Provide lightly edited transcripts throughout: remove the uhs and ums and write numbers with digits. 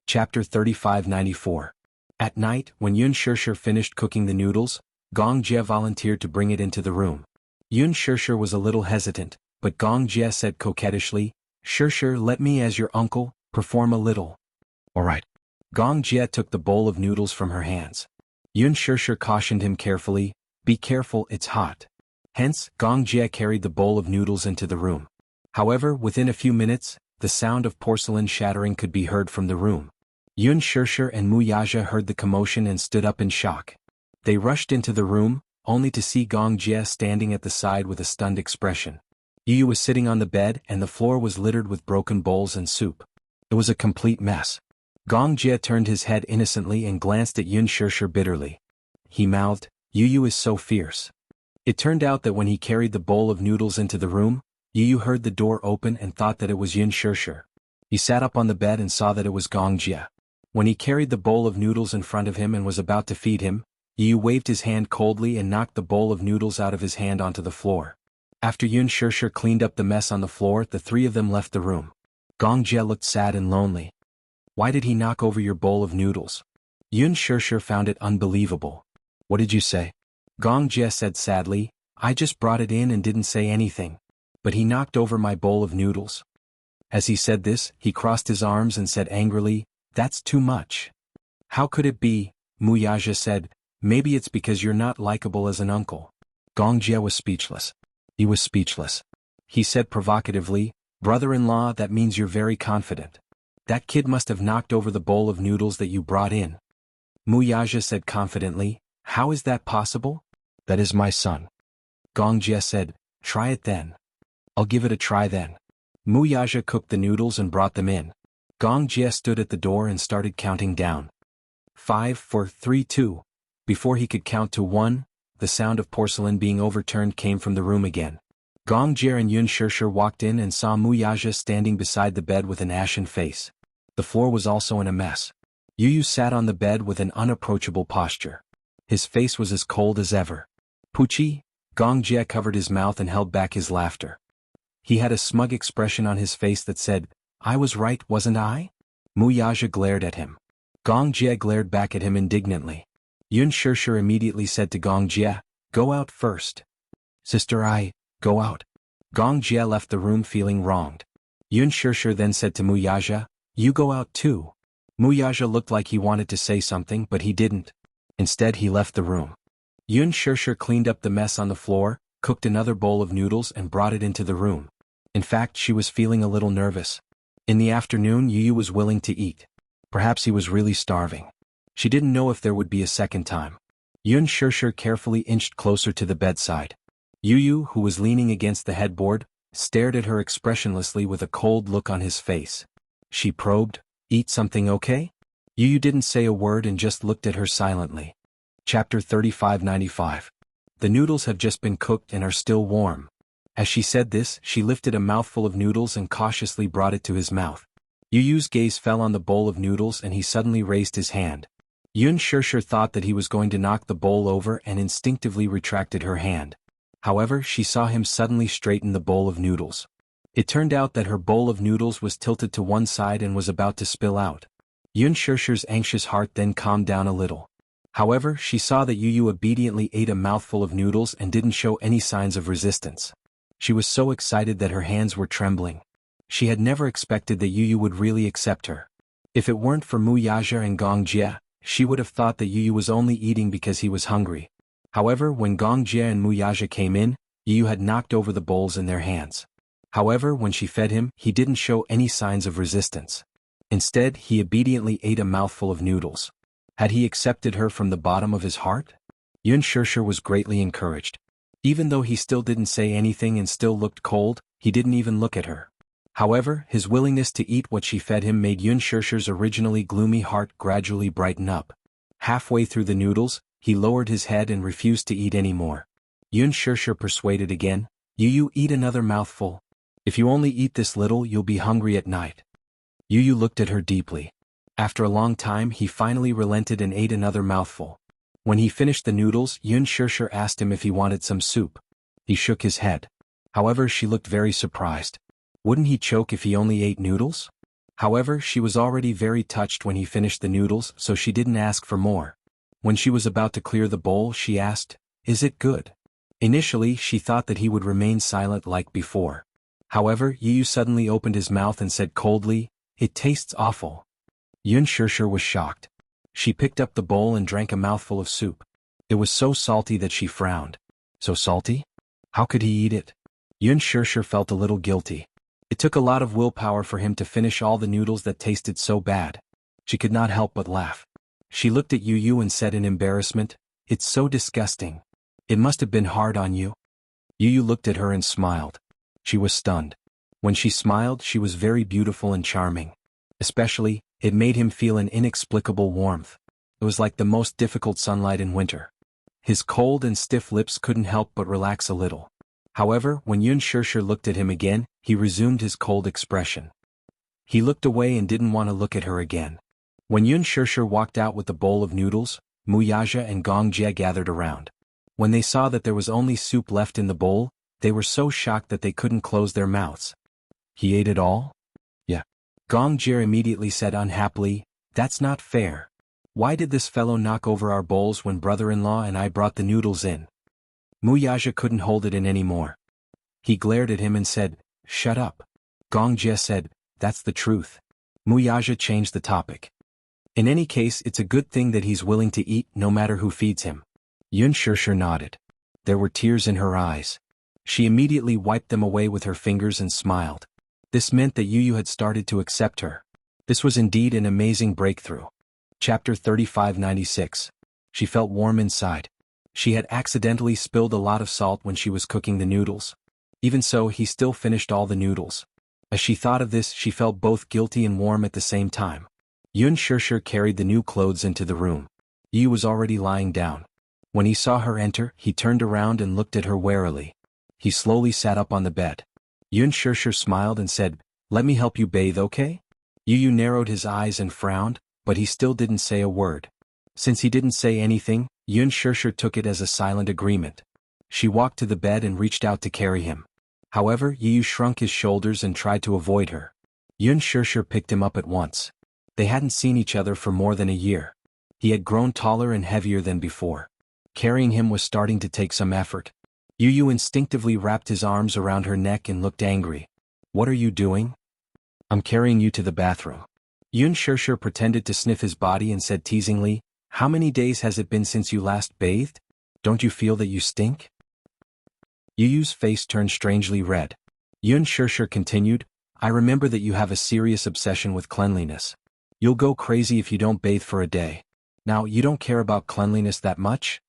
Chapter 3594. At night, when Yun Shirshir finished cooking the noodles, Gong Jie volunteered to bring it into the room. Yun Shirshir was a little hesitant, but Gong Jie said coquettishly, "Shirshir, let me as your uncle, perform a little." "All right." Gong Jie took the bowl of noodles from her hands. Yun Shirshir cautioned him carefully, "Be careful, it's hot." Hence, Gong Jie carried the bowl of noodles into the room. However, within a few minutes, the sound of porcelain shattering could be heard from the room. Yun Shirshir and Mu Yaja heard the commotion and stood up in shock. They rushed into the room, only to see Gong Jie standing at the side with a stunned expression. Yu was sitting on the bed and the floor was littered with broken bowls and soup. It was a complete mess. Gong Jie turned his head innocently and glanced at Yun Shirshir bitterly. He mouthed, "Yu is so fierce." It turned out that when he carried the bowl of noodles into the room, Yu heard the door open and thought that it was Yun Shirshir. He sat up on the bed and saw that it was Gong Jie. When he carried the bowl of noodles in front of him and was about to feed him, Yu waved his hand coldly and knocked the bowl of noodles out of his hand onto the floor. After Yun Shirshir cleaned up the mess on the floor, the three of them left the room. Gong Jie looked sad and lonely. "Why did he knock over your bowl of noodles?" Yun Shirshir found it unbelievable. "What did you say?" Gong Jie said sadly, "I just brought it in and didn't say anything. But he knocked over my bowl of noodles." As he said this, he crossed his arms and said angrily, "That's too much." "How could it be?" Mu Yaja said, "Maybe it's because you're not likable as an uncle." Gong Jie was speechless. He was speechless. He said provocatively, "Brother-in-law, that means you're very confident. That kid must have knocked over the bowl of noodles that you brought in." Mu Yaja said confidently, "How is that possible?" "That is my son." Gong Jie said, "Try it then." "I'll give it a try then." Mu Yaja cooked the noodles and brought them in. Gong Jie stood at the door and started counting down. 5, 4, 3, 2. Before he could count to 1, the sound of porcelain being overturned came from the room again. Gong Jie and Yun Shirshir walked in and saw Mu Yaja standing beside the bed with an ashen face. The floor was also in a mess. Yu sat on the bed with an unapproachable posture. His face was as cold as ever. "Puchi?" Gong Jie covered his mouth and held back his laughter. He had a smug expression on his face that said, "I was right, wasn't I?" Mu Yaja glared at him. Gong Jie glared back at him indignantly. Yun Shirshir immediately said to Gong Jie, "Go out first." "Sister, go out." Gong Jie left the room feeling wronged. Yun Shirshir then said to Mu Yaja, "You go out too." Mu Yaja looked like he wanted to say something but he didn't. Instead he left the room. Yun Shirshir cleaned up the mess on the floor, cooked another bowl of noodles and brought it into the room. In fact, she was feeling a little nervous. In the afternoon, Yu was willing to eat. Perhaps he was really starving. She didn't know if there would be a second time. Yun Shirshir carefully inched closer to the bedside. Yu, who was leaning against the headboard, stared at her expressionlessly with a cold look on his face. She probed, "Eat something, okay?" Yu didn't say a word and just looked at her silently. Chapter 3595. The noodles have just been cooked and are still warm. As she said this, she lifted a mouthful of noodles and cautiously brought it to his mouth. Yu's gaze fell on the bowl of noodles and he suddenly raised his hand. Yun Shirshir thought that he was going to knock the bowl over and instinctively retracted her hand. However, she saw him suddenly straighten the bowl of noodles. It turned out that her bowl of noodles was tilted to one side and was about to spill out. Yun Shirshir's anxious heart then calmed down a little. However, she saw that Yu obediently ate a mouthful of noodles and didn't show any signs of resistance. She was so excited that her hands were trembling. She had never expected that Yu would really accept her. If it weren't for Mu Yaja and Gong Jie, she would have thought that Yu was only eating because he was hungry. However, when Gong Jie and Mu Yaja came in, Yu had knocked over the bowls in their hands. However, when she fed him, he didn't show any signs of resistance. Instead, he obediently ate a mouthful of noodles. Had he accepted her from the bottom of his heart? Yun Shirshir was greatly encouraged. Even though he still didn't say anything and still looked cold, he didn't even look at her. However, his willingness to eat what she fed him made Yun Shirshir's originally gloomy heart gradually brighten up. Halfway through the noodles, he lowered his head and refused to eat any more. Yun Shirshir persuaded again, "Yu, eat another mouthful. If you only eat this little, you'll be hungry at night." Yu looked at her deeply. After a long time, he finally relented and ate another mouthful. When he finished the noodles, Yun Shirshir asked him if he wanted some soup. He shook his head. However, she looked very surprised. Wouldn't he choke if he only ate noodles? However, she was already very touched when he finished the noodles, so she didn't ask for more. When she was about to clear the bowl, she asked, "Is it good?" Initially, she thought that he would remain silent like before. However, Yu suddenly opened his mouth and said coldly, "It tastes awful." Yun Shirshir was shocked. She picked up the bowl and drank a mouthful of soup. It was so salty that she frowned. So salty? How could he eat it? Yun Shirshir felt a little guilty. It took a lot of willpower for him to finish all the noodles that tasted so bad. She could not help but laugh. She looked at Yu and said in embarrassment, "It's so disgusting. It must have been hard on you." Yu looked at her and smiled. She was stunned. When she smiled, she was very beautiful and charming. Especially, it made him feel an inexplicable warmth. It was like the most difficult sunlight in winter. His cold and stiff lips couldn't help but relax a little. However, when Yun Shirshir looked at him again, he resumed his cold expression. He looked away and didn't want to look at her again. When Yun Shirshir walked out with the bowl of noodles, Mu Yaja and Gong Jie gathered around. When they saw that there was only soup left in the bowl, they were so shocked that they couldn't close their mouths. "He ate it all?" "Yeah." Gong Jie immediately said unhappily, "That's not fair. Why did this fellow knock over our bowls when brother-in-law and I brought the noodles in?" Mu Yaja couldn't hold it in anymore. He glared at him and said, "Shut up." Gong Jie said, "That's the truth." Mu Yaja changed the topic. "In any case, it's a good thing that he's willing to eat no matter who feeds him." Yun Shirshir nodded. There were tears in her eyes. She immediately wiped them away with her fingers and smiled. This meant that Yu had started to accept her. This was indeed an amazing breakthrough. Chapter 3596. She felt warm inside. She had accidentally spilled a lot of salt when she was cooking the noodles. Even so, he still finished all the noodles. As she thought of this, she felt both guilty and warm at the same time. Yun Shirshir carried the new clothes into the room. Yu was already lying down. When he saw her enter, he turned around and looked at her warily. He slowly sat up on the bed. Yun Shirshir smiled and said, "Let me help you bathe, okay?" Yu narrowed his eyes and frowned, but he still didn't say a word. Since he didn't say anything, Yun Shirshir took it as a silent agreement. She walked to the bed and reached out to carry him. However, Yu shrunk his shoulders and tried to avoid her. Yun Shirshir picked him up at once. They hadn't seen each other for more than a year. He had grown taller and heavier than before. Carrying him was starting to take some effort. Yu instinctively wrapped his arms around her neck and looked angry. "What are you doing?" "I'm carrying you to the bathroom." Yun Shirshir pretended to sniff his body and said teasingly, "How many days has it been since you last bathed? Don't you feel that you stink?" Yu's face turned strangely red. Yun Shirshir continued, "I remember that you have a serious obsession with cleanliness. You'll go crazy if you don't bathe for a day. Now, you don't care about cleanliness that much?"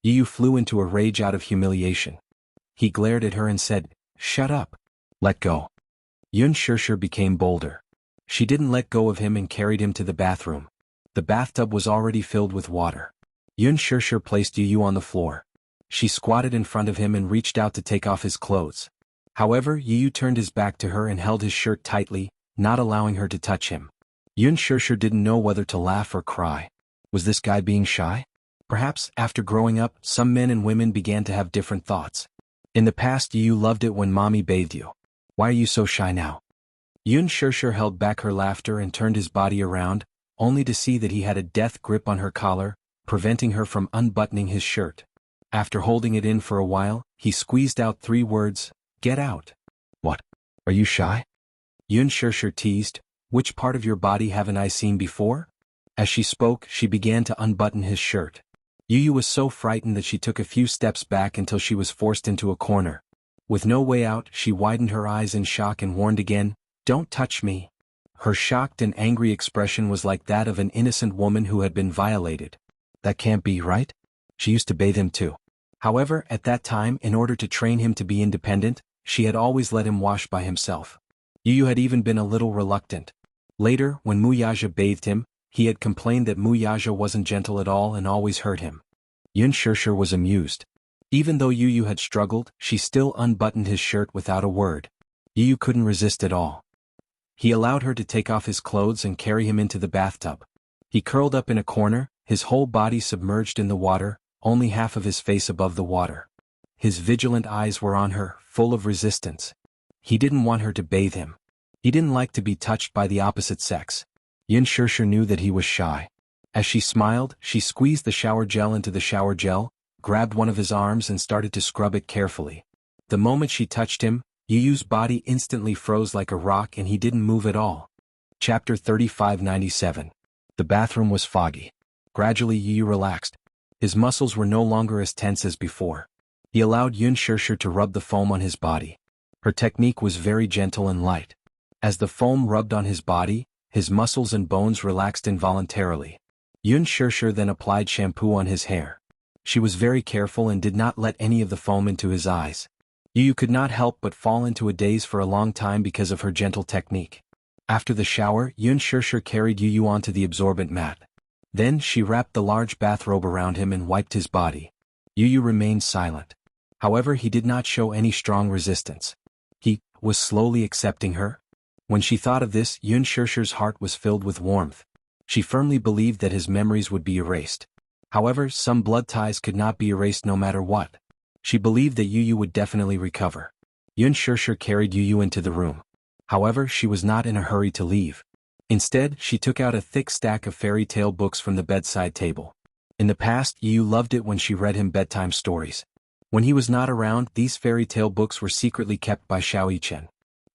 Yu flew into a rage out of humiliation. He glared at her and said, "Shut up. Let go." Yun Shirshir became bolder. She didn't let go of him and carried him to the bathroom. The bathtub was already filled with water. Yun Shirshir placed Yu on the floor. She squatted in front of him and reached out to take off his clothes. However, Yu turned his back to her and held his shirt tightly, not allowing her to touch him. Yun Shirshir didn't know whether to laugh or cry. Was this guy being shy? Perhaps, after growing up, some men and women began to have different thoughts. In the past, Yu loved it when mommy bathed you. Why are you so shy now? Yun Shirshir held back her laughter and turned his body around, only to see that he had a death grip on her collar, preventing her from unbuttoning his shirt. After holding it in for a while, he squeezed out 3 words, "Get out." "What? Are you shy?" Yun Shirshir teased, "Which part of your body haven't I seen before?" As she spoke, she began to unbutton his shirt. Yu was so frightened that she took a few steps back until she was forced into a corner. With no way out, she widened her eyes in shock and warned again, "Don't touch me." Her shocked and angry expression was like that of an innocent woman who had been violated. That can't be right? She used to bathe him too. However, at that time, in order to train him to be independent, she had always let him wash by himself. Yu had even been a little reluctant. Later, when Mu Yaja bathed him, he had complained that Mu Yaja wasn't gentle at all and always hurt him. Yun Shirshir was amused. Even though Yu had struggled, she still unbuttoned his shirt without a word. Yu couldn't resist at all. He allowed her to take off his clothes and carry him into the bathtub. He curled up in a corner, his whole body submerged in the water, only half of his face above the water. His vigilant eyes were on her, full of resistance. He didn't want her to bathe him. He didn't like to be touched by the opposite sex. Yin Shirshir knew that he was shy. As she smiled, she squeezed the shower gel into the shower gel, grabbed one of his arms and started to scrub it carefully. The moment she touched him, Yu Yu's body instantly froze like a rock and he didn't move at all. Chapter 3597. The bathroom was foggy. Gradually Yu Yu relaxed. His muscles were no longer as tense as before. He allowed Yin Shirshir to rub the foam on his body. Her technique was very gentle and light. As the foam rubbed on his body, his muscles and bones relaxed involuntarily. Yin Shirshir then applied shampoo on his hair. She was very careful and did not let any of the foam into his eyes. Yu Yu could not help but fall into a daze for a long time because of her gentle technique. After the shower, Yin Shirshir carried Yu Yu onto the absorbent mat. Then she wrapped the large bathrobe around him and wiped his body. Yu Yu remained silent. However, he did not show any strong resistance. He was slowly accepting her. When she thought of this, Yin Shirshir's heart was filled with warmth. She firmly believed that his memories would be erased. However, some blood ties could not be erased no matter what. She believed that Yu Yu would definitely recover. Yin Shirshir carried Yu Yu into the room. However, she was not in a hurry to leave. Instead, she took out a thick stack of fairy tale books from the bedside table. In the past, Yu Yu loved it when she read him bedtime stories. When he was not around, these fairy tale books were secretly kept by Xiao Yichen.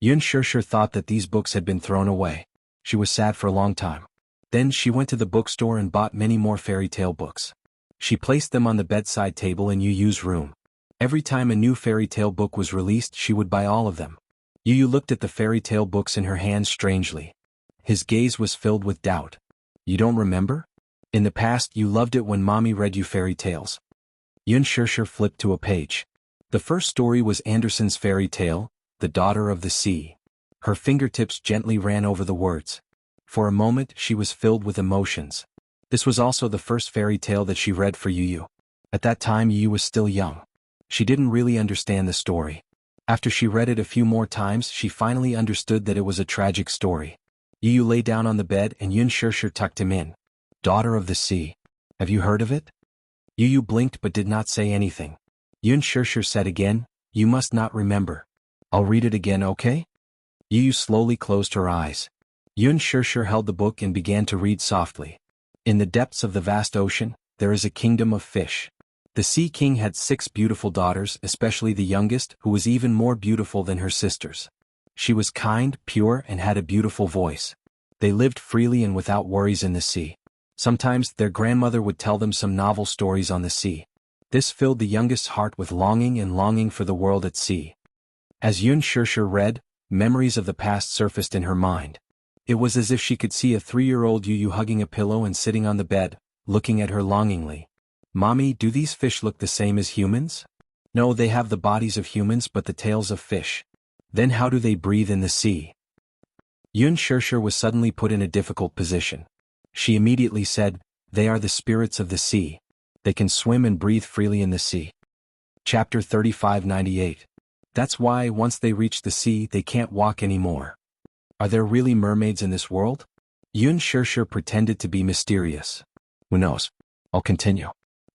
Yin Shirshir thought that these books had been thrown away. She was sad for a long time. Then she went to the bookstore and bought many more fairy tale books. She placed them on the bedside table in Yu Yu's room. Every time a new fairy tale book was released, she would buy all of them. Yu Yu looked at the fairy tale books in her hands strangely. His gaze was filled with doubt. You don't remember? In the past, you loved it when mommy read you fairy tales. Yin Shirshir flipped to a page. The first story was Andersen's fairy tale, The Daughter of the Sea. Her fingertips gently ran over the words. For a moment, she was filled with emotions. This was also the first fairy tale that she read for Yu Yu. At that time, Yu Yu was still young. She didn't really understand the story. After she read it a few more times, she finally understood that it was a tragic story. Yu Yu lay down on the bed and Yin Shirshir tucked him in. Daughter of the Sea. Have you heard of it? Yu Yu blinked but did not say anything. Yin Shirshir said again, you must not remember. I'll read it again, okay? Yu Yu slowly closed her eyes. Yin Shirshir held the book and began to read softly. In the depths of the vast ocean, there is a kingdom of fish. The Sea King had 6 beautiful daughters, especially the youngest, who was even more beautiful than her sisters. She was kind, pure, and had a beautiful voice. They lived freely and without worries in the sea. Sometimes their grandmother would tell them some novel stories on the sea. This filled the youngest's heart with longing for the world at sea. As Yin Shirshir read, memories of the past surfaced in her mind. It was as if she could see a 3-year-old Yu Yu hugging a pillow and sitting on the bed, looking at her longingly. Mommy, do these fish look the same as humans? No, they have the bodies of humans but the tails of fish. Then how do they breathe in the sea? Yin Shirshir was suddenly put in a difficult position. She immediately said, they are the spirits of the sea. They can swim and breathe freely in the sea. Chapter 3598. That's why, once they reach the sea, they can't walk anymore. Are there really mermaids in this world? Yin Shirshir pretended to be mysterious. Who knows? I'll continue.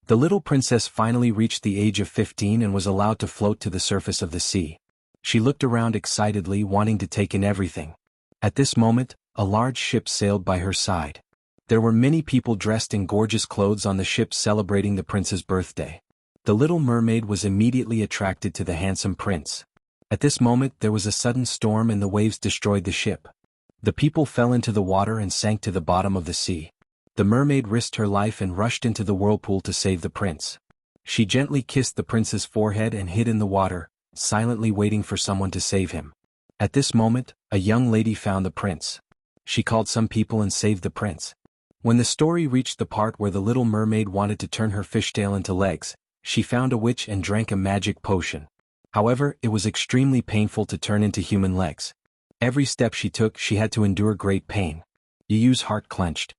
The little princess finally reached the age of 15 and was allowed to float to the surface of the sea. She looked around excitedly, wanting to take in everything. At this moment, a large ship sailed by her side. There were many people dressed in gorgeous clothes on the ship celebrating the prince's birthday. The little mermaid was immediately attracted to the handsome prince. At this moment, there was a sudden storm and the waves destroyed the ship. The people fell into the water and sank to the bottom of the sea. The mermaid risked her life and rushed into the whirlpool to save the prince. She gently kissed the prince's forehead and hid in the water, silently waiting for someone to save him. At this moment, a young lady found the prince. She called some people and saved the prince. When the story reached the part where the little mermaid wanted to turn her fishtail into legs, she found a witch and drank a magic potion. However, it was extremely painful to turn into human legs. Every step she took, she had to endure great pain. Yu Yu's heart clenched.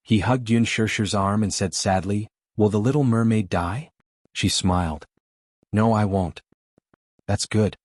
He hugged Yin Shirshir's arm and said sadly, will the little mermaid die? She smiled. No, I won't. That's good.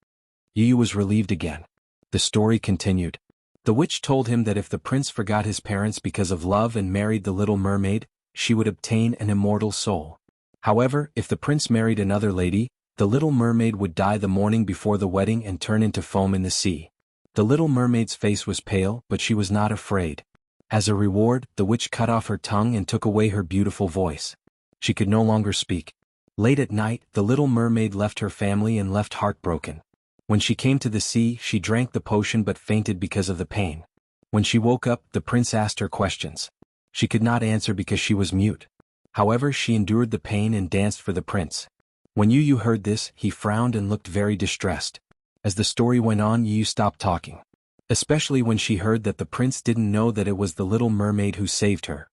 Yu Yu was relieved again. The story continued. The witch told him that if the prince forgot his parents because of love and married the little mermaid, she would obtain an immortal soul. However, if the prince married another lady, the little mermaid would die the morning before the wedding and turn into foam in the sea. The little mermaid's face was pale, but she was not afraid. As a reward, the witch cut off her tongue and took away her beautiful voice. She could no longer speak. Late at night, the little mermaid left her family and left heartbroken. When she came to the sea, she drank the potion but fainted because of the pain. When she woke up, the prince asked her questions. She could not answer because she was mute. However, she endured the pain and danced for the prince. When Yu Yu heard this, he frowned and looked very distressed. As the story went on, Yu Yu stopped talking. Especially when she heard that the prince didn't know that it was the little mermaid who saved her.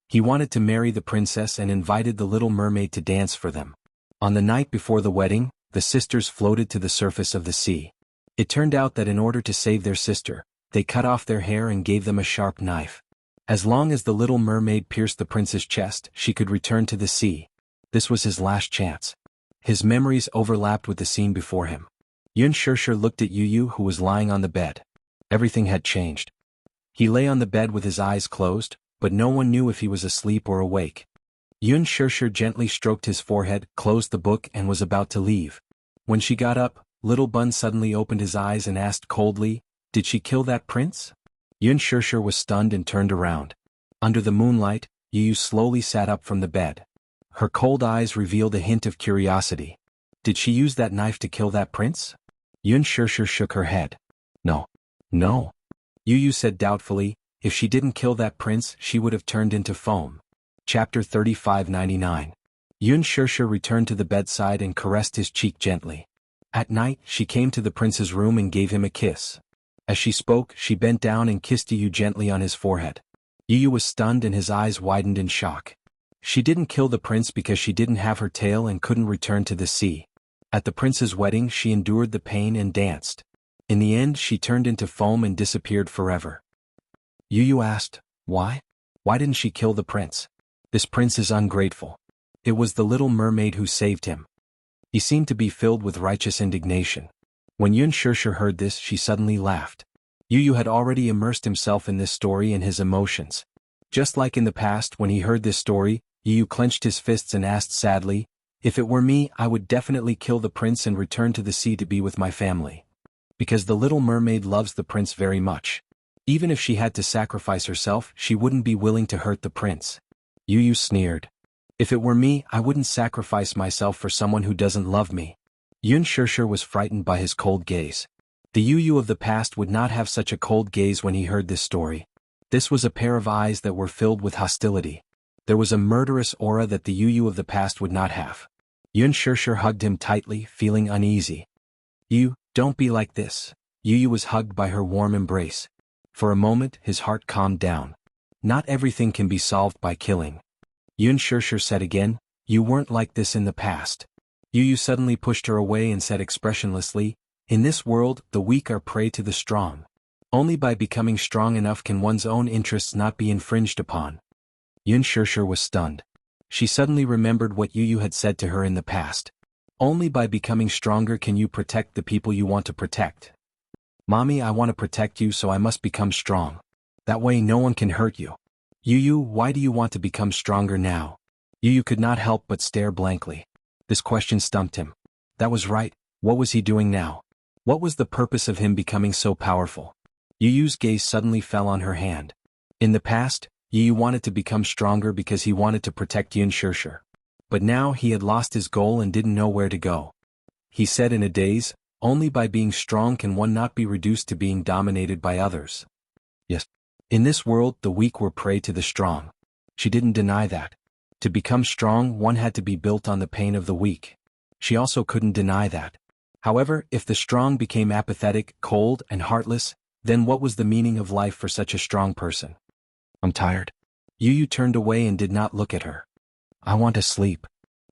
He wanted to marry the princess and invited the little mermaid to dance for them. On the night before the wedding, the sisters floated to the surface of the sea. It turned out that in order to save their sister, they cut off their hair and gave them a sharp knife. As long as the little mermaid pierced the prince's chest, she could return to the sea. This was his last chance. His memories overlapped with the scene before him. Yun Shirshir looked at Yu Yu, who was lying on the bed. Everything had changed. He lay on the bed with his eyes closed, but no one knew if he was asleep or awake. Yun Shirshir gently stroked his forehead, closed the book and was about to leave. When she got up, Little Bun suddenly opened his eyes and asked coldly, "Did she kill that prince?" Yun Shirshir was stunned and turned around. Under the moonlight, Yu Yu slowly sat up from the bed. Her cold eyes revealed a hint of curiosity. Did she use that knife to kill that prince? Yun Shirshir shook her head. No. No. Yu Yu said doubtfully, if she didn't kill that prince, she would have turned into foam. Chapter 3599. Yun Shirshir returned to the bedside and caressed his cheek gently. At night, she came to the prince's room and gave him a kiss. As she spoke, she bent down and kissed Yu Yu gently on his forehead. Yu Yu was stunned and his eyes widened in shock. She didn't kill the prince because she didn't have her tail and couldn't return to the sea. At the prince's wedding, she endured the pain and danced. In the end, she turned into foam and disappeared forever. Yu Yu asked, why? Why didn't she kill the prince? This prince is ungrateful. It was the little mermaid who saved him. He seemed to be filled with righteous indignation. When Yun Shirshir heard this, she suddenly laughed. Yu Yu had already immersed himself in this story and his emotions. Just like in the past when he heard this story, Yu Yu clenched his fists and asked sadly, if it were me, I would definitely kill the prince and return to the sea to be with my family. Because the little mermaid loves the prince very much. Even if she had to sacrifice herself, she wouldn't be willing to hurt the prince. Yu Yu sneered. If it were me, I wouldn't sacrifice myself for someone who doesn't love me. Yun Shirshir was frightened by his cold gaze. The Yu Yu of the past would not have such a cold gaze when he heard this story. This was a pair of eyes that were filled with hostility. There was a murderous aura that the Yu Yu of the past would not have. Yun Shirshir hugged him tightly, feeling uneasy. You, don't be like this. Yu Yu was hugged by her warm embrace. For a moment, his heart calmed down. Not everything can be solved by killing. Yun Shirshir said again, you weren't like this in the past. Yu Yu suddenly pushed her away and said expressionlessly, in this world, the weak are prey to the strong. Only by becoming strong enough can one's own interests not be infringed upon. Yun Shirshir was stunned. She suddenly remembered what Yu Yu had said to her in the past. Only by becoming stronger can you protect the people you want to protect. Mommy, I want to protect you, so I must become strong. That way no one can hurt you. Yu Yu, why do you want to become stronger now? Yu Yu could not help but stare blankly. This question stumped him. That was right, what was he doing now? What was the purpose of him becoming so powerful? Yu Yu's gaze suddenly fell on her hand. In the past, Yu Yu wanted to become stronger because he wanted to protect Yun Shirshir. But now he had lost his goal and didn't know where to go. He said in a daze, only by being strong can one not be reduced to being dominated by others. Yes. In this world, the weak were prey to the strong. She didn't deny that. To become strong, one had to be built on the pain of the weak. She also couldn't deny that. However, if the strong became apathetic, cold, and heartless, then what was the meaning of life for such a strong person? I'm tired. Yu Yu turned away and did not look at her. I want to sleep.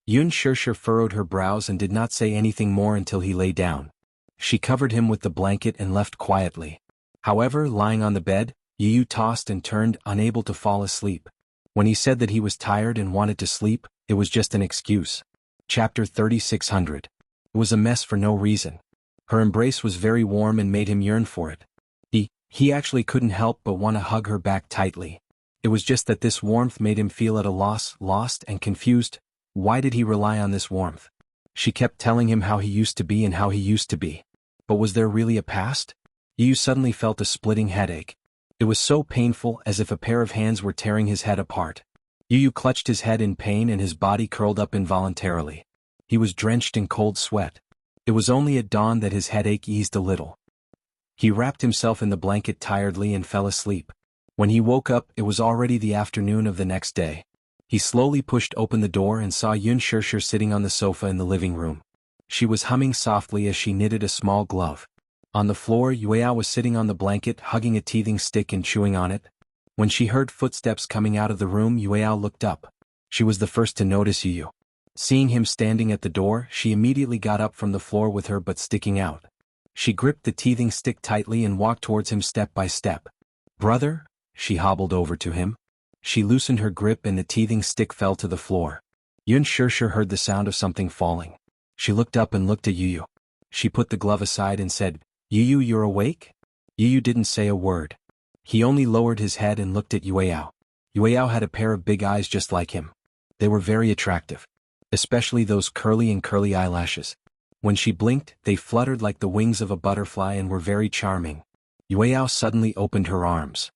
Yun Shirshir furrowed her brows and did not say anything more until he lay down. She covered him with the blanket and left quietly. However, lying on the bed, Yu Yu tossed and turned, unable to fall asleep. When he said that he was tired and wanted to sleep, it was just an excuse. Chapter 3600. It was a mess for no reason. Her embrace was very warm and made him yearn for it. He actually couldn't help but want to hug her back tightly. It was just that this warmth made him feel at a loss, lost and confused. Why did he rely on this warmth? She kept telling him how he used to be and how he used to be. But was there really a past? Yu suddenly felt a splitting headache. It was so painful, as if a pair of hands were tearing his head apart. Yu clutched his head in pain and his body curled up involuntarily. He was drenched in cold sweat. It was only at dawn that his headache eased a little. He wrapped himself in the blanket tiredly and fell asleep. When he woke up, it was already the afternoon of the next day. He slowly pushed open the door and saw Yun Shirshir sitting on the sofa in the living room. She was humming softly as she knitted a small glove. On the floor, Yueyao was sitting on the blanket, hugging a teething stick and chewing on it. When she heard footsteps coming out of the room, Yueyao looked up. She was the first to notice Yu. Seeing him standing at the door, she immediately got up from the floor with her butt sticking out. She gripped the teething stick tightly and walked towards him step by step. "Brother?" She hobbled over to him. She loosened her grip and the teething stick fell to the floor. Yun Shirshir heard the sound of something falling. She looked up and looked at Yu. She put the glove aside and said, "Yu, you're awake?" Yu didn't say a word. He only lowered his head and looked at Yueyao. Yueyao had a pair of big eyes just like him. They were very attractive. Especially those curly eyelashes. When she blinked, they fluttered like the wings of a butterfly and were very charming. Yueyao suddenly opened her arms.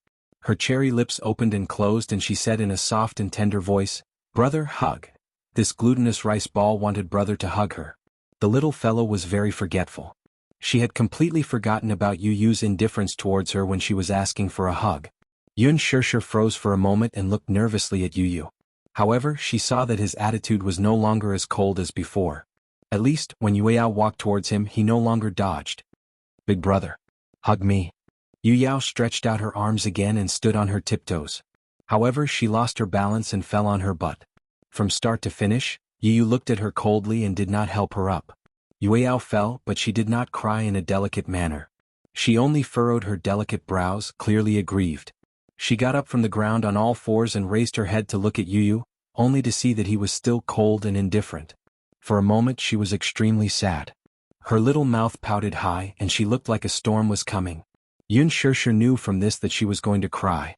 Her cherry lips opened and closed and she said in a soft and tender voice, "Brother, hug." This glutinous rice ball wanted brother to hug her. The little fellow was very forgetful. She had completely forgotten about Yu's indifference towards her when she was asking for a hug. Yun Shirshir froze for a moment and looked nervously at Yu. However, she saw that his attitude was no longer as cold as before. At least, when Yueyao walked towards him, he no longer dodged. "Big brother. Hug me." Yueyao stretched out her arms again and stood on her tiptoes. However, she lost her balance and fell on her butt. From start to finish, Yu looked at her coldly and did not help her up. Yueyao fell, but she did not cry in a delicate manner. She only furrowed her delicate brows, clearly aggrieved. She got up from the ground on all fours and raised her head to look at Yu, only to see that he was still cold and indifferent. For a moment she was extremely sad. Her little mouth pouted high and she looked like a storm was coming. Yun Shirshir knew from this that she was going to cry.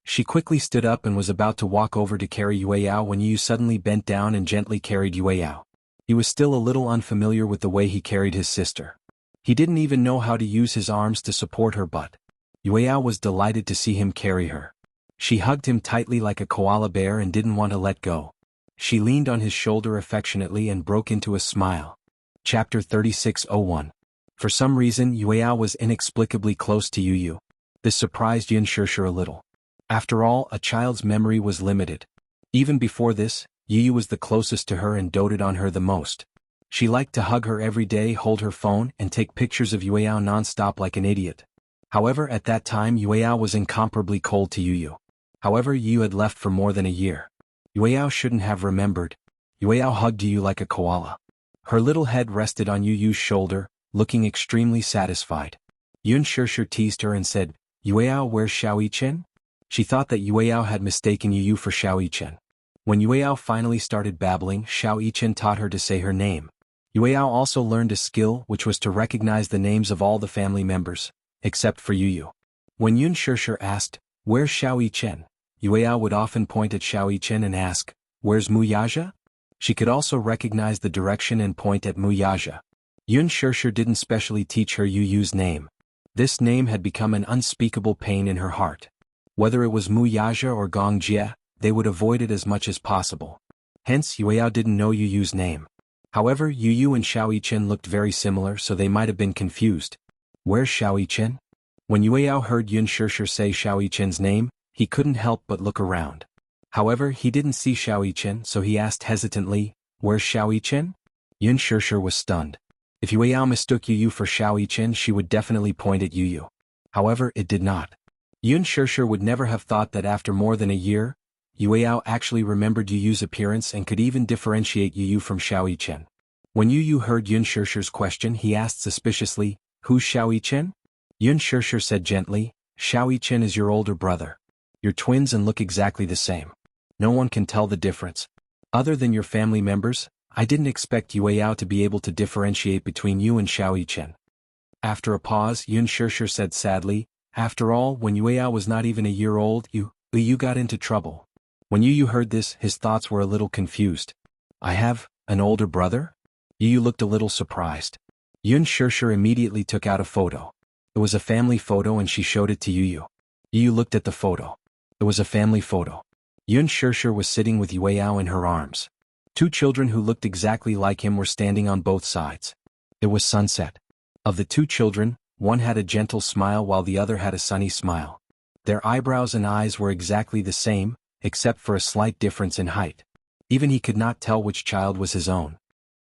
She quickly stood up and was about to walk over to carry Yueyao when Yu suddenly bent down and gently carried Yueyao. He was still a little unfamiliar with the way he carried his sister. He didn't even know how to use his arms to support her butt. Yueyao was delighted to see him carry her. She hugged him tightly like a koala bear and didn't want to let go. She leaned on his shoulder affectionately and broke into a smile. Chapter 36:01. For some reason, Yueyao was inexplicably close to Yu. This surprised Yun Shirshir a little. After all, a child's memory was limited. Even before this, Yu was the closest to her and doted on her the most. She liked to hug her every day, hold her phone, and take pictures of Yueyao non-stop like an idiot. However, at that time Yueyao was incomparably cold to Yu. However, Yu had left for more than a year. Yueyao shouldn't have remembered. Yueyao hugged Yu like a koala. Her little head rested on Yu's shoulder, looking extremely satisfied. Yun Shirshir teased her and said, "Yueyao, where's Xiao-Yichen?" She thought that Yueyao had mistaken Yu for Xiao-Yichen. When Yueyao finally started babbling, Xiao-Yichen taught her to say her name. Yueyao also learned a skill which was to recognize the names of all the family members, except for Yu. When Yun Shirshir asked, "Where's Xiao-Yichen?" Yueyao would often point at Xiao-Yichen and ask, "Where's Muyaja?" She could also recognize the direction and point at Muyaja. Yun Shirshir didn't specially teach her Yu's name. This name had become an unspeakable pain in her heart. Whether it was Muyaja or Gongjie, they would avoid it as much as possible. Hence, Yueyao didn't know Yu's name. However, Yu and Xiao-Yichen looked very similar, so they might have been confused. "Where's Xiao-Yichen?" When Yueyao heard Yun Shirshir say Xiao-Yichen's name, he couldn't help but look around. However, he didn't see Xiao-Yichen, so he asked hesitantly, "Where's Xiao-Yichen?" Yun Shirshir was stunned. If Yueyao mistook Yu for Xiao-Yichen, she would definitely point at Yu. However, it did not. Yun Shirshir would never have thought that after more than a year, Yueyao actually remembered Yu's appearance and could even differentiate Yu from Xiao-Yichen. When Yu heard Yun Shirshir's question, he asked suspiciously, "Who's Xiao-Yichen?" Yun Shirshir said gently, "Xiao-Yichen is your older brother. You're twins and look exactly the same. No one can tell the difference. Other than your family members, I didn't expect Yueyao to be able to differentiate between you and Xiao-Yichen." After a pause, Yun Shirshir said sadly, "After all, when Yueyao was not even a year old, you got into trouble." When Yu heard this, his thoughts were a little confused. "I have an older brother?" Yu looked a little surprised. Yun Shirshir immediately took out a photo. It was a family photo and she showed it to Yu. Yu looked at the photo. It was a family photo. Yun Shirshir was sitting with Yueyao in her arms. Two children who looked exactly like him were standing on both sides. It was sunset. Of the two children, one had a gentle smile while the other had a sunny smile. Their eyebrows and eyes were exactly the same, except for a slight difference in height. Even he could not tell which child was his own.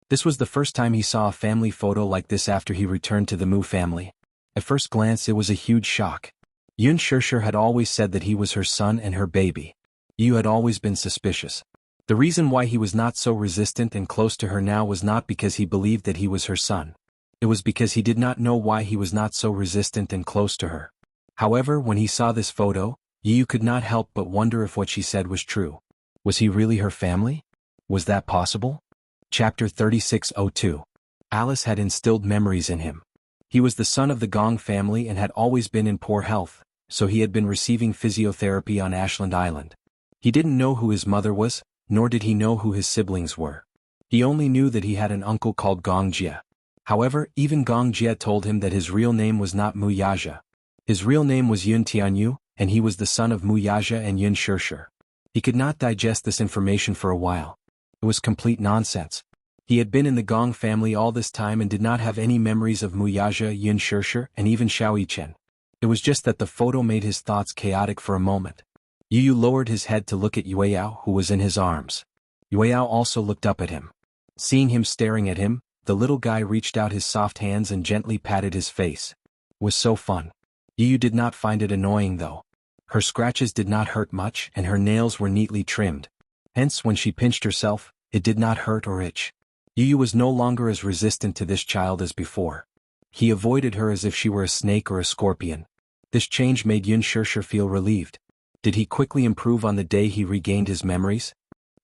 This was the first time he saw a family photo like this after he returned to the Mu family. At first glance it was a huge shock. Yun Shirshir had always said that he was her son and her baby. Yu had always been suspicious. The reason why he was not so resistant and close to her now was not because he believed that he was her son. It was because he did not know why he was not so resistant and close to her. However, when he saw this photo, Yu could not help but wonder if what she said was true. Was he really her family? Was that possible? Chapter 3602. Alice had instilled memories in him. He was the son of the Gong family and had always been in poor health, so he had been receiving physiotherapy on Ashland Island. He didn't know who his mother was, nor did he know who his siblings were. He only knew that he had an uncle called Gong Jie. However, even Gong Jie told him that his real name was not Mu Yaja. His real name was Yun Tianyu, and he was the son of Mu Yaja and Yun Shirshir. He could not digest this information for a while. It was complete nonsense. He had been in the Gong family all this time and did not have any memories of Mu Yaja, Yun Shirshir, and even Xiao Yichen. It was just that the photo made his thoughts chaotic for a moment. Yu lowered his head to look at Yueyao, who was in his arms. Yueyao also looked up at him. Seeing him staring at him, the little guy reached out his soft hands and gently patted his face. It was so fun. Yu did not find it annoying though. Her scratches did not hurt much and her nails were neatly trimmed. Hence when she pinched herself, it did not hurt or itch. Yu was no longer as resistant to this child as before. He avoided her as if she were a snake or a scorpion. This change made Yun Shirshir feel relieved. Did he quickly improve on the day he regained his memories?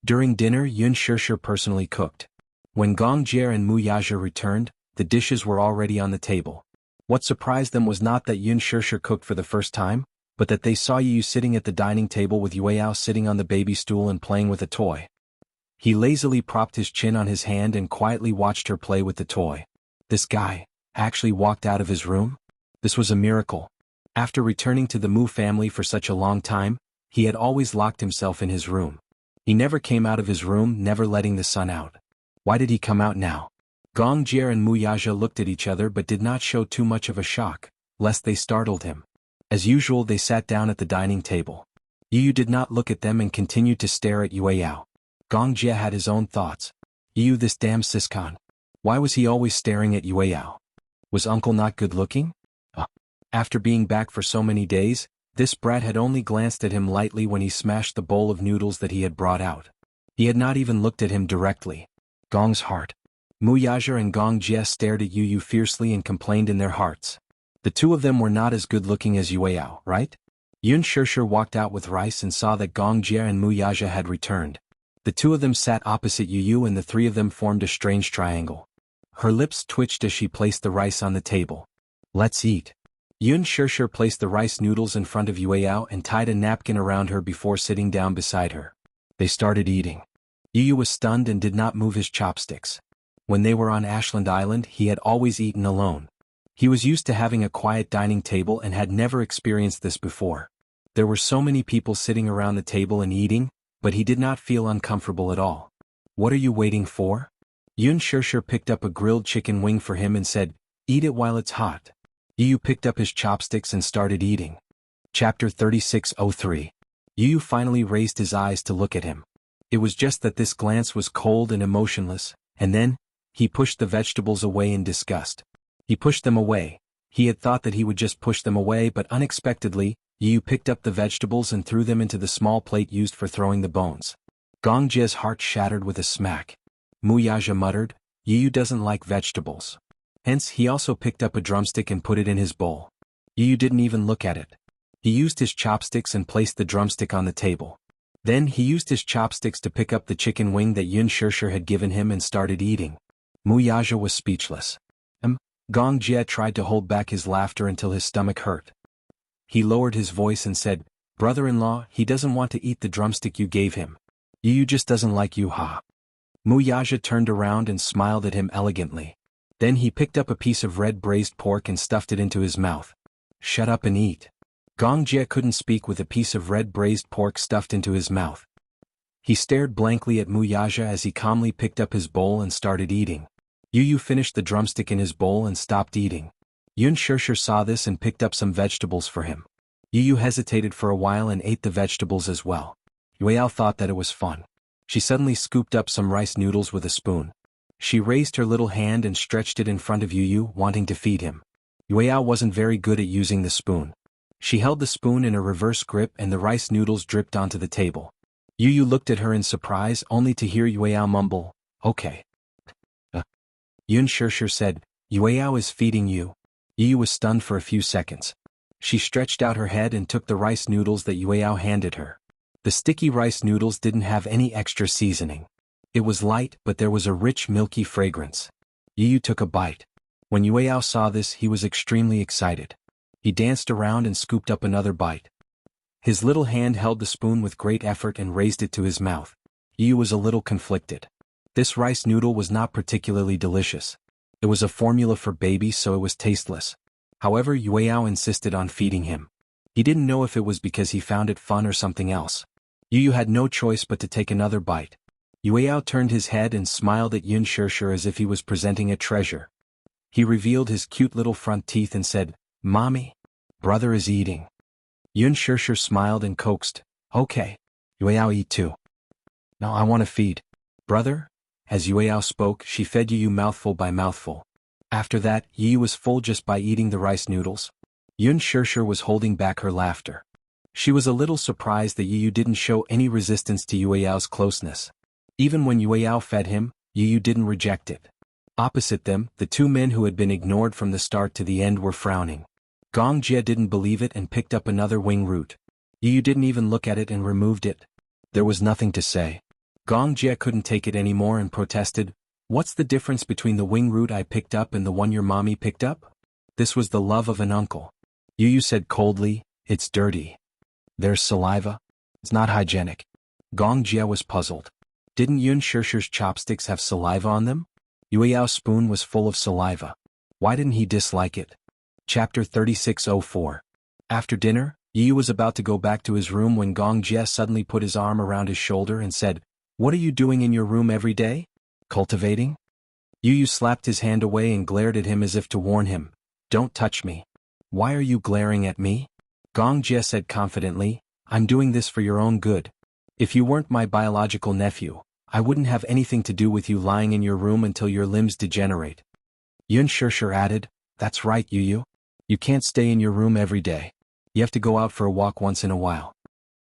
During dinner, Yun Shirshir personally cooked. When Gong Jie and Mu Yaja returned, the dishes were already on the table. What surprised them was not that Yun Shirshir cooked for the first time, but that they saw Yu sitting at the dining table with Yueyao sitting on the baby stool and playing with a toy. He lazily propped his chin on his hand and quietly watched her play with the toy. This guy actually walked out of his room? This was a miracle. After returning to the Mu family for such a long time, he had always locked himself in his room. He never came out of his room, never letting the sun out. Why did he come out now? Gong Jie and Mu Yaja looked at each other but did not show too much of a shock, lest they startled him. As usual, they sat down at the dining table. Yu did not look at them and continued to stare at Yueyao. Gong Jie had his own thoughts. Yu, this damn siscon. Why was he always staring at Yueyao? Was uncle not good looking? After being back for so many days, this brat had only glanced at him lightly when he smashed the bowl of noodles that he had brought out. He had not even looked at him directly. Gong's heart. Mu Yaja and Gong Jie stared at Yu fiercely and complained in their hearts. The two of them were not as good looking as Yueyao, right? Yun Shirshir walked out with rice and saw that Gong Jie and Mu Yaja had returned. The two of them sat opposite Yu and the three of them formed a strange triangle. Her lips twitched as she placed the rice on the table. Let's eat. Yun Shirshir placed the rice noodles in front of Yueyao and tied a napkin around her before sitting down beside her. They started eating. Yu was stunned and did not move his chopsticks. When they were on Ashland Island, he had always eaten alone. He was used to having a quiet dining table and had never experienced this before. There were so many people sitting around the table and eating, but he did not feel uncomfortable at all. What are you waiting for? Yun Shirshir picked up a grilled chicken wing for him and said, "Eat it while it's hot." Yu picked up his chopsticks and started eating. Chapter 3603. Yu finally raised his eyes to look at him. It was just that this glance was cold and emotionless, and then, he pushed the vegetables away in disgust. He pushed them away. He had thought that he would just push them away, but unexpectedly, Yu picked up the vegetables and threw them into the small plate used for throwing the bones. Gong Jie's heart shattered with a smack. Mu Yaja muttered, "Yu doesn't like vegetables." Hence, he also picked up a drumstick and put it in his bowl. Yu didn't even look at it. He used his chopsticks and placed the drumstick on the table. Then he used his chopsticks to pick up the chicken wing that Yun Shirshir had given him and started eating. Mu Yaja was speechless. Gong Jie tried to hold back his laughter until his stomach hurt. He lowered his voice and said, "Brother-in-law, he doesn't want to eat the drumstick you gave him. Yu just doesn't like you, ha." Mu Yaja turned around and smiled at him elegantly. Then he picked up a piece of red braised pork and stuffed it into his mouth. Shut up and eat. Gong Jie couldn't speak with a piece of red braised pork stuffed into his mouth. He stared blankly at Muyaja as he calmly picked up his bowl and started eating. Yu Yu finished the drumstick in his bowl and stopped eating. Yun Shirshir saw this and picked up some vegetables for him. Yu Yu hesitated for a while and ate the vegetables as well. Yueyao thought that it was fun. She suddenly scooped up some rice noodles with a spoon. She raised her little hand and stretched it in front of Yu Yu, wanting to feed him. Yueyao wasn't very good at using the spoon. She held the spoon in a reverse grip and the rice noodles dripped onto the table. Yu Yu looked at her in surprise only to hear Yueyao mumble, "Okay." Yun Shirshir said, "Yueyao is feeding you." Yu Yu was stunned for a few seconds. She stretched out her head and took the rice noodles that Yueyao handed her. The sticky rice noodles didn't have any extra seasoning. It was light, but there was a rich milky fragrance. Yu Yu took a bite. When Yueyao saw this, he was extremely excited. He danced around and scooped up another bite. His little hand held the spoon with great effort and raised it to his mouth. Yu Yu was a little conflicted. This rice noodle was not particularly delicious. It was a formula for babies, so it was tasteless. However, Yueyao insisted on feeding him. He didn't know if it was because he found it fun or something else. Yu Yu had no choice but to take another bite. Yueyao turned his head and smiled at Yun Shirshir as if he was presenting a treasure. He revealed his cute little front teeth and said, "Mommy, brother is eating." Yun Shirshir smiled and coaxed, "Okay, Yueyao, eat too." "No, I want to feed. Brother?" As Yueyao spoke, she fed Yu Yu mouthful by mouthful. After that, Yu Yu was full just by eating the rice noodles. Yun Shirshir was holding back her laughter. She was a little surprised that Yu Yu didn't show any resistance to Yueyao's closeness. Even when Yueyao fed him, Yu Yu didn't reject it. Opposite them, the two men who had been ignored from the start to the end were frowning. Gong Jie didn't believe it and picked up another wing root. Yu Yu didn't even look at it and removed it. There was nothing to say. Gong Jie couldn't take it anymore and protested, "What's the difference between the wing root I picked up and the one your mommy picked up?" This was the love of an uncle. Yu Yu said coldly, "It's dirty. There's saliva. It's not hygienic." Gong Jie was puzzled. Didn't Yun Shirshir's chopsticks have saliva on them? Yueyao's spoon was full of saliva. Why didn't he dislike it? Chapter 3604. After dinner, Yu Yu was about to go back to his room when Gong Jie suddenly put his arm around his shoulder and said, "What are you doing in your room every day? Cultivating?" Yu Yu slapped his hand away and glared at him as if to warn him, "Don't touch me." "Why are you glaring at me?" Gong Jie said confidently, "I'm doing this for your own good. If you weren't my biological nephew, I wouldn't have anything to do with you lying in your room until your limbs degenerate." Yun Shirshir added, "That's right, Yu Yu. You can't stay in your room every day. You have to go out for a walk once in a while."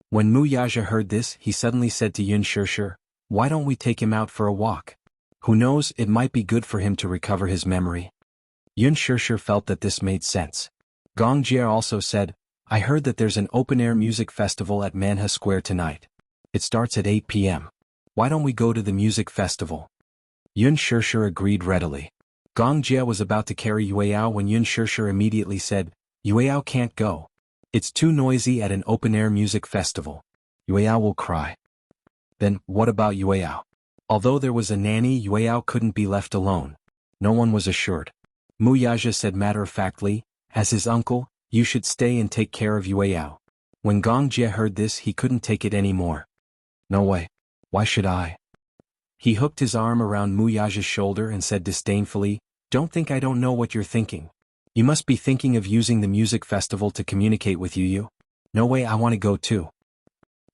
When Muyaja heard this, he suddenly said to Yun Shirshir, "Why don't we take him out for a walk? Who knows, it might be good for him to recover his memory." Yun Shirshir felt that this made sense. Gong Jie also said, "I heard that there's an open-air music festival at Manha Square tonight. It starts at 8 p.m. Why don't we go to the music festival?" Yun Shirshir agreed readily. Gong Jie was about to carry Yueyao when Yun Shirshir immediately said, "Yueyao can't go. It's too noisy at an open-air music festival. Yueyao will cry." Then, what about Yueyao? Although there was a nanny, Yueyao couldn't be left alone. No one was assured. Muyaja said matter-of-factly, "As his uncle, you should stay and take care of Yueyao." When Gong Jie heard this, he couldn't take it anymore. "No way. Why should I?" He hooked his arm around Muyaja's shoulder and said disdainfully, "Don't think I don't know what you're thinking. You must be thinking of using the music festival to communicate with Yu Yu. No way, I want to go too.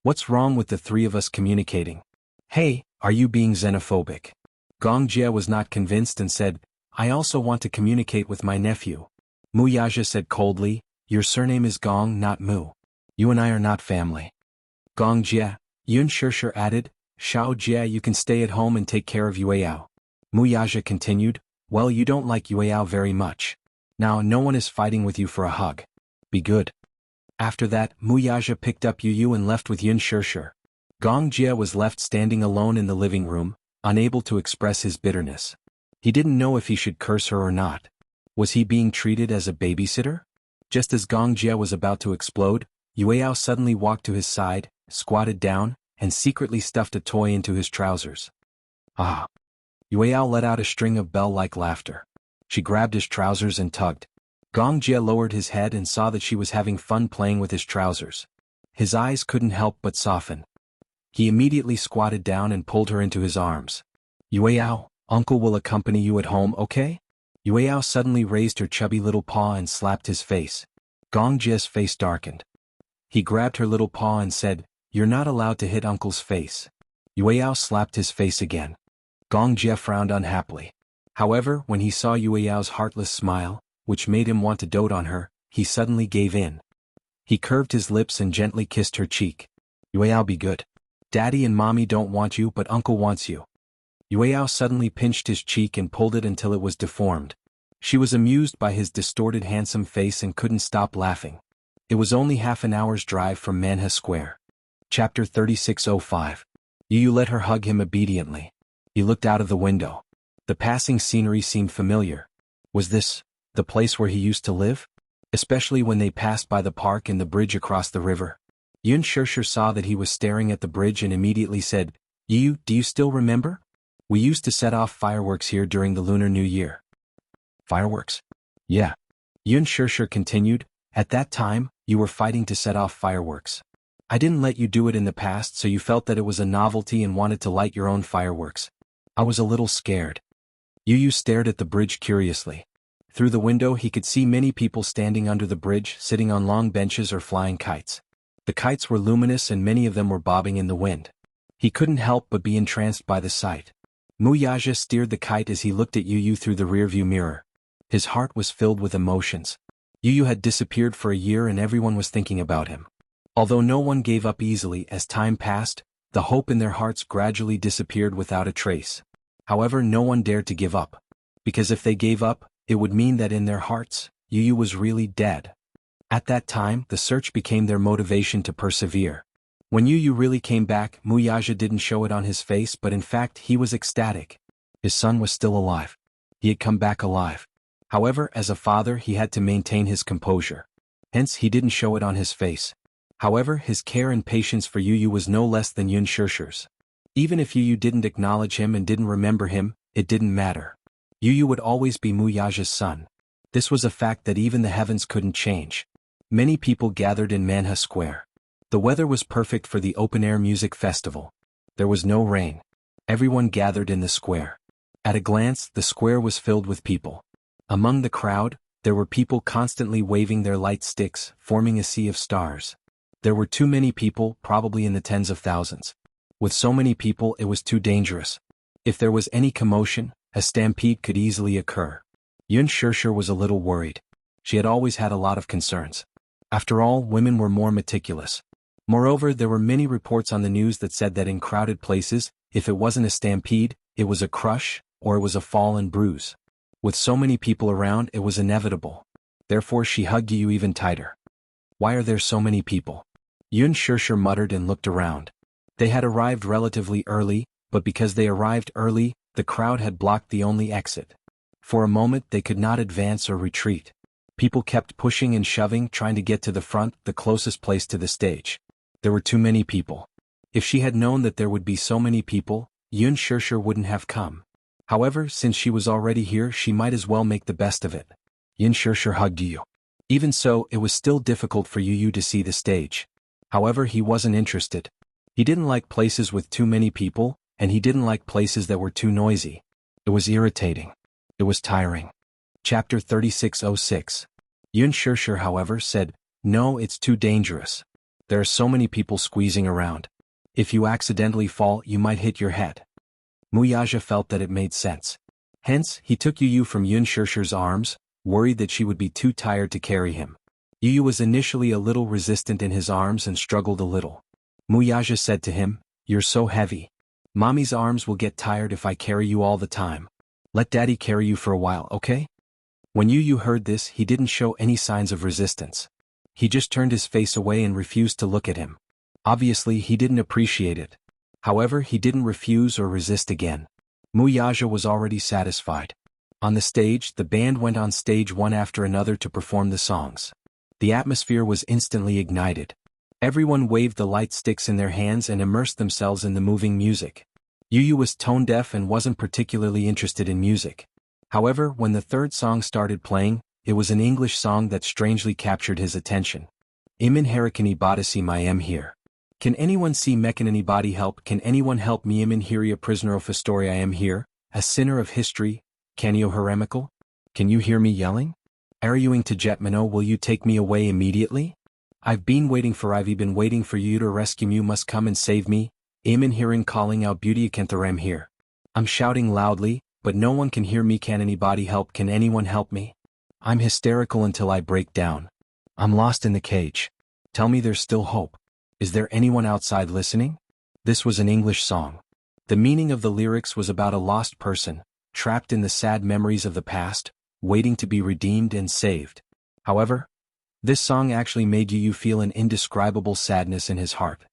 What's wrong with the three of us communicating? Hey, are you being xenophobic?" Gong Jie was not convinced and said, "I also want to communicate with my nephew." Muyaja said coldly, "Your surname is Gong, not Mu. You and I are not family." Gong Jie, Yun Shirshir added, "Xiao Jie, you can stay at home and take care of Yueyao." Muyaja continued, "Well, you don't like Yueyao very much. Now no one is fighting with you for a hug. Be good." After that, Muyaja picked up Yu Yu and left with Yun Shirshir. Gong Jie was left standing alone in the living room, unable to express his bitterness. He didn't know if he should curse her or not. Was he being treated as a babysitter? Just as Gong Jie was about to explode, Yueyao suddenly walked to his side, squatted down, and secretly stuffed a toy into his trousers. "Ah!" Yueyao let out a string of bell-like laughter. She grabbed his trousers and tugged. Gong Jie lowered his head and saw that she was having fun playing with his trousers. His eyes couldn't help but soften. He immediately squatted down and pulled her into his arms. Yueyao, uncle will accompany you at home, okay? Yueyao suddenly raised her chubby little paw and slapped his face. Gong Jie's face darkened. He grabbed her little paw and said, "You're not allowed to hit uncle's face." Yueyao slapped his face again. Gong Jie frowned unhappily. However, when he saw Yueyao's heartless smile, which made him want to dote on her, he suddenly gave in. He curved his lips and gently kissed her cheek. "Yueyao, be good. Daddy and Mommy don't want you, but Uncle wants you." Yueyao suddenly pinched his cheek and pulled it until it was deformed. She was amused by his distorted handsome face and couldn't stop laughing. It was only half an hour's drive from Manha Square. Chapter 3605. Yu let her hug him obediently. He looked out of the window. The passing scenery seemed familiar. Was this the place where he used to live? Especially when they passed by the park and the bridge across the river. Yun Shirshir saw that he was staring at the bridge and immediately said, "Yu, do you still remember? We used to set off fireworks here during the Lunar New Year." "Fireworks?" "Yeah." Yun Shirshir continued, "At that time, you were fighting to set off fireworks. I didn't let you do it in the past, so you felt that it was a novelty and wanted to light your own fireworks. I was a little scared." Yu stared at the bridge curiously. Through the window he could see many people standing under the bridge, sitting on long benches or flying kites. The kites were luminous and many of them were bobbing in the wind. He couldn't help but be entranced by the sight. Muyaja steered the kite as he looked at Yu through the rearview mirror. His heart was filled with emotions. Yu had disappeared for a year and everyone was thinking about him. Although no one gave up easily, as time passed, the hope in their hearts gradually disappeared without a trace. However, no one dared to give up. Because if they gave up, it would mean that in their hearts, Yu was really dead. At that time, the search became their motivation to persevere. When Yu really came back, Muyaja didn't show it on his face, but in fact he was ecstatic. His son was still alive. He had come back alive. However, as a father he had to maintain his composure. Hence he didn't show it on his face. However, his care and patience for Yu was no less than Yun Shirshir's. Even if Yu didn't acknowledge him and didn't remember him, it didn't matter. Yu would always be Muyaja's son. This was a fact that even the heavens couldn't change. Many people gathered in Manha Square. The weather was perfect for the open-air music festival. There was no rain. Everyone gathered in the square. At a glance, the square was filled with people. Among the crowd, there were people constantly waving their light sticks, forming a sea of stars. There were too many people, probably in the tens of thousands. With so many people, it was too dangerous. If there was any commotion, a stampede could easily occur. Yun Shirshir was a little worried. She had always had a lot of concerns. After all, women were more meticulous. Moreover, there were many reports on the news that said that in crowded places, if it wasn't a stampede, it was a crush, or it was a fall and bruise. With so many people around, it was inevitable. Therefore she hugged Yu even tighter. "Why are there so many people?" Yun Shirshir muttered and looked around. They had arrived relatively early, but because they arrived early, the crowd had blocked the only exit. For a moment they could not advance or retreat. People kept pushing and shoving, trying to get to the front, the closest place to the stage. There were too many people. If she had known that there would be so many people, Yun Shirshir wouldn't have come. However, since she was already here, she might as well make the best of it. Yun Shirshir hugged Yu. Even so, it was still difficult for Yu to see the stage. However, he wasn't interested. He didn't like places with too many people, and he didn't like places that were too noisy. It was irritating. It was tiring. Chapter 3606. Yun Shirshir, however, said, "No, it's too dangerous. There are so many people squeezing around. If you accidentally fall, you might hit your head." Muyaja felt that it made sense. Hence, he took Yu from Yun Shirshir's arms, worried that she would be too tired to carry him. Yu was initially a little resistant in his arms and struggled a little. Muyaja said to him, "You're so heavy. Mommy's arms will get tired if I carry you all the time. Let Daddy carry you for a while, okay?" When Yu heard this, he didn't show any signs of resistance. He just turned his face away and refused to look at him. Obviously, he didn't appreciate it. However, he didn't refuse or resist again. Muyaja was already satisfied. On the stage, the band went on stage one after another to perform the songs. The atmosphere was instantly ignited. Everyone waved the light sticks in their hands and immersed themselves in the moving music. Yu was tone-deaf and wasn't particularly interested in music. However, when the third song started playing, It was an English song that strangely captured his attention. Imin harakani badasi my am here. Can anyone see me? Can anybody help? Can anyone help me? Imin hiria prisoner of history I am here, a sinner of history, canio heremical? Can you hear me yelling? Arguing to Jetmano, will you take me away immediately? I've been waiting for you to rescue me. You must come and save me. Imin hearing calling out beauty Kantharam here. I'm shouting loudly, but no one can hear me. Can anybody help? Can anyone help me? I'm hysterical until I break down. I'm lost in the cage. Tell me there's still hope. Is there anyone outside listening? This was an English song. The meaning of the lyrics was about a lost person, trapped in the sad memories of the past, waiting to be redeemed and saved. However, this song actually made Yu feel an indescribable sadness in his heart.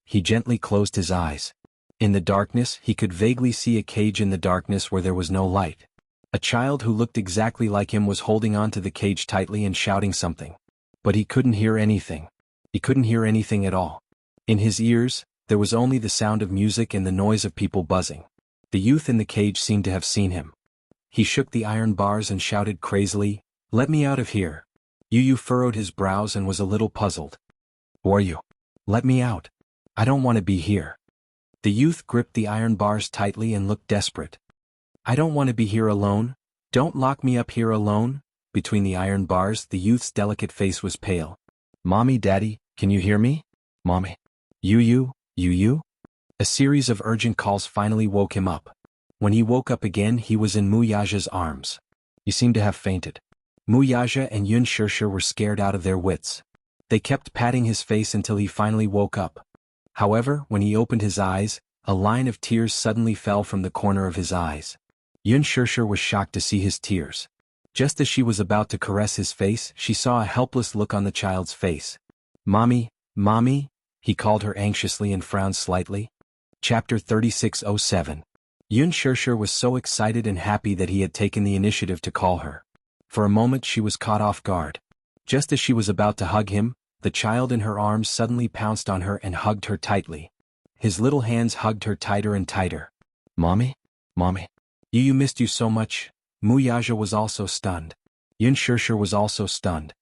He gently closed his eyes. In the darkness, he could vaguely see a cage in the darkness where there was no light. A child who looked exactly like him was holding onto the cage tightly and shouting something. But he couldn't hear anything. He couldn't hear anything at all. In his ears, there was only the sound of music and the noise of people buzzing. The youth in the cage seemed to have seen him. He shook the iron bars and shouted crazily, "Let me out of here." Yu furrowed his brows and was a little puzzled. "Who are you? Let me out. I don't want to be here." The youth gripped the iron bars tightly and looked desperate. "I don't want to be here alone. Don't lock me up here alone." Between the iron bars, the youth's delicate face was pale. "Mommy, Daddy, can you hear me? Mommy. Yu. A series of urgent calls finally woke him up. When he woke up again, he was in Muyaja's arms. He seemed to have fainted. Muyaja and Yun Shirshir were scared out of their wits. They kept patting his face until he finally woke up. However, when he opened his eyes, a line of tears suddenly fell from the corner of his eyes. Yun Shirshir was shocked to see his tears. Just as she was about to caress his face, she saw a helpless look on the child's face. "Mommy, Mommy," he called her anxiously and frowned slightly. Chapter 36:07. Yun Shirshir was so excited and happy that he had taken the initiative to call her. For a moment she was caught off guard. Just as she was about to hug him, the child in her arms suddenly pounced on her and hugged her tightly. His little hands hugged her tighter and tighter. "Mommy? Mommy. Yu missed you so much." Muyaja was also stunned. Yun Shirshir was also stunned.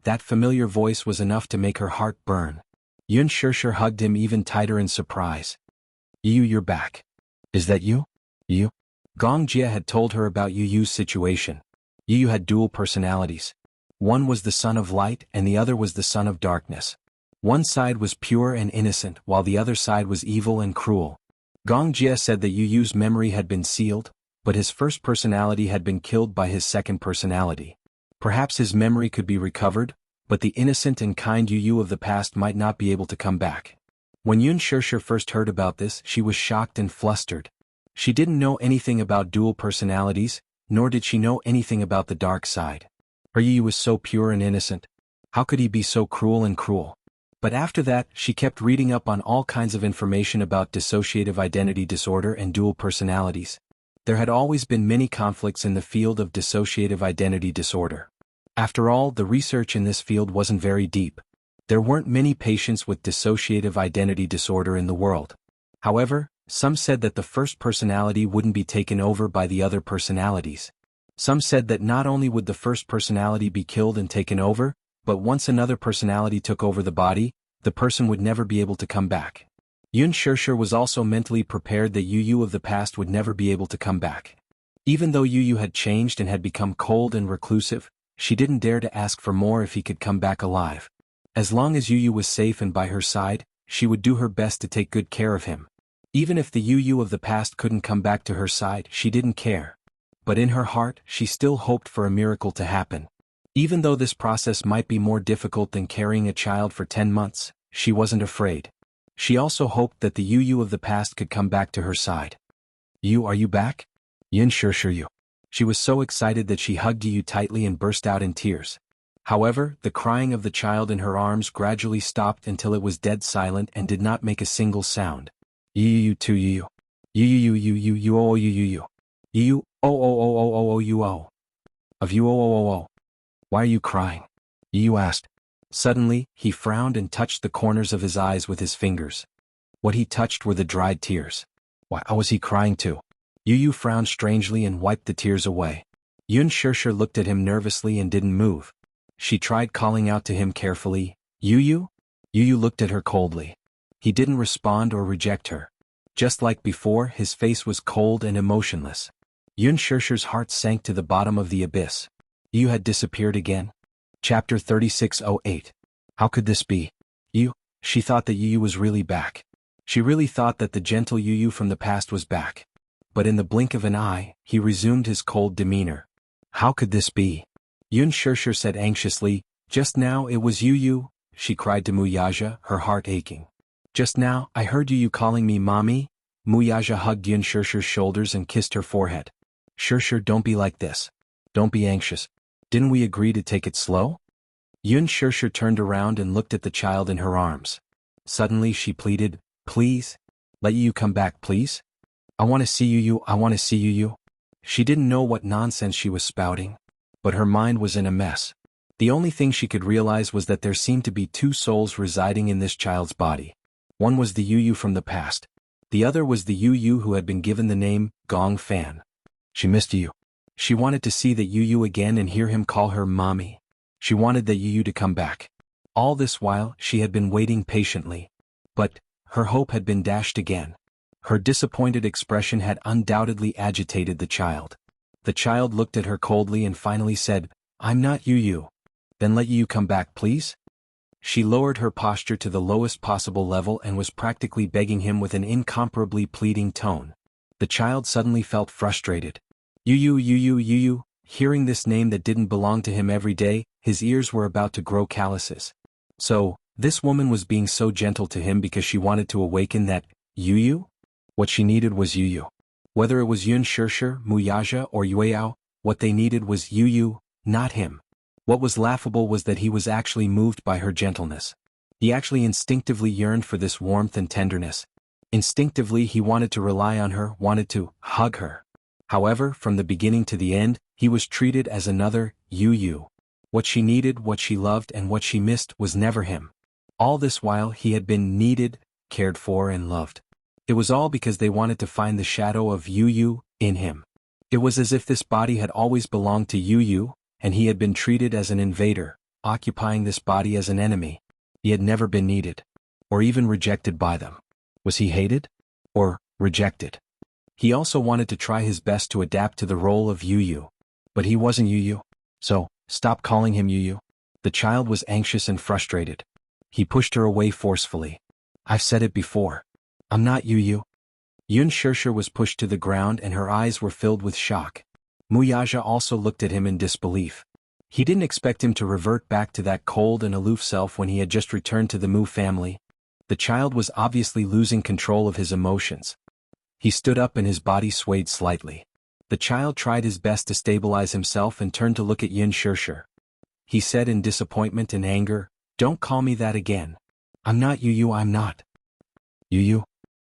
That familiar voice was enough to make her heart burn. Yun Shirshir hugged him even tighter in surprise. "Yu, you're back. Is that you? Yu?" Gong Jia had told her about Yu's situation. Yu had dual personalities. One was the son of light and the other was the son of darkness. One side was pure and innocent while the other side was evil and cruel. Gong Jia said that Yu's memory had been sealed, but his first personality had been killed by his second personality. Perhaps his memory could be recovered, but the innocent and kind Yu of the past might not be able to come back. When Yun Shirshir first heard about this, she was shocked and flustered. She didn't know anything about dual personalities, nor did she know anything about the dark side. Her Yu was so pure and innocent. How could he be so cruel and cruel? But after that, she kept reading up on all kinds of information about dissociative identity disorder and dual personalities. There had always been many conflicts in the field of dissociative identity disorder. After all, the research in this field wasn't very deep. There weren't many patients with dissociative identity disorder in the world. However, some said that the first personality wouldn't be taken over by the other personalities. Some said that not only would the first personality be killed and taken over, but once another personality took over the body, the person would never be able to come back. Yun Shirshir was also mentally prepared that Yu of the past would never be able to come back. Even though Yu had changed and had become cold and reclusive, she didn't dare to ask for more if he could come back alive. As long as Yu was safe and by her side, she would do her best to take good care of him. Even if the Yu of the past couldn't come back to her side, she didn't care. But in her heart, she still hoped for a miracle to happen. Even though this process might be more difficult than carrying a child for 10 months, she wasn't afraid. She also hoped that the Yu of the past could come back to her side. "Yu, are you back?" "Yun Shirshir Yu." She was so excited that she hugged Yu tightly and burst out in tears. However, the crying of the child in her arms gradually stopped until it was dead silent and did not make a single sound. "Yu to Yu. Yu oh Yu. Yu oh Yu oh. Of you oh. Why are you crying?" Yu asked. Suddenly, he frowned and touched the corners of his eyes with his fingers. What he touched were the dried tears. Why was he crying too? Yu frowned strangely and wiped the tears away. Yun Shirshir looked at him nervously and didn't move. She tried calling out to him carefully, Yu? Yu looked at her coldly. He didn't respond or reject her. Just like before, his face was cold and emotionless. Yun Shirshir's heart sank to the bottom of the abyss. Yu had disappeared again. Chapter 3608. How could this be? Yu, she thought that Yu was really back. She really thought that the gentle Yu from the past was back. But in the blink of an eye, he resumed his cold demeanor. How could this be? Yun Shirshir said anxiously, just now it was Yu, she cried to Muyaja, her heart aching. Just now, I heard Yu calling me mommy. Muyaja hugged Yun Shirshir's shoulders and kissed her forehead. Shirshir, don't be like this. Don't be anxious. Didn't we agree to take it slow? Yun Shirshir turned around and looked at the child in her arms. Suddenly she pleaded, please? Let Yu come back, please? I want to see Yu, I want to see Yu. She didn't know what nonsense she was spouting. But her mind was in a mess. The only thing she could realize was that there seemed to be two souls residing in this child's body. One was the Yu from the past. The other was the Yu who had been given the name Gong Fan. She missed Yu. She wanted to see that Yu again and hear him call her mommy. She wanted that Yu to come back. All this while, she had been waiting patiently. But her hope had been dashed again. Her disappointed expression had undoubtedly agitated the child. The child looked at her coldly and finally said, I'm not Yu. Then let Yu come back, please? She lowered her posture to the lowest possible level and was practically begging him with an incomparably pleading tone. The child suddenly felt frustrated. Yu. Hearing this name that didn't belong to him every day, his ears were about to grow calluses. So, this woman was being so gentle to him because she wanted to awaken that Yu? What she needed was Yu. Whether it was Yun Shirshir, Muyaja, or Yueyao, what they needed was Yu, not him. What was laughable was that he was actually moved by her gentleness. He actually instinctively yearned for this warmth and tenderness. Instinctively he wanted to rely on her, wanted to hug her. However, from the beginning to the end, he was treated as another Yu. What she needed, what she loved, and what she missed was never him. All this while he had been needed, cared for, and loved. It was all because they wanted to find the shadow of Yu in him. It was as if this body had always belonged to Yu, and he had been treated as an invader, occupying this body as an enemy. He had never been needed, or even rejected by them. Was he hated? Or rejected? He also wanted to try his best to adapt to the role of Yu. But he wasn't Yu. So, stop calling him Yu. The child was anxious and frustrated. He pushed her away forcefully. I've said it before. I'm not Yu. Yun Shirshir was pushed to the ground and her eyes were filled with shock. Muyaja also looked at him in disbelief. He didn't expect him to revert back to that cold and aloof self when he had just returned to the Mu family. The child was obviously losing control of his emotions. He stood up and his body swayed slightly. The child tried his best to stabilize himself and turned to look at Yun Shirshir. He said in disappointment and anger, Don't call me that again. I'm not Yu, I'm not. Yu?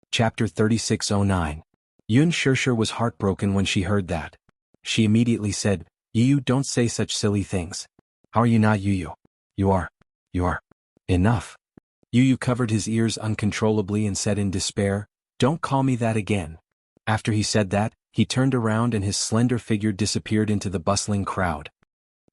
Chapter 3609. Yun Shirshir was heartbroken when she heard that. She immediately said, Yu, don't say such silly things. How are you not Yu? You are. Enough. Yu covered his ears uncontrollably and said in despair, Don't call me that again. After he said that, he turned around and his slender figure disappeared into the bustling crowd.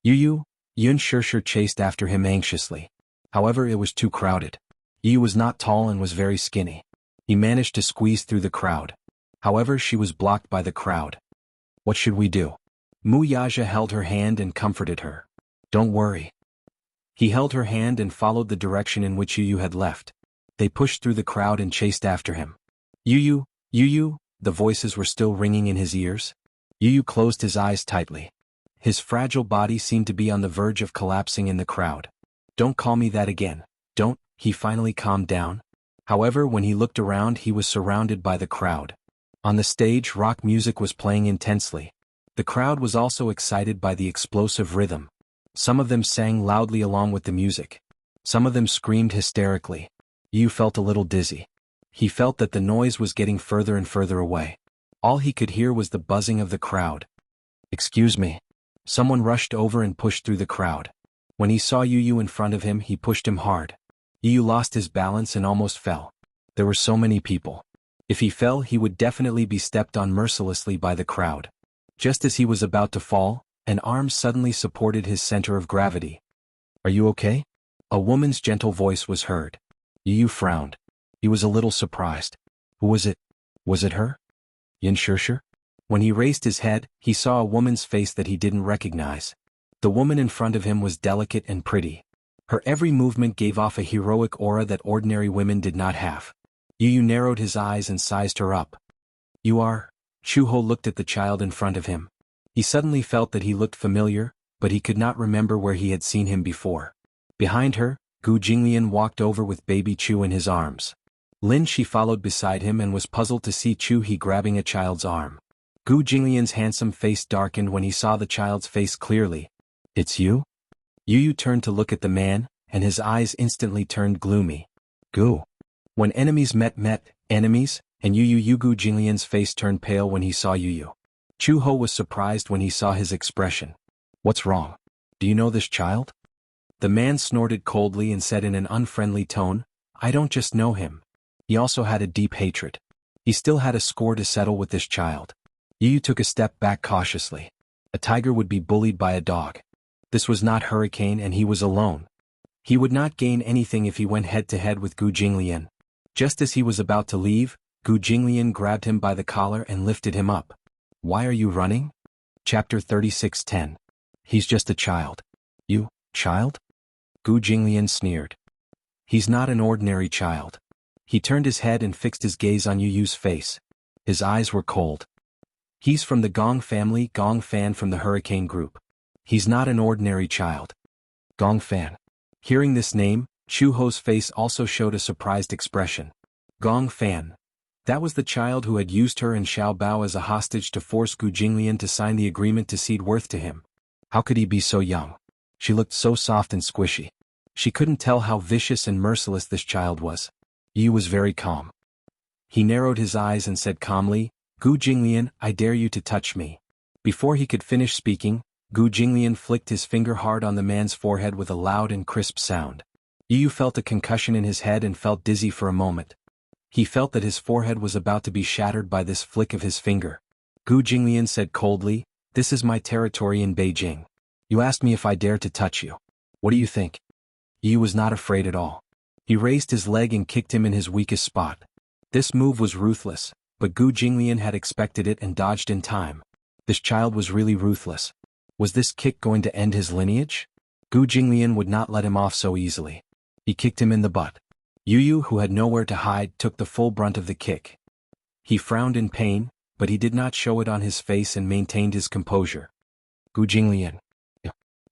Yu? Yun Shirshir chased after him anxiously. However, it was too crowded. Yu was not tall and was very skinny. He managed to squeeze through the crowd. However, she was blocked by the crowd. What should we do? Muyaja held her hand and comforted her. Don't worry. He held her hand and followed the direction in which Yu had left. They pushed through the crowd and chased after him. Yu, the voices were still ringing in his ears. Yu closed his eyes tightly. His fragile body seemed to be on the verge of collapsing in the crowd. Don't call me that again. Don't. He finally calmed down. However, when he looked around, he was surrounded by the crowd. On the stage, rock music was playing intensely. The crowd was also excited by the explosive rhythm. Some of them sang loudly along with the music. Some of them screamed hysterically. Yu felt a little dizzy. He felt that the noise was getting further and further away. All he could hear was the buzzing of the crowd. Excuse me. Someone rushed over and pushed through the crowd. When he saw Yu in front of him, he pushed him hard. Yu lost his balance and almost fell. There were so many people. If he fell, he would definitely be stepped on mercilessly by the crowd. Just as he was about to fall, An arm suddenly supported his center of gravity. "Are you okay?" A woman's gentle voice was heard. Yu frowned. He was a little surprised. Who was it? Was it her? Yin Shirshir? When he raised his head, he saw a woman's face that he didn't recognize. The woman in front of him was delicate and pretty. Her every movement gave off a heroic aura that ordinary women did not have. Yu narrowed his eyes and sized her up. "You are?" Chuho looked at the child in front of him. He suddenly felt that he looked familiar, but he could not remember where he had seen him before. Behind her, Gu Jinglian walked over with baby Chu in his arms. Lin Shi followed beside him and was puzzled to see Chu He grabbing a child's arm. Gu Jinglian's handsome face darkened when he saw the child's face clearly. "It's you?" Yu turned to look at the man, and his eyes instantly turned gloomy. "Gu." When enemies met enemies, and Gu Jinglian's face turned pale when he saw Yu. Chuho was surprised when he saw his expression. "What's wrong? Do you know this child?" The man snorted coldly and said in an unfriendly tone, "I don't just know him. He also had a deep hatred. He still had a score to settle with this child." Yu took a step back cautiously. A tiger would be bullied by a dog. This was not Hurricane and he was alone. He would not gain anything if he went head-to-head with Gu Jinglian. Just as he was about to leave, Gu Jinglian grabbed him by the collar and lifted him up. "Why are you running?" Chapter 36:10. "He's just a child." "You, child?" Gu Jinglian sneered. "He's not an ordinary child." He turned his head and fixed his gaze on Yu's face. His eyes were cold. "He's from the Gong family, Gong Fan from the Hurricane group. He's not an ordinary child." Gong Fan. Hearing this name, Chuho's face also showed a surprised expression. Gong Fan. That was the child who had used her and Xiao Bao as a hostage to force Gu Jinglian to sign the agreement to cede Worth to him. How could he be so young? She looked so soft and squishy. She couldn't tell how vicious and merciless this child was. Yu was very calm. He narrowed his eyes and said calmly, "Gu Jinglian, I dare you to touch me." Before he could finish speaking, Gu Jinglian flicked his finger hard on the man's forehead with a loud and crisp sound. Yu felt a concussion in his head and felt dizzy for a moment. He felt that his forehead was about to be shattered by this flick of his finger. Gu Jinglian said coldly, "This is my territory in Beijing. You asked me if I dare to touch you. What do you think?" Yu was not afraid at all. He raised his leg and kicked him in his weakest spot. This move was ruthless, but Gu Jinglian had expected it and dodged in time. This child was really ruthless. Was this kick going to end his lineage? Gu Jinglian would not let him off so easily. He kicked him in the butt. Yu, who had nowhere to hide, took the full brunt of the kick. He frowned in pain, but he did not show it on his face and maintained his composure. "Gu Jinglian."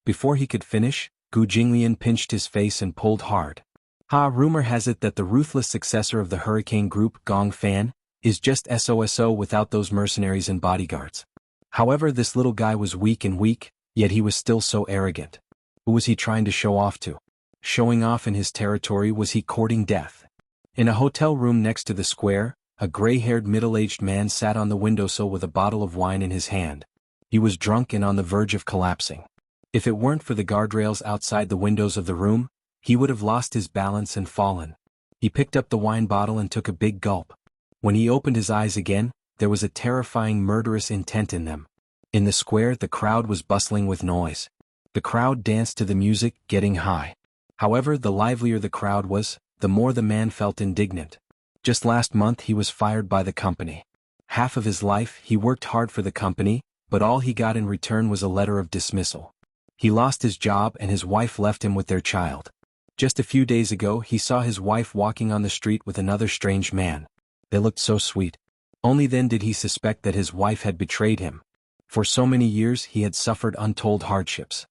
Before he could finish, Gu Jinglian pinched his face and pulled hard. Rumor has it that the ruthless successor of the Hurricane Group, Gong Fan, is just SOSO without those mercenaries and bodyguards. However, this little guy was weak, yet he was still so arrogant. Who was he trying to show off to? Showing off in his territory? Was he courting death? In a hotel room next to the square, a gray-haired middle-aged man sat on the windowsill with a bottle of wine in his hand. He was drunk and on the verge of collapsing. If it weren't for the guardrails outside the windows of the room, he would have lost his balance and fallen. He picked up the wine bottle and took a big gulp. When he opened his eyes again, there was a terrifying murderous intent in them. In the square, the crowd was bustling with noise. The crowd danced to the music, getting high. However, the livelier the crowd was, the more the man felt indignant. Just last month he was fired by the company. Half of his life he worked hard for the company, but all he got in return was a letter of dismissal. He lost his job and his wife left him with their child. Just a few days ago he saw his wife walking on the street with another strange man. They looked so sweet. Only then did he suspect that his wife had betrayed him. For so many years he had suffered untold hardships.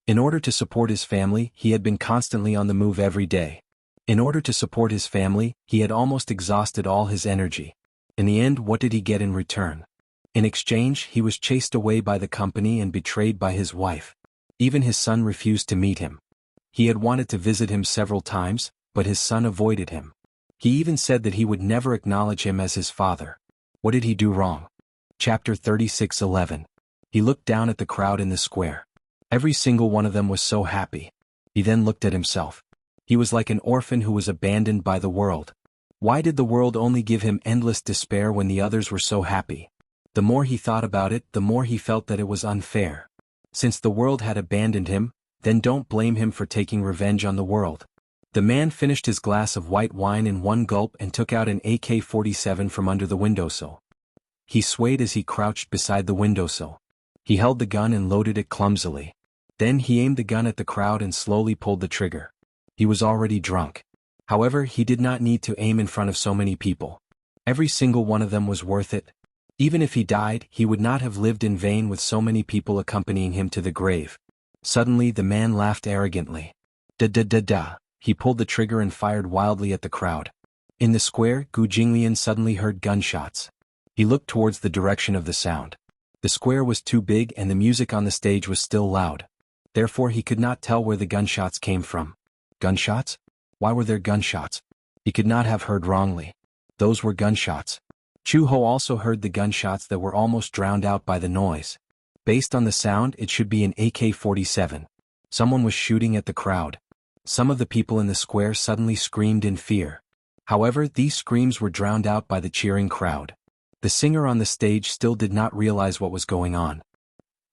In order to support his family, he had been constantly on the move every day. In order to support his family, he had almost exhausted all his energy. In the end, what did he get in return? In exchange, he was chased away by the company and betrayed by his wife. Even his son refused to meet him. He had wanted to visit him several times, but his son avoided him. He even said that he would never acknowledge him as his father. What did he do wrong? Chapter 36:11. He looked down at the crowd in the square. Every single one of them was so happy. He then looked at himself. He was like an orphan who was abandoned by the world. Why did the world only give him endless despair when the others were so happy? The more he thought about it, the more he felt that it was unfair. Since the world had abandoned him, then don't blame him for taking revenge on the world. The man finished his glass of white wine in one gulp and took out an AK-47 from under the windowsill. He swayed as he crouched beside the windowsill. He held the gun and loaded it clumsily. Then he aimed the gun at the crowd and slowly pulled the trigger. He was already drunk. However, he did not need to aim in front of so many people. Every single one of them was worth it. Even if he died, he would not have lived in vain with so many people accompanying him to the grave. Suddenly the man laughed arrogantly. Da-da-da-da. He pulled the trigger and fired wildly at the crowd. In the square, Gu Jinglian suddenly heard gunshots. He looked towards the direction of the sound. The square was too big and the music on the stage was still loud. Therefore he could not tell where the gunshots came from. Gunshots? Why were there gunshots? He could not have heard wrongly. Those were gunshots. Chu Ho also heard the gunshots that were almost drowned out by the noise. Based on the sound, it should be an AK-47. Someone was shooting at the crowd. Some of the people in the square suddenly screamed in fear. However, these screams were drowned out by the cheering crowd. The singer on the stage still did not realize what was going on.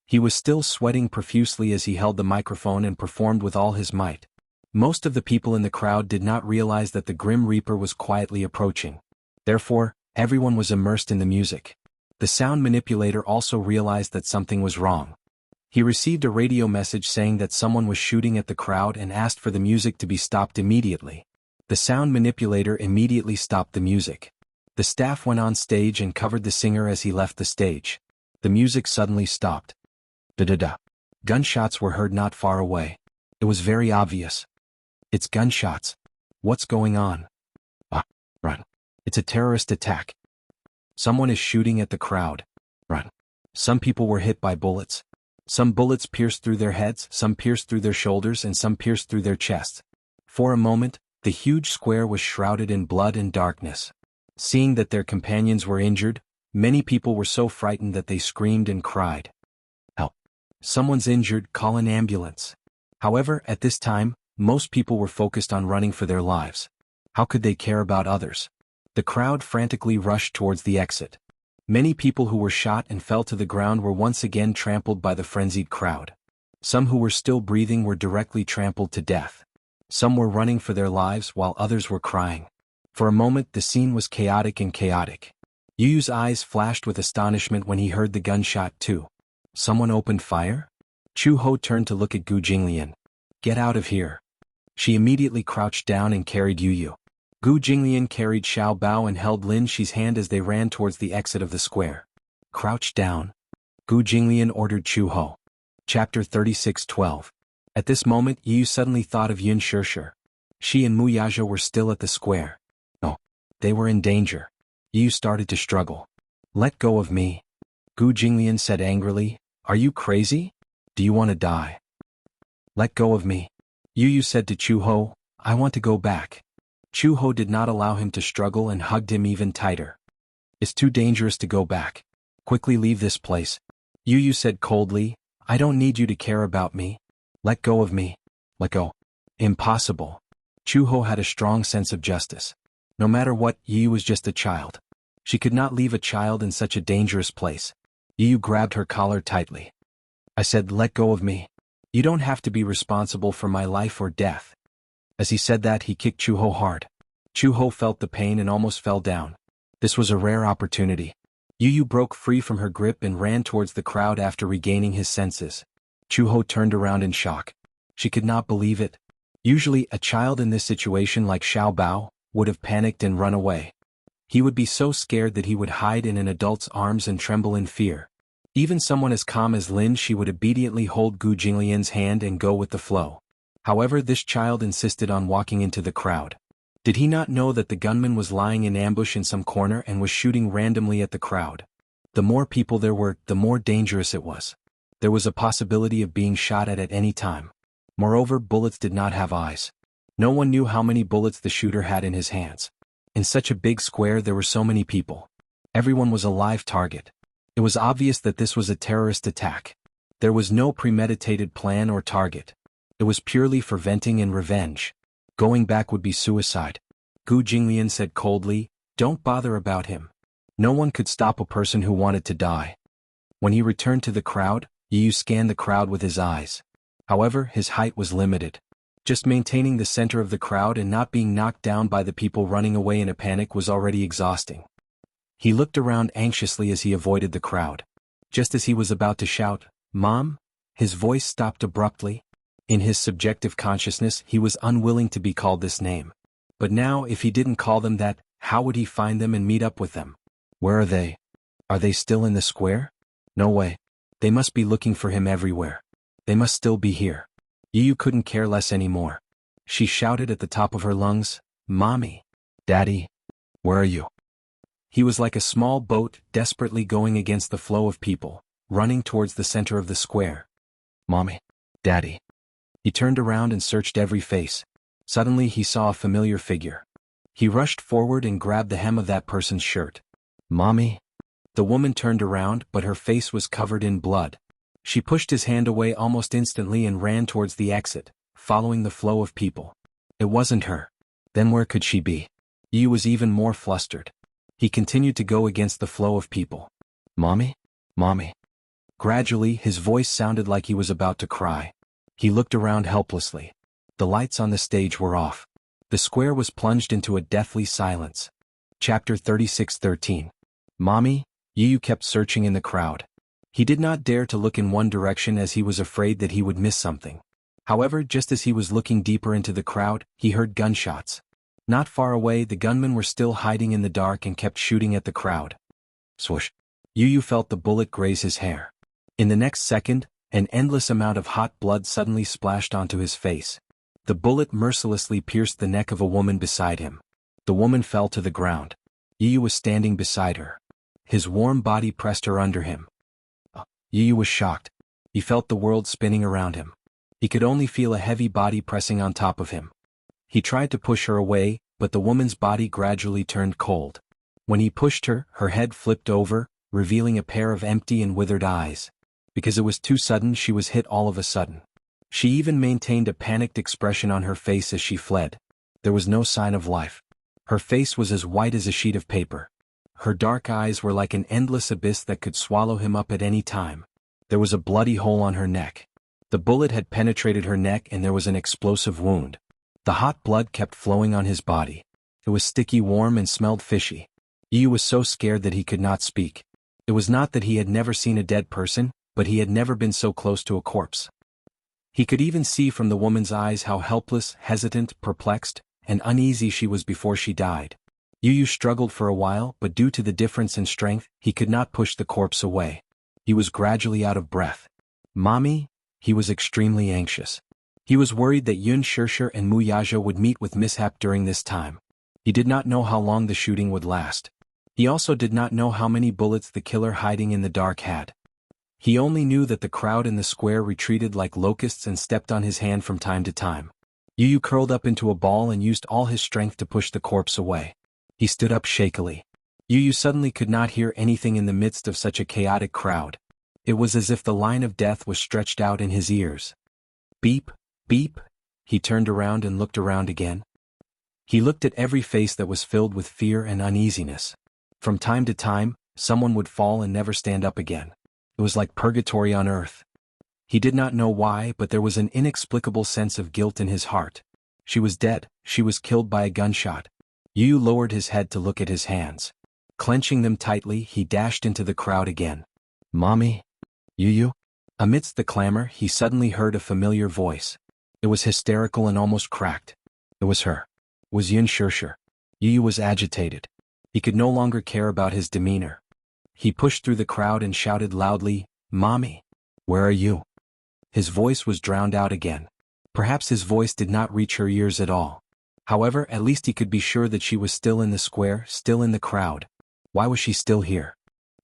He was still sweating profusely as he held the microphone and performed with all his might. Most of the people in the crowd did not realize that the Grim Reaper was quietly approaching. Therefore, everyone was immersed in the music. The sound manipulator also realized that something was wrong. He received a radio message saying that someone was shooting at the crowd and asked for the music to be stopped immediately. The sound manipulator immediately stopped the music. The staff went on stage and covered the singer as he left the stage. The music suddenly stopped. Da-da-da. Gunshots were heard not far away. It was very obvious. It's gunshots. What's going on? Run. It's a terrorist attack. Someone is shooting at the crowd. Run. Some people were hit by bullets. Some bullets pierced through their heads, some pierced through their shoulders, and some pierced through their chests. For a moment, the huge square was shrouded in blood and darkness. Seeing that their companions were injured, many people were so frightened that they screamed and cried. Help! Someone's injured, call an ambulance. However, at this time, most people were focused on running for their lives. How could they care about others? The crowd frantically rushed towards the exit. Many people who were shot and fell to the ground were once again trampled by the frenzied crowd. Some who were still breathing were directly trampled to death. Some were running for their lives while others were crying. For a moment the scene was chaotic and chaotic. Yu Yu's eyes flashed with astonishment when he heard the gunshot too. Someone opened fire? Chu Ho turned to look at Gu Jinglian. Get out of here. She immediately crouched down and carried Yu Yu. Gu Jinglian carried Xiao Bao and held Lin Shi's hand as they ran towards the exit of the square. Crouch down. Gu Jinglian ordered Chu Ho. Chapter 36:12. At this moment Yu Yu suddenly thought of Yun Shishir. She and Mu Yaja were still at the square. Oh. They were in danger. Yu Yu started to struggle. Let go of me. Gu Jinglian said angrily, Are you crazy? Do you want to die? Let go of me. Yu Yu said to Chu Ho, I want to go back. Chu Ho did not allow him to struggle and hugged him even tighter. It's too dangerous to go back. Quickly leave this place. Yu Yu said coldly, I don't need you to care about me. Let go of me. Let go. Impossible. Chu Ho had a strong sense of justice. No matter what, Yu Yu was just a child. She could not leave a child in such a dangerous place. Yu Yu grabbed her collar tightly. I said, let go of me. You don't have to be responsible for my life or death. As he said that, he kicked Chu Ho hard. Chu Ho felt the pain and almost fell down. This was a rare opportunity. Yu Yu broke free from her grip and ran towards the crowd after regaining his senses. Chu Ho turned around in shock. She could not believe it. Usually, a child in this situation like Xiao Bao would have panicked and run away. He would be so scared that he would hide in an adult's arms and tremble in fear. Even someone as calm as Lin Shi would obediently hold Gu Jinglian's hand and go with the flow. However, this child insisted on walking into the crowd. Did he not know that the gunman was lying in ambush in some corner and was shooting randomly at the crowd? The more people there were, the more dangerous it was. There was a possibility of being shot at any time. Moreover, bullets did not have eyes. No one knew how many bullets the shooter had in his hands. In such a big square there were so many people. Everyone was a live target. It was obvious that this was a terrorist attack. There was no premeditated plan or target. It was purely for venting and revenge. Going back would be suicide. Gu Jinglian said coldly, Don't bother about him. No one could stop a person who wanted to die. When he returned to the crowd, Yu scanned the crowd with his eyes. However, his height was limited. Just maintaining the center of the crowd and not being knocked down by the people running away in a panic was already exhausting. He looked around anxiously as he avoided the crowd. Just as he was about to shout, "Mom?" his voice stopped abruptly. In his subjective consciousness, he was unwilling to be called this name. But now, if he didn't call them that, how would he find them and meet up with them? Where are they? Are they still in the square? No way. They must be looking for him everywhere. They must still be here. Yu couldn't care less anymore. She shouted at the top of her lungs, "Mommy! Daddy! Where are you?" He was like a small boat, desperately going against the flow of people, running towards the center of the square. "Mommy! Daddy!" He turned around and searched every face. Suddenly he saw a familiar figure. He rushed forward and grabbed the hem of that person's shirt. "Mommy?" The woman turned around, but her face was covered in blood. She pushed his hand away almost instantly and ran towards the exit, following the flow of people. It wasn't her. Then where could she be? Yu was even more flustered. He continued to go against the flow of people. "Mommy? Mommy?" Gradually, his voice sounded like he was about to cry. He looked around helplessly. The lights on the stage were off. The square was plunged into a deathly silence. Chapter 36:13. "Mommy?" Yu kept searching in the crowd. He did not dare to look in one direction as he was afraid that he would miss something. However, just as he was looking deeper into the crowd, he heard gunshots. Not far away, the gunmen were still hiding in the dark and kept shooting at the crowd. Swoosh! Yu felt the bullet graze his hair. In the next second, an endless amount of hot blood suddenly splashed onto his face. The bullet mercilessly pierced the neck of a woman beside him. The woman fell to the ground. Yu was standing beside her. His warm body pressed her under him. Yu was shocked. He felt the world spinning around him. He could only feel a heavy body pressing on top of him. He tried to push her away, but the woman's body gradually turned cold. When he pushed her, her head flipped over, revealing a pair of empty and withered eyes. Because it was too sudden, she was hit all of a sudden. She even maintained a panicked expression on her face as she fled. There was no sign of life. Her face was as white as a sheet of paper. Her dark eyes were like an endless abyss that could swallow him up at any time. There was a bloody hole on her neck. The bullet had penetrated her neck and there was an explosive wound. The hot blood kept flowing on his body. It was sticky warm and smelled fishy. Yu was so scared that he could not speak. It was not that he had never seen a dead person, but he had never been so close to a corpse. He could even see from the woman's eyes how helpless, hesitant, perplexed, and uneasy she was before she died. Yu struggled for a while, but due to the difference in strength, he could not push the corpse away. He was gradually out of breath. "Mommy?" He was extremely anxious. He was worried that Yun Shirshir and Mu Yaja would meet with mishap during this time. He did not know how long the shooting would last. He also did not know how many bullets the killer hiding in the dark had. He only knew that the crowd in the square retreated like locusts and stepped on his hand from time to time. Yu curled up into a ball and used all his strength to push the corpse away. He stood up shakily. Yu suddenly could not hear anything in the midst of such a chaotic crowd. It was as if the line of death was stretched out in his ears. Beep, beep. He turned around and looked around again. He looked at every face that was filled with fear and uneasiness. From time to time, someone would fall and never stand up again. It was like purgatory on earth. He did not know why, but there was an inexplicable sense of guilt in his heart. She was dead. She was killed by a gunshot. Yu lowered his head to look at his hands. Clenching them tightly, he dashed into the crowd again. "Mommy? Yu?" Amidst the clamor, he suddenly heard a familiar voice. It was hysterical and almost cracked. It was her. It was Yun Shirshir. Yu was agitated. He could no longer care about his demeanor. He pushed through the crowd and shouted loudly, "Mommy, where are you?" His voice was drowned out again. Perhaps his voice did not reach her ears at all. However, at least he could be sure that she was still in the square, still in the crowd. Why was she still here?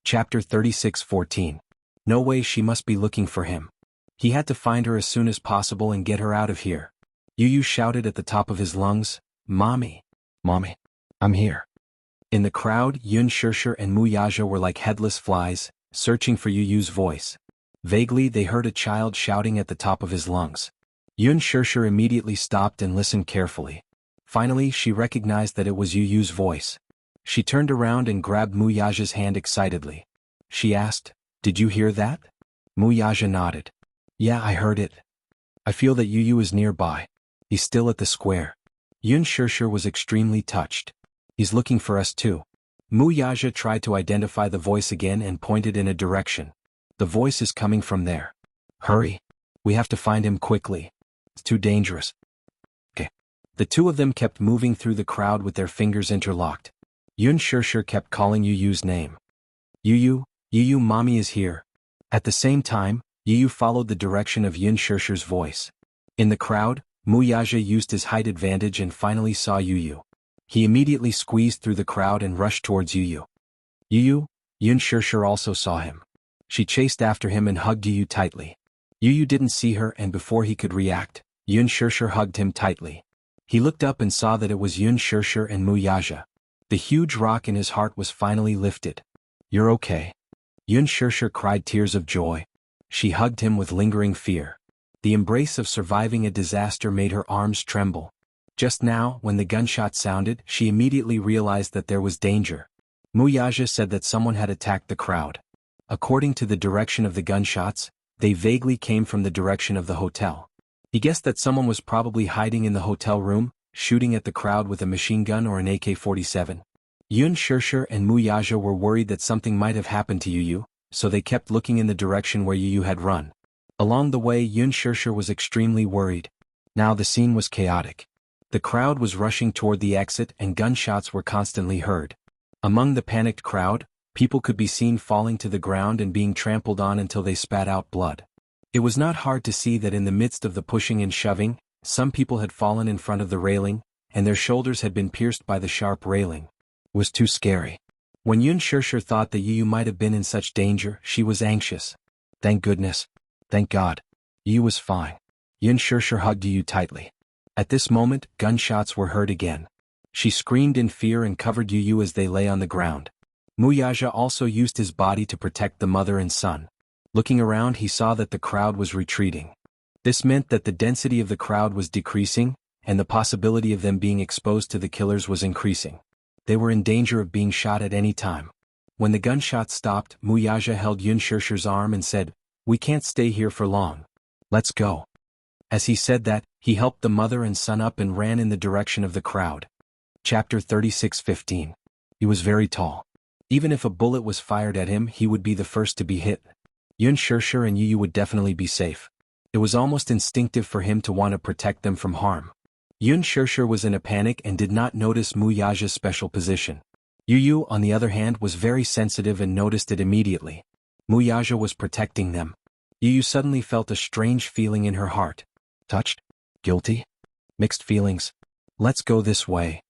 Chapter 36:14. No way, she must be looking for him. He had to find her as soon as possible and get her out of here. Yu shouted at the top of his lungs, "Mommy! Mommy! I'm here!" In the crowd, Yun Shirshir and Mu Yaja were like headless flies, searching for Yu's voice. Vaguely, they heard a child shouting at the top of his lungs. Yun Shirshir immediately stopped and listened carefully. Finally, she recognized that it was Yu's voice. She turned around and grabbed Mu Yaja's hand excitedly. She asked, "Did you hear that?" Muyaja nodded. Yeah, I heard it. I feel that Yu is nearby. He's still at the square. Yun Shirshir was extremely touched. He's looking for us too. Muyaja tried to identify the voice again and pointed in a direction. The voice is coming from there. Hurry. We have to find him quickly. It's too dangerous. Okay. The two of them kept moving through the crowd with their fingers interlocked. Yun Shirshir kept calling Yu's name. Yu, mommy is here. At the same time, Yu followed the direction of Yun Shirshir's voice. In the crowd, Muyaja used his height advantage and finally saw Yu. He immediately squeezed through the crowd and rushed towards Yu. Yun Shirshir also saw him. She chased after him and hugged Yu tightly. Yu didn't see her, and before he could react, Yun Shirshir hugged him tightly. He looked up and saw that it was Yun Shirshir and Muyaja. The huge rock in his heart was finally lifted. You're okay. Yun Shirshir cried tears of joy. She hugged him with lingering fear. The embrace of surviving a disaster made her arms tremble. Just now, when the gunshot sounded, she immediately realized that there was danger. Muyaja said that someone had attacked the crowd. According to the direction of the gunshots, they vaguely came from the direction of the hotel. He guessed that someone was probably hiding in the hotel room, shooting at the crowd with a machine gun or an AK-47. Yun Shirshir and Muyaja were worried that something might have happened to Yu, so they kept looking in the direction where Yu had run. Along the way, Yun Shirshir was extremely worried. Now the scene was chaotic. The crowd was rushing toward the exit and gunshots were constantly heard. Among the panicked crowd, people could be seen falling to the ground and being trampled on until they spat out blood. It was not hard to see that in the midst of the pushing and shoving, some people had fallen in front of the railing, and their shoulders had been pierced by the sharp railing. It was too scary. When Yun Shirshir thought that Yu might have been in such danger, she was anxious. Thank goodness. Thank God. Yu was fine. Yun Shirshir hugged Yu tightly. At this moment, gunshots were heard again. She screamed in fear and covered Yu as they lay on the ground. Muyaja also used his body to protect the mother and son. Looking around, he saw that the crowd was retreating. This meant that the density of the crowd was decreasing, and the possibility of them being exposed to the killers was increasing. They were in danger of being shot at any time. When the gunshots stopped, Muyaja held Yun Shirshir's arm and said, "We can't stay here for long. Let's go." As he said that, he helped the mother and son up and ran in the direction of the crowd. Chapter 36:15. He was very tall. Even if a bullet was fired at him, he would be the first to be hit. Yun Shirshir and Yu would definitely be safe. It was almost instinctive for him to want to protect them from harm. Yun Shirshir was in a panic and did not notice Muyaja's special position. Yu, on the other hand, was very sensitive and noticed it immediately. Muyaja was protecting them. Yu suddenly felt a strange feeling in her heart. Touched? Guilty? Mixed feelings. Let's go this way.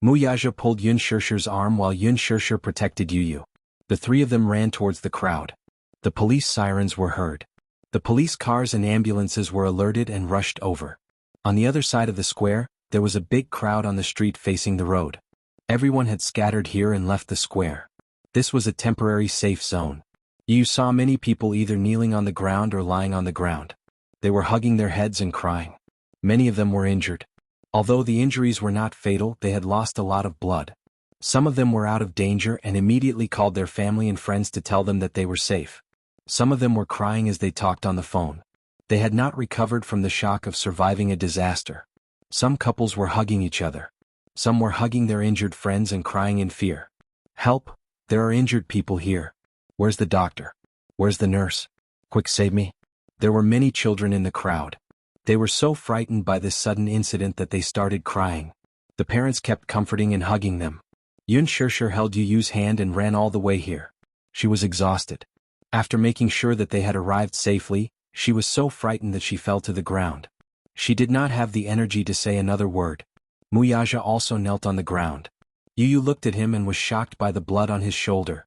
Muyaja pulled Yun Shirshir's arm while Yun Shirshir protected Yu. The three of them ran towards the crowd. The police sirens were heard. The police cars and ambulances were alerted and rushed over. On the other side of the square, there was a big crowd on the street facing the road. Everyone had scattered here and left the square. This was a temporary safe zone. Yu saw many people either kneeling on the ground or lying on the ground. They were hugging their heads and crying. Many of them were injured. Although the injuries were not fatal, they had lost a lot of blood. Some of them were out of danger and immediately called their family and friends to tell them that they were safe. Some of them were crying as they talked on the phone. They had not recovered from the shock of surviving a disaster. Some couples were hugging each other. Some were hugging their injured friends and crying in fear. "Help! There are injured people here. Where's the doctor? Where's the nurse? Quick, save me." There were many children in the crowd. They were so frightened by this sudden incident that they started crying. The parents kept comforting and hugging them. Yun Shirshir held Yu's hand and ran all the way here. She was exhausted. After making sure that they had arrived safely, she was so frightened that she fell to the ground. She did not have the energy to say another word. Muyaja also knelt on the ground. Yu looked at him and was shocked by the blood on his shoulder.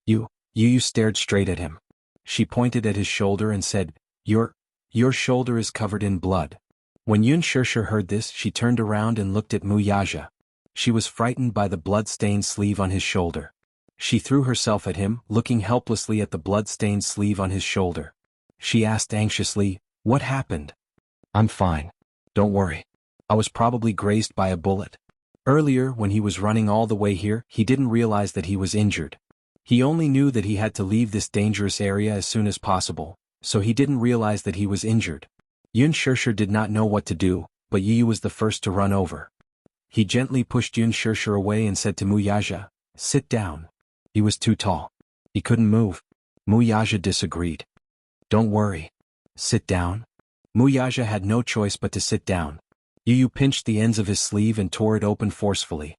Yu stared straight at him. She pointed at his shoulder and said, Your shoulder is covered in blood." When Yun Shirshir heard this, she turned around and looked at Muyaja. She was frightened by the blood-stained sleeve on his shoulder. She threw herself at him, looking helplessly at the blood-stained sleeve on his shoulder. She asked anxiously, "What happened?" "I'm fine. Don't worry. I was probably grazed by a bullet." Earlier, when he was running all the way here, he didn't realize that he was injured. He only knew that he had to leave this dangerous area as soon as possible, so he didn't realize that he was injured. Yun Shirshir did not know what to do, but Yu was the first to run over. He gently pushed Yun Shirshir away and said to Muyaja, "Sit down." He was too tall. He couldn't move. Muyaja disagreed. "Don't worry. Sit down." Muyaja had no choice but to sit down. Yu pinched the ends of his sleeve and tore it open forcefully.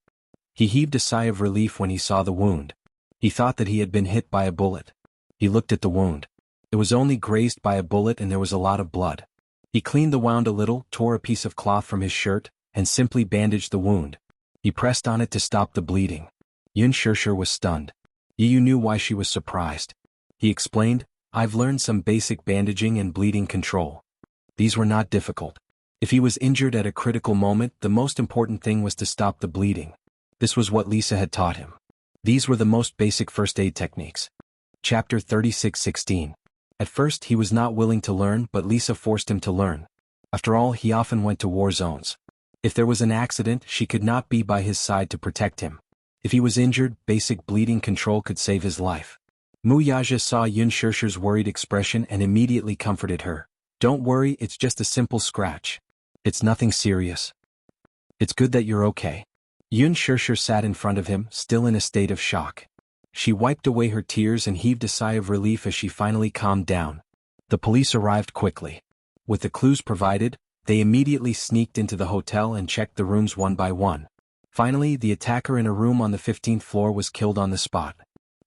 He heaved a sigh of relief when he saw the wound. He thought that he had been hit by a bullet. He looked at the wound. It was only grazed by a bullet and there was a lot of blood. He cleaned the wound a little, tore a piece of cloth from his shirt, and simply bandaged the wound. He pressed on it to stop the bleeding. Yun Shirshir was stunned. Yu knew why she was surprised. He explained, "I've learned some basic bandaging and bleeding control." These were not difficult. If he was injured at a critical moment, the most important thing was to stop the bleeding. This was what Lisa had taught him. These were the most basic first aid techniques. Chapter 36:16. At first he was not willing to learn, but Lisa forced him to learn. After all, he often went to war zones. If there was an accident, she could not be by his side to protect him. If he was injured, basic bleeding control could save his life. Muyaja saw Yun Shirshir's worried expression and immediately comforted her. "Don't worry, it's just a simple scratch. It's nothing serious. It's good that you're okay." Yun Shirshir sat in front of him, still in a state of shock. She wiped away her tears and heaved a sigh of relief as she finally calmed down. The police arrived quickly. With the clues provided, they immediately sneaked into the hotel and checked the rooms one by one. Finally, the attacker in a room on the 15th floor was killed on the spot.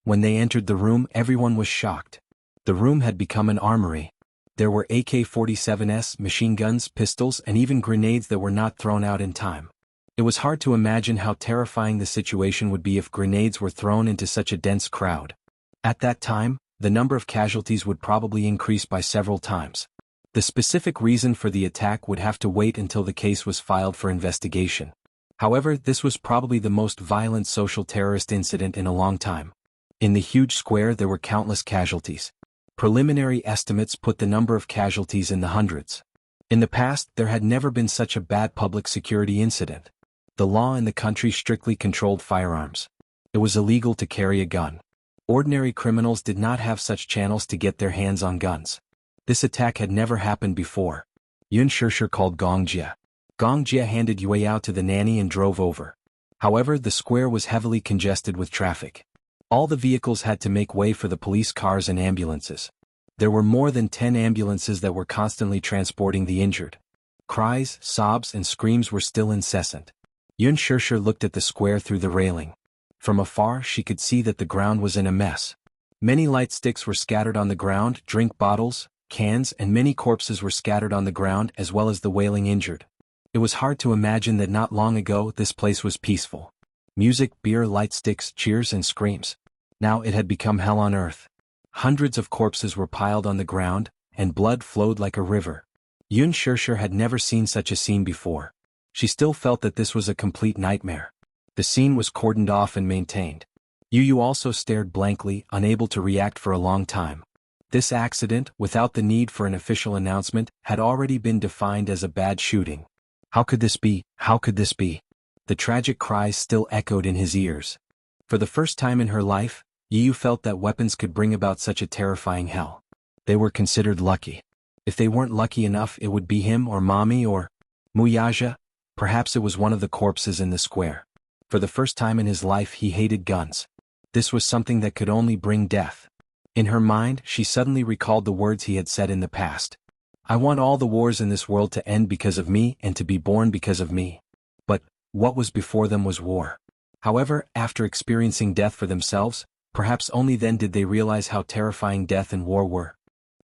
When they entered the room, everyone was shocked. The room had become an armory. There were AK-47s, machine guns, pistols, and even grenades that were not thrown out in time. It was hard to imagine how terrifying the situation would be if grenades were thrown into such a dense crowd. At that time, the number of casualties would probably increase by several times. The specific reason for the attack would have to wait until the case was filed for investigation. However, this was probably the most violent social terrorist incident in a long time. In the huge square there were countless casualties. Preliminary estimates put the number of casualties in the hundreds. In the past, there had never been such a bad public security incident. The law in the country strictly controlled firearms. It was illegal to carry a gun. Ordinary criminals did not have such channels to get their hands on guns. This attack had never happened before. Yun Shirshir called Gong Jie. Gong Jie handed Yue out to the nanny and drove over. However, the square was heavily congested with traffic. All the vehicles had to make way for the police cars and ambulances. There were more than 10 ambulances that were constantly transporting the injured. Cries, sobs, and screams were still incessant. Yun Shirshir looked at the square through the railing. From afar she could see that the ground was in a mess. Many light sticks were scattered on the ground, drink bottles, cans, and many corpses were scattered on the ground as well as the wailing injured. It was hard to imagine that not long ago this place was peaceful. Music, beer, light sticks, cheers, and screams. Now it had become hell on earth. Hundreds of corpses were piled on the ground, and blood flowed like a river. Yun Shirshir had never seen such a scene before. She still felt that this was a complete nightmare. The scene was cordoned off and maintained. Yu also stared blankly, unable to react for a long time. This accident, without the need for an official announcement, had already been defined as a bad shooting. How could this be? How could this be? The tragic cries still echoed in his ears. For the first time in her life, Yu felt that weapons could bring about such a terrifying hell. They were considered lucky. If they weren't lucky enough, it would be him or Mommy or Muyaja. Perhaps it was one of the corpses in the square. For the first time in his life he hated guns. This was something that could only bring death. In her mind, she suddenly recalled the words he had said in the past. "I want all the wars in this world to end because of me and to be born because of me." But what was before them was war. However, after experiencing death for themselves, perhaps only then did they realize how terrifying death and war were.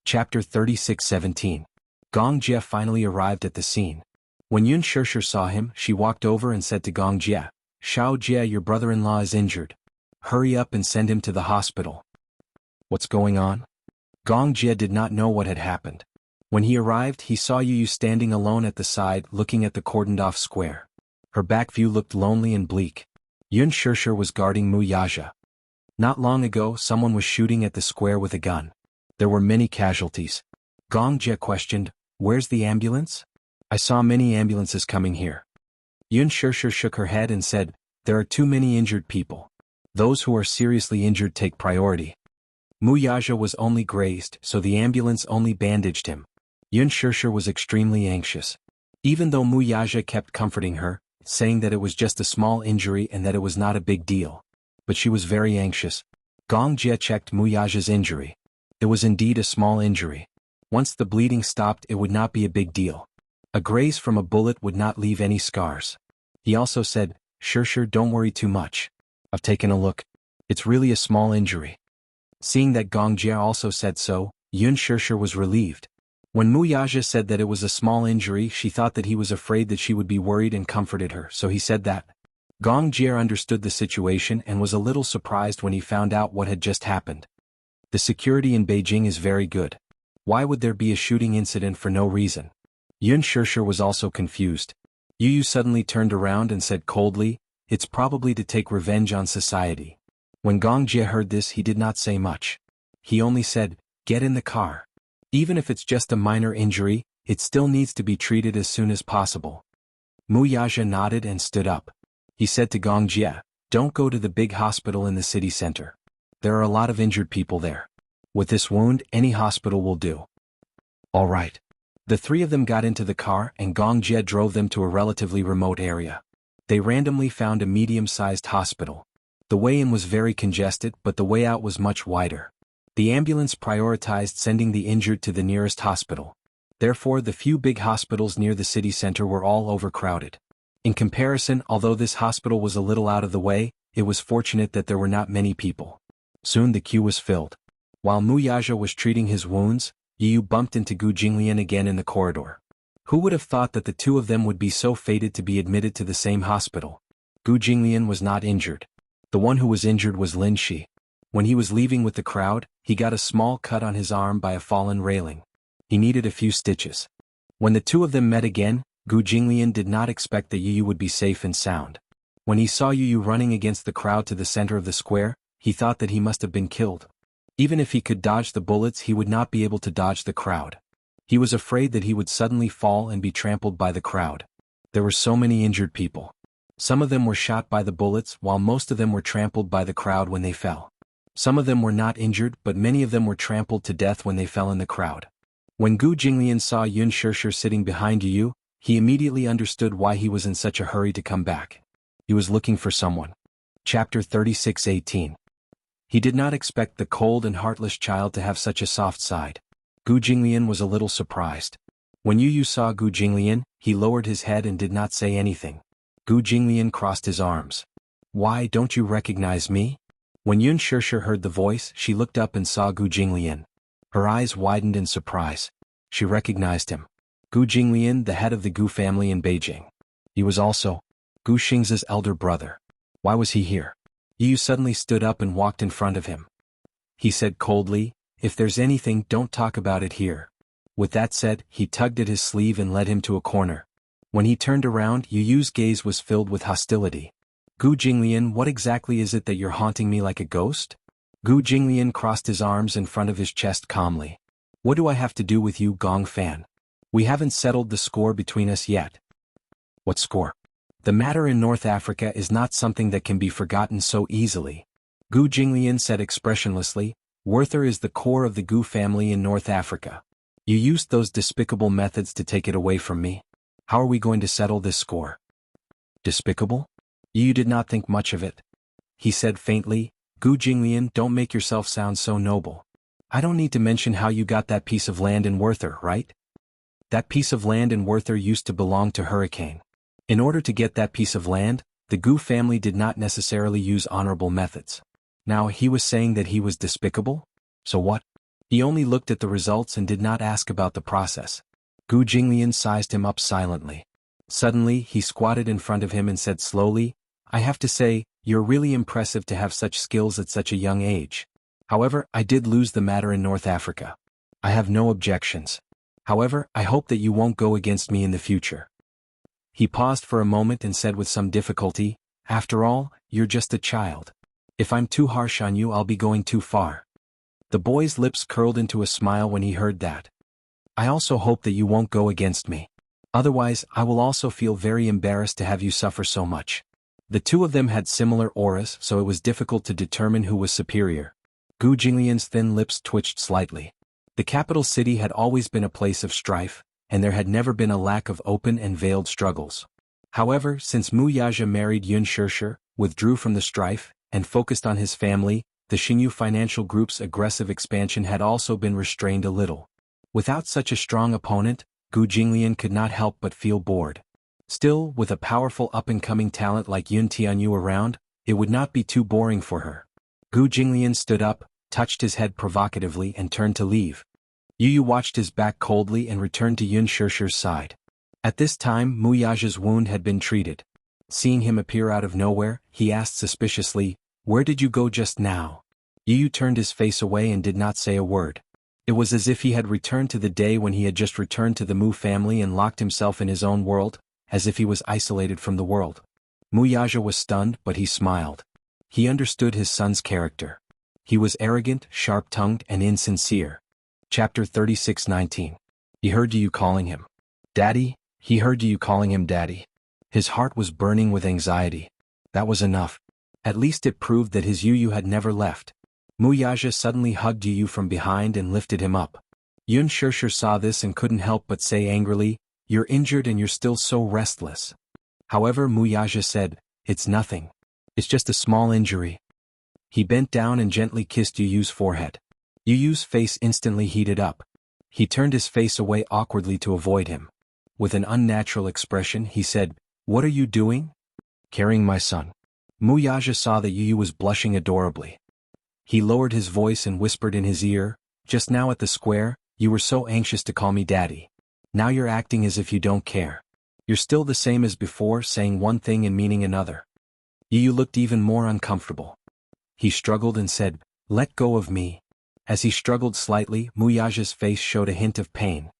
Chapter 36:17. Gong Jie finally arrived at the scene. When Yun Shirshir saw him, she walked over and said to Gong Jie, "Xiao Jie, your brother-in-law is injured. Hurry up and send him to the hospital." What's going on? Gong Jie did not know what had happened. When he arrived, he saw Yu standing alone at the side, looking at the cordoned-off square. Her back view looked lonely and bleak. Yun Shirshir was guarding Muyaja. Not long ago, someone was shooting at the square with a gun. There were many casualties. Gong Jie questioned, "Where's the ambulance?" "I saw many ambulances coming here." Yun Shirshir shook her head and said, "There are too many injured people. Those who are seriously injured take priority." Muyaja was only grazed, so the ambulance only bandaged him. Yun Shirshir was extremely anxious. Even though Muyaja kept comforting her, saying that it was just a small injury and that it was not a big deal. But she was very anxious. Gong Jie checked Muyaja's injury. It was indeed a small injury. Once the bleeding stopped, it would not be a big deal. A graze from a bullet would not leave any scars. He also said, Shirshir, don't worry too much. I've taken a look. It's really a small injury. Seeing that Gong Jie also said so, Yun Shirshir was relieved. When Muyaja said that it was a small injury, she thought that he was afraid that she would be worried and comforted her, so he said that. Gong Jie understood the situation and was a little surprised when he found out what had just happened. The security in Beijing is very good. Why would there be a shooting incident for no reason? Yun Shirshir was also confused. Yu suddenly turned around and said coldly, it's probably to take revenge on society. When Gong Jie heard this, he did not say much. He only said, get in the car. Even if it's just a minor injury, it still needs to be treated as soon as possible. Muyaja nodded and stood up. He said to Gong Jie, don't go to the big hospital in the city center. There are a lot of injured people there. With this wound, any hospital will do. All right. The three of them got into the car and Gong Jie drove them to a relatively remote area. They randomly found a medium-sized hospital. The way in was very congested, but the way out was much wider. The ambulance prioritized sending the injured to the nearest hospital. Therefore, the few big hospitals near the city center were all overcrowded. In comparison, although this hospital was a little out of the way, it was fortunate that there were not many people. Soon the queue was filled. While Muyaja was treating his wounds, Yu bumped into Gu Jinglian again in the corridor. Who would have thought that the two of them would be so fated to be admitted to the same hospital? Gu Jinglian was not injured. The one who was injured was Lin Shi. When he was leaving with the crowd, he got a small cut on his arm by a fallen railing. He needed a few stitches. When the two of them met again, Gu Jinglian did not expect that Yu would be safe and sound. When he saw Yu running against the crowd to the center of the square, he thought that he must have been killed. Even if he could dodge the bullets, he would not be able to dodge the crowd. He was afraid that he would suddenly fall and be trampled by the crowd. There were so many injured people. Some of them were shot by the bullets, while most of them were trampled by the crowd when they fell. Some of them were not injured, but many of them were trampled to death when they fell in the crowd. When Gu Jinglian saw Yun Shirshir sitting behind Yu, he immediately understood why he was in such a hurry to come back. He was looking for someone. Chapter 36:18. He did not expect the cold and heartless child to have such a soft side. Gu Jinglian was a little surprised. When Yu saw Gu Jinglian, he lowered his head and did not say anything. Gu Jinglian crossed his arms. Why don't you recognize me? When Yun Shirshir heard the voice, she looked up and saw Gu Jinglian. Her eyes widened in surprise. She recognized him. Gu Jinglian, the head of the Gu family in Beijing. He was also Gu Xing's elder brother. Why was he here? Yu suddenly stood up and walked in front of him. He said coldly, if there's anything, don't talk about it here. With that said, he tugged at his sleeve and led him to a corner. When he turned around, Yu's gaze was filled with hostility. Gu Jinglian, what exactly is it that you're haunting me like a ghost? Gu Jinglian crossed his arms in front of his chest calmly. What do I have to do with you, Gong Fan? We haven't settled the score between us yet. What score? The matter in North Africa is not something that can be forgotten so easily. Gu Jinglian said expressionlessly, Werther is the core of the Gu family in North Africa. You used those despicable methods to take it away from me. How are we going to settle this score? Despicable? You did not think much of it. He said faintly, Gu Jinglian, don't make yourself sound so noble. I don't need to mention how you got that piece of land in Werther, right? That piece of land in Werther used to belong to Hurricane. In order to get that piece of land, the Gu family did not necessarily use honorable methods. Now he was saying that he was despicable? So what? He only looked at the results and did not ask about the process. Gu Jinglian sized him up silently. Suddenly, he squatted in front of him and said slowly, I have to say, you're really impressive to have such skills at such a young age. However, I did lose the matter in North Africa. I have no objections. However, I hope that you won't go against me in the future. He paused for a moment and said with some difficulty, after all, you're just a child. If I'm too harsh on you, I'll be going too far. The boy's lips curled into a smile when he heard that. I also hope that you won't go against me. Otherwise, I will also feel very embarrassed to have you suffer so much. The two of them had similar auras, so it was difficult to determine who was superior. Gu Jinglian's thin lips twitched slightly. The capital city had always been a place of strife, and there had never been a lack of open and veiled struggles. However, since Mu Yaja married Yun Shishir, withdrew from the strife, and focused on his family, the Xingyu Financial Group's aggressive expansion had also been restrained a little. Without such a strong opponent, Gu Jinglian could not help but feel bored. Still, with a powerful up-and-coming talent like Yun Tianyu around, it would not be too boring for her. Gu Jinglian stood up, touched his head provocatively and turned to leave. Yu Yu watched his back coldly and returned to Yun Shishir's side. At this time Mu Yaja's wound had been treated. Seeing him appear out of nowhere, he asked suspiciously, "Where did you go just now?" Yu Yu turned his face away and did not say a word. It was as if he had returned to the day when he had just returned to the Mu family and locked himself in his own world, as if he was isolated from the world. Mu Yaja was stunned, but he smiled. He understood his son's character. He was arrogant, sharp-tongued, and insincere. Chapter 36:19. He heard you calling him Daddy. He heard you calling him Daddy. His heart was burning with anxiety. That was enough. At least it proved that his Yu Yu had never left. Mu Yaja suddenly hugged Yu Yu from behind and lifted him up. Yun Shishir saw this and couldn't help but say angrily, "You're injured and you're still so restless." However, Mu Yaja said, "It's nothing. It's just a small injury." He bent down and gently kissed Yu Yu's forehead. Yu Yu's face instantly heated up. He turned his face away awkwardly to avoid him. With an unnatural expression he said, "What are you doing?" "Carrying my son." Mu Yaja saw that Yu Yu was blushing adorably. He lowered his voice and whispered in his ear, "Just now at the square, you were so anxious to call me Daddy. Now you're acting as if you don't care. You're still the same as before, saying one thing and meaning another." Yu Yu looked even more uncomfortable. He struggled and said, "Let go of me." As he struggled slightly, Mu Yaja's face showed a hint of pain.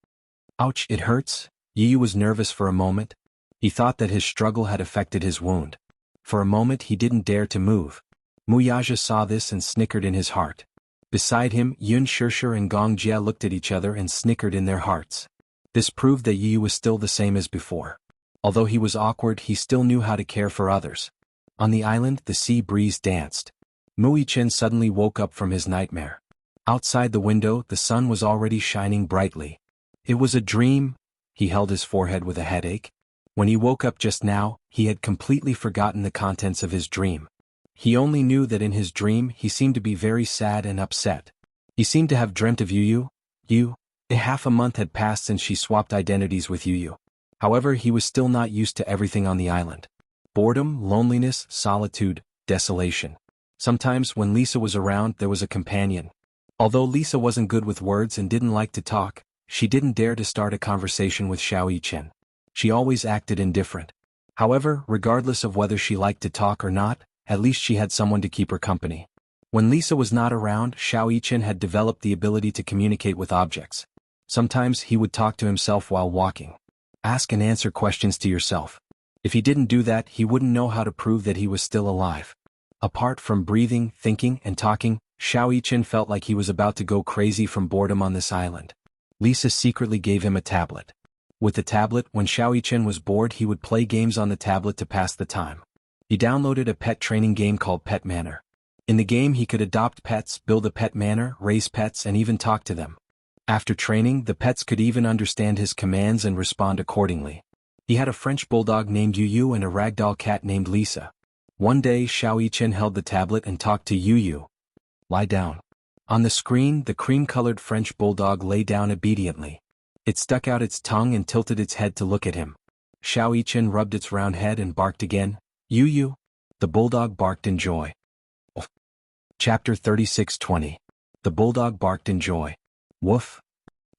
"Ouch, it hurts?" Yu Yu was nervous for a moment. He thought that his struggle had affected his wound. For a moment he didn't dare to move. Mu Yaja saw this and snickered in his heart. Beside him, Yun Shishir and Gong Jia looked at each other and snickered in their hearts. This proved that Yu Yu was still the same as before. Although he was awkward, he still knew how to care for others. On the island, the sea breeze danced. Mu Yichen suddenly woke up from his nightmare. Outside the window, the sun was already shining brightly. It was a dream. He held his forehead with a headache. When he woke up just now, he had completely forgotten the contents of his dream. He only knew that in his dream he seemed to be very sad and upset. He seemed to have dreamt of Yu Yu. Half a month had passed since she swapped identities with Yu Yu. However, he was still not used to everything on the island. Boredom, loneliness, solitude, desolation. Sometimes when Lisa was around there was a companion. Although Lisa wasn't good with words and didn't like to talk, she didn't dare to start a conversation with Xiao Yichen. She always acted indifferent. However, regardless of whether she liked to talk or not, at least she had someone to keep her company. When Lisa was not around, Xiao Yichen had developed the ability to communicate with objects. Sometimes he would talk to himself while walking. Ask and answer questions to yourself. If he didn't do that, he wouldn't know how to prove that he was still alive. Apart from breathing, thinking, and talking, Xiao Yichen felt like he was about to go crazy from boredom on this island. Lisa secretly gave him a tablet. With the tablet, when Xiao Yichen was bored, he would play games on the tablet to pass the time. He downloaded a pet training game called Pet Manor. In the game he could adopt pets, build a pet manor, raise pets, and even talk to them. After training, the pets could even understand his commands and respond accordingly. He had a French bulldog named Yu Yu and a ragdoll cat named Lisa. One day Xiao Yichen held the tablet and talked to Yu Yu. "Lie down." On the screen, the cream-colored French bulldog lay down obediently. It stuck out its tongue and tilted its head to look at him. Xiao Yichen rubbed its round head and barked again. "Yu Yu." The bulldog barked in joy. Chapter 36:20. The bulldog barked in joy. "Woof.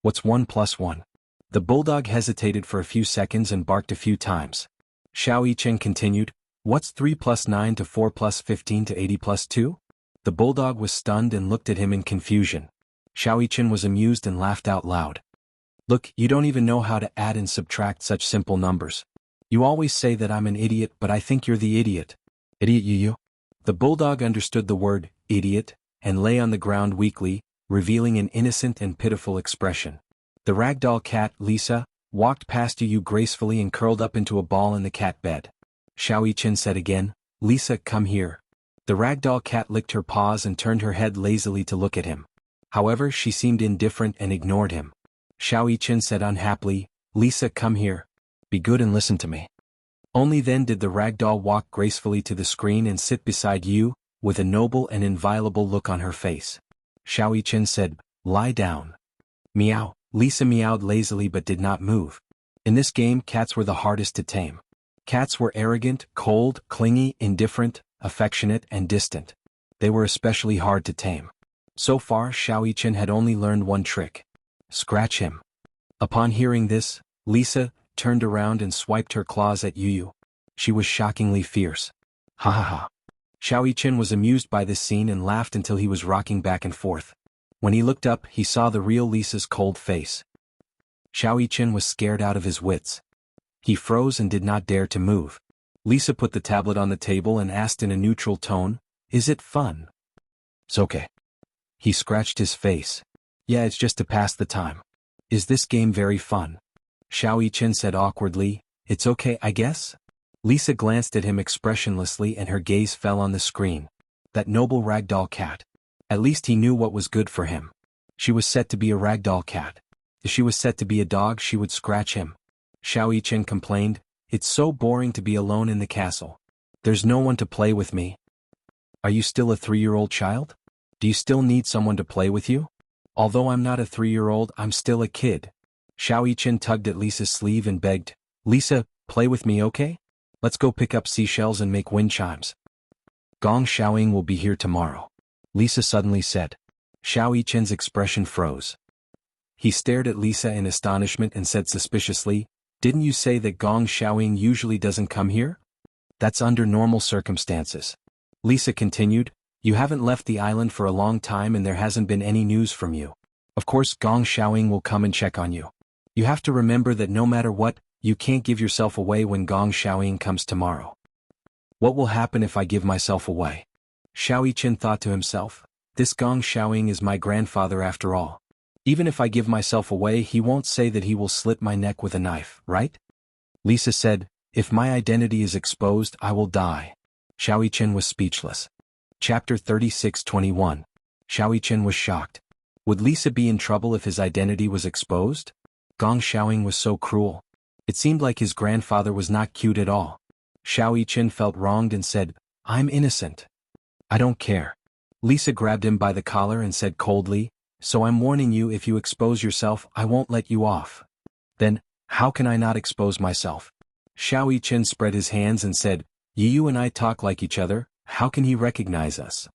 What's 1 plus 1? The bulldog hesitated for a few seconds and barked a few times. Xiao Yichen continued, "What's 3 plus 9 to 4 plus 15 to 80 plus 2? The bulldog was stunned and looked at him in confusion. Xiao Yichen was amused and laughed out loud. "Look, you don't even know how to add and subtract such simple numbers. You always say that I'm an idiot, but I think you're the idiot." "Idiot, Yu Yu?" The bulldog understood the word, idiot, and lay on the ground weakly, revealing an innocent and pitiful expression. The ragdoll cat, Lisa, walked past Yu Yu gracefully and curled up into a ball in the cat bed. Xiao Yichen said again, "Lisa, come here." The ragdoll cat licked her paws and turned her head lazily to look at him. However, she seemed indifferent and ignored him. Xiao Yichen said unhappily, "Lisa, come here. Be good and listen to me." Only then did the ragdoll walk gracefully to the screen and sit beside Yu, with a noble and inviolable look on her face. Xiao Yichen said, "Lie down." Meow. Lisa meowed lazily but did not move. In this game, cats were the hardest to tame. Cats were arrogant, cold, clingy, indifferent, affectionate, and distant. They were especially hard to tame. So far, Xiao Yichen had only learned one trick. Scratch him. Upon hearing this, Lisa turned around and swiped her claws at Yu. She was shockingly fierce. Ha ha ha. Xiao Yichen was amused by this scene and laughed until he was rocking back and forth. When he looked up, he saw the real Lisa's cold face. Xiao Yichen was scared out of his wits. He froze and did not dare to move. Lisa put the tablet on the table and asked in a neutral tone, "Is it fun?" "It's okay." He scratched his face. "Yeah, it's just to pass the time." "Is this game very fun?" Xiao Yichen said awkwardly, "It's okay, I guess." Lisa glanced at him expressionlessly and her gaze fell on the screen. That noble ragdoll cat. At least he knew what was good for him. She was set to be a ragdoll cat. If she was set to be a dog, she would scratch him. Xiao Yichen complained, "It's so boring to be alone in the castle. There's no one to play with me." "Are you still a 3-year-old child? Do you still need someone to play with you?" "Although I'm not a 3-year-old, I'm still a kid." Xiao Yichen tugged at Lisa's sleeve and begged, "Lisa, play with me, okay? Let's go pick up seashells and make wind chimes." "Gong Xiaoying will be here tomorrow," Lisa suddenly said. Xiao Yichen's expression froze. He stared at Lisa in astonishment and said suspiciously, "Didn't you say that Gong Xiaoying usually doesn't come here?" "That's under normal circumstances." Lisa continued, "You haven't left the island for a long time and there hasn't been any news from you. Of course Gong Xiaoying will come and check on you. You have to remember that no matter what, you can't give yourself away when Gong Xiaoying comes tomorrow." "What will happen if I give myself away?" Xiao Yichen thought to himself, "This Gong Xiaoying is my grandfather after all. Even if I give myself away, he won't say that he will slit my neck with a knife, right?" Lisa said, "If my identity is exposed, I will die." Xiao Yichen was speechless. Chapter 36:21. Xiao Yichen was shocked. Would Lisa be in trouble if his identity was exposed? Gong Xiaoying was so cruel. It seemed like his grandfather was not cute at all. Xiao Yichen felt wronged and said, "I'm innocent. I don't care." Lisa grabbed him by the collar and said coldly, "So I'm warning you, if you expose yourself, I won't let you off." "Then, how can I not expose myself?" Xiao Yichen spread his hands and said, "You and I talk like each other, how can he recognize us?"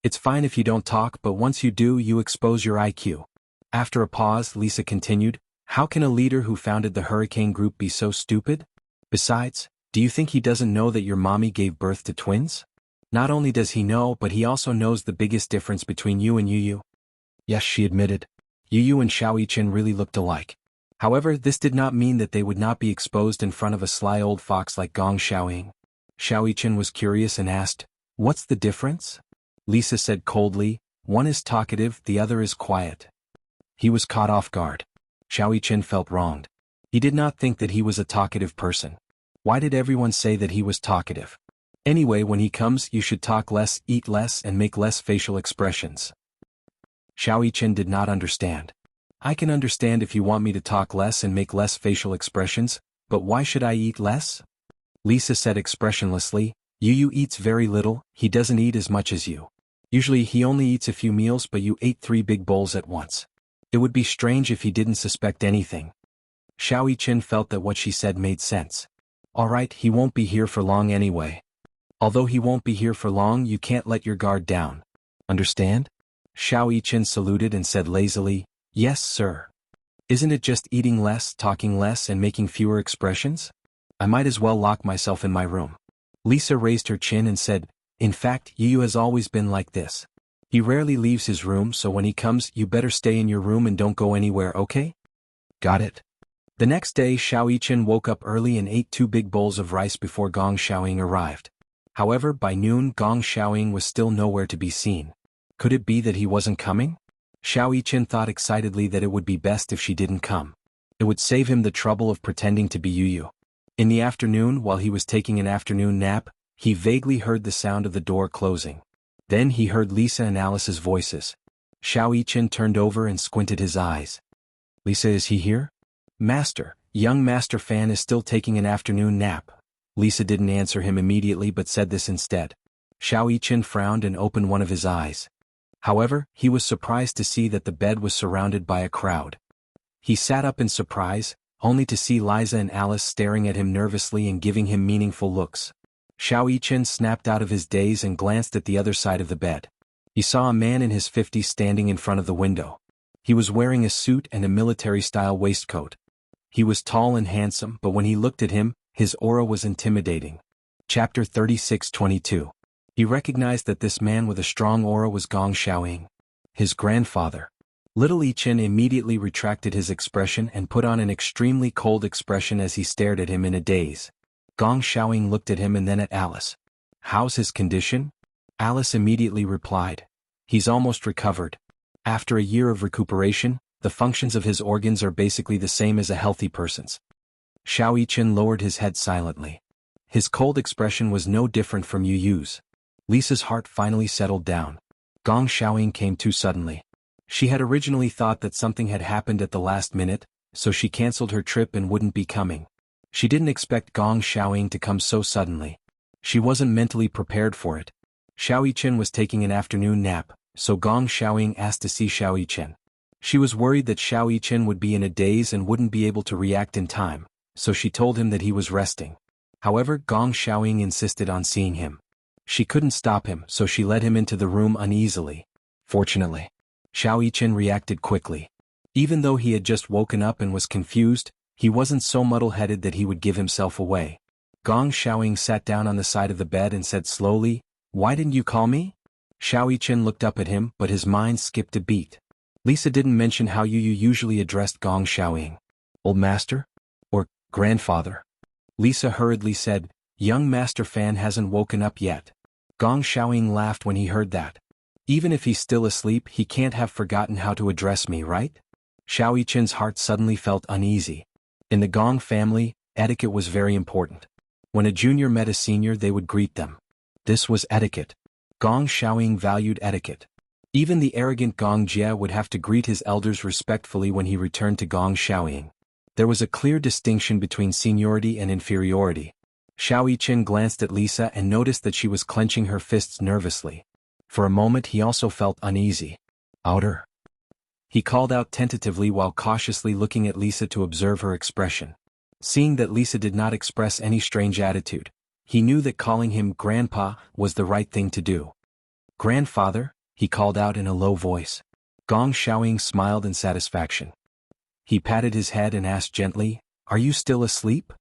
"It's fine if you don't talk, but once you do, you expose your IQ." After a pause, Lisa continued, "How can a leader who founded the Hurricane Group be so stupid? Besides, do you think he doesn't know that your mommy gave birth to twins? Not only does he know, but he also knows the biggest difference between you and Yu." Yes, she admitted. Yu and Xiao Yichen really looked alike. However, this did not mean that they would not be exposed in front of a sly old fox like Gong Xiaoying. Xiao Yichen was curious and asked, "What's the difference?" Lisa said coldly, "One is talkative, the other is quiet." He was caught off guard. Xiao Yichen felt wronged. He did not think that he was a talkative person. Why did everyone say that he was talkative? Anyway, when he comes, you should talk less, eat less, and make less facial expressions. Xiao Yichen did not understand. "I can understand if you want me to talk less and make less facial expressions, but why should I eat less?" Lisa said expressionlessly, "Yu eats very little, he doesn't eat as much as you. Usually he only eats a few meals, but you ate 3 big bowls at once. It would be strange if he didn't suspect anything." Xiao Yichen felt that what she said made sense. "Alright, he won't be here for long anyway. Although he won't be here for long, you can't let your guard down. Understand?" Xiao Yichen saluted and said lazily, "Yes, sir. Isn't it just eating less, talking less, and making fewer expressions? I might as well lock myself in my room." Lisa raised her chin and said, "In fact, Yu has always been like this. He rarely leaves his room, so when he comes, you better stay in your room and don't go anywhere, okay?" "Got it." The next day, Xiao Yichen woke up early and ate 2 big bowls of rice before Gong Xiaoying arrived. However, by noon, Gong Xiaoying was still nowhere to be seen. Could it be that he wasn't coming? Xiao Yichen thought excitedly that it would be best if she didn't come. It would save him the trouble of pretending to be Yu. In the afternoon, while he was taking an afternoon nap, He vaguely heard the sound of the door closing. Then he heard Lisa and Alice's voices. Xiao Yichen turned over and squinted his eyes. Lisa, is he here? Master, young Master Fan is still taking an afternoon nap. Lisa didn't answer him immediately but said this instead. Xiao Yichen frowned and opened one of his eyes. However, he was surprised to see that the bed was surrounded by a crowd. He sat up in surprise, only to see Liza and Alice staring at him nervously and giving him meaningful looks. Xiao Yichen snapped out of his daze and glanced at the other side of the bed. He saw a man in his 50s standing in front of the window. He was wearing a suit and a military-style waistcoat. He was tall and handsome, but when he looked at him, his aura was intimidating. Chapter 36:22. He recognized that this man with a strong aura was Gong Xiaoying, his grandfather. Little Yichen immediately retracted his expression and put on an extremely cold expression as he stared at him in a daze. Gong Xiaoying looked at him and then at Alice. How's his condition? Alice immediately replied. He's almost recovered. After a year of recuperation, the functions of his organs are basically the same as a healthy person's. Xiao Yichen lowered his head silently. His cold expression was no different from Yu Yu's. Lisa's heart finally settled down. Gong Xiaoying came too suddenly. She had originally thought that something had happened at the last minute, so she cancelled her trip and wouldn't be coming. She didn't expect Gong Xiaoying to come so suddenly. She wasn't mentally prepared for it. Xiao Yichen was taking an afternoon nap, so Gong Xiaoying asked to see Xiao Yichen. She was worried that Xiao Yichen would be in a daze and wouldn't be able to react in time, so she told him that he was resting. However, Gong Xiaoying insisted on seeing him. She couldn't stop him, so she led him into the room uneasily. Fortunately, Xiao Yichen reacted quickly. Even though he had just woken up and was confused, he wasn't so muddle-headed that he would give himself away. Gong Xiaoying sat down on the side of the bed and said slowly, "Why didn't you call me?" Xiao Yichen looked up at him, but his mind skipped a beat. Lisa didn't mention how Yu usually addressed Gong Xiaoying. Old master? Or grandfather? Lisa hurriedly said, young Master Fan hasn't woken up yet. Gong Xiaoying laughed when he heard that. Even if he's still asleep, he can't have forgotten how to address me, right? Xiao Yichen's heart suddenly felt uneasy. In the Gong family, etiquette was very important. When a junior met a senior, they would greet them. This was etiquette. Gong Xiaoying valued etiquette. Even the arrogant Gong Jie would have to greet his elders respectfully when he returned to Gong Xiaoying. There was a clear distinction between seniority and inferiority. Xiao Yichen glanced at Lisa and noticed that she was clenching her fists nervously. For a moment he also felt uneasy. Outer. He called out tentatively while cautiously looking at Lisa to observe her expression. Seeing that Lisa did not express any strange attitude, he knew that calling him Grandpa was the right thing to do. Grandfather, he called out in a low voice. Gong Xiaoying smiled in satisfaction. He patted his head and asked gently, "Are you still asleep?"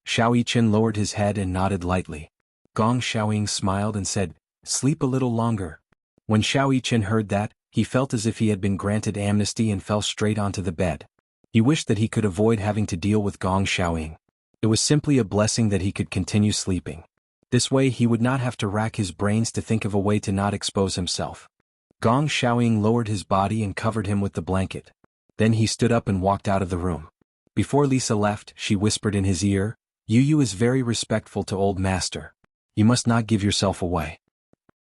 Xiao Yichen lowered his head and nodded lightly. Gong Xiaoying smiled and said, "Sleep a little longer." When Xiao Yichen heard that, he felt as if he had been granted amnesty and fell straight onto the bed. He wished that he could avoid having to deal with Gong Xiaoying. It was simply a blessing that he could continue sleeping. This way he would not have to rack his brains to think of a way to not expose himself. Gong Xiaoying lowered his body and covered him with the blanket. Then he stood up and walked out of the room. Before Lisa left, she whispered in his ear, Yu is very respectful to old master. You must not give yourself away.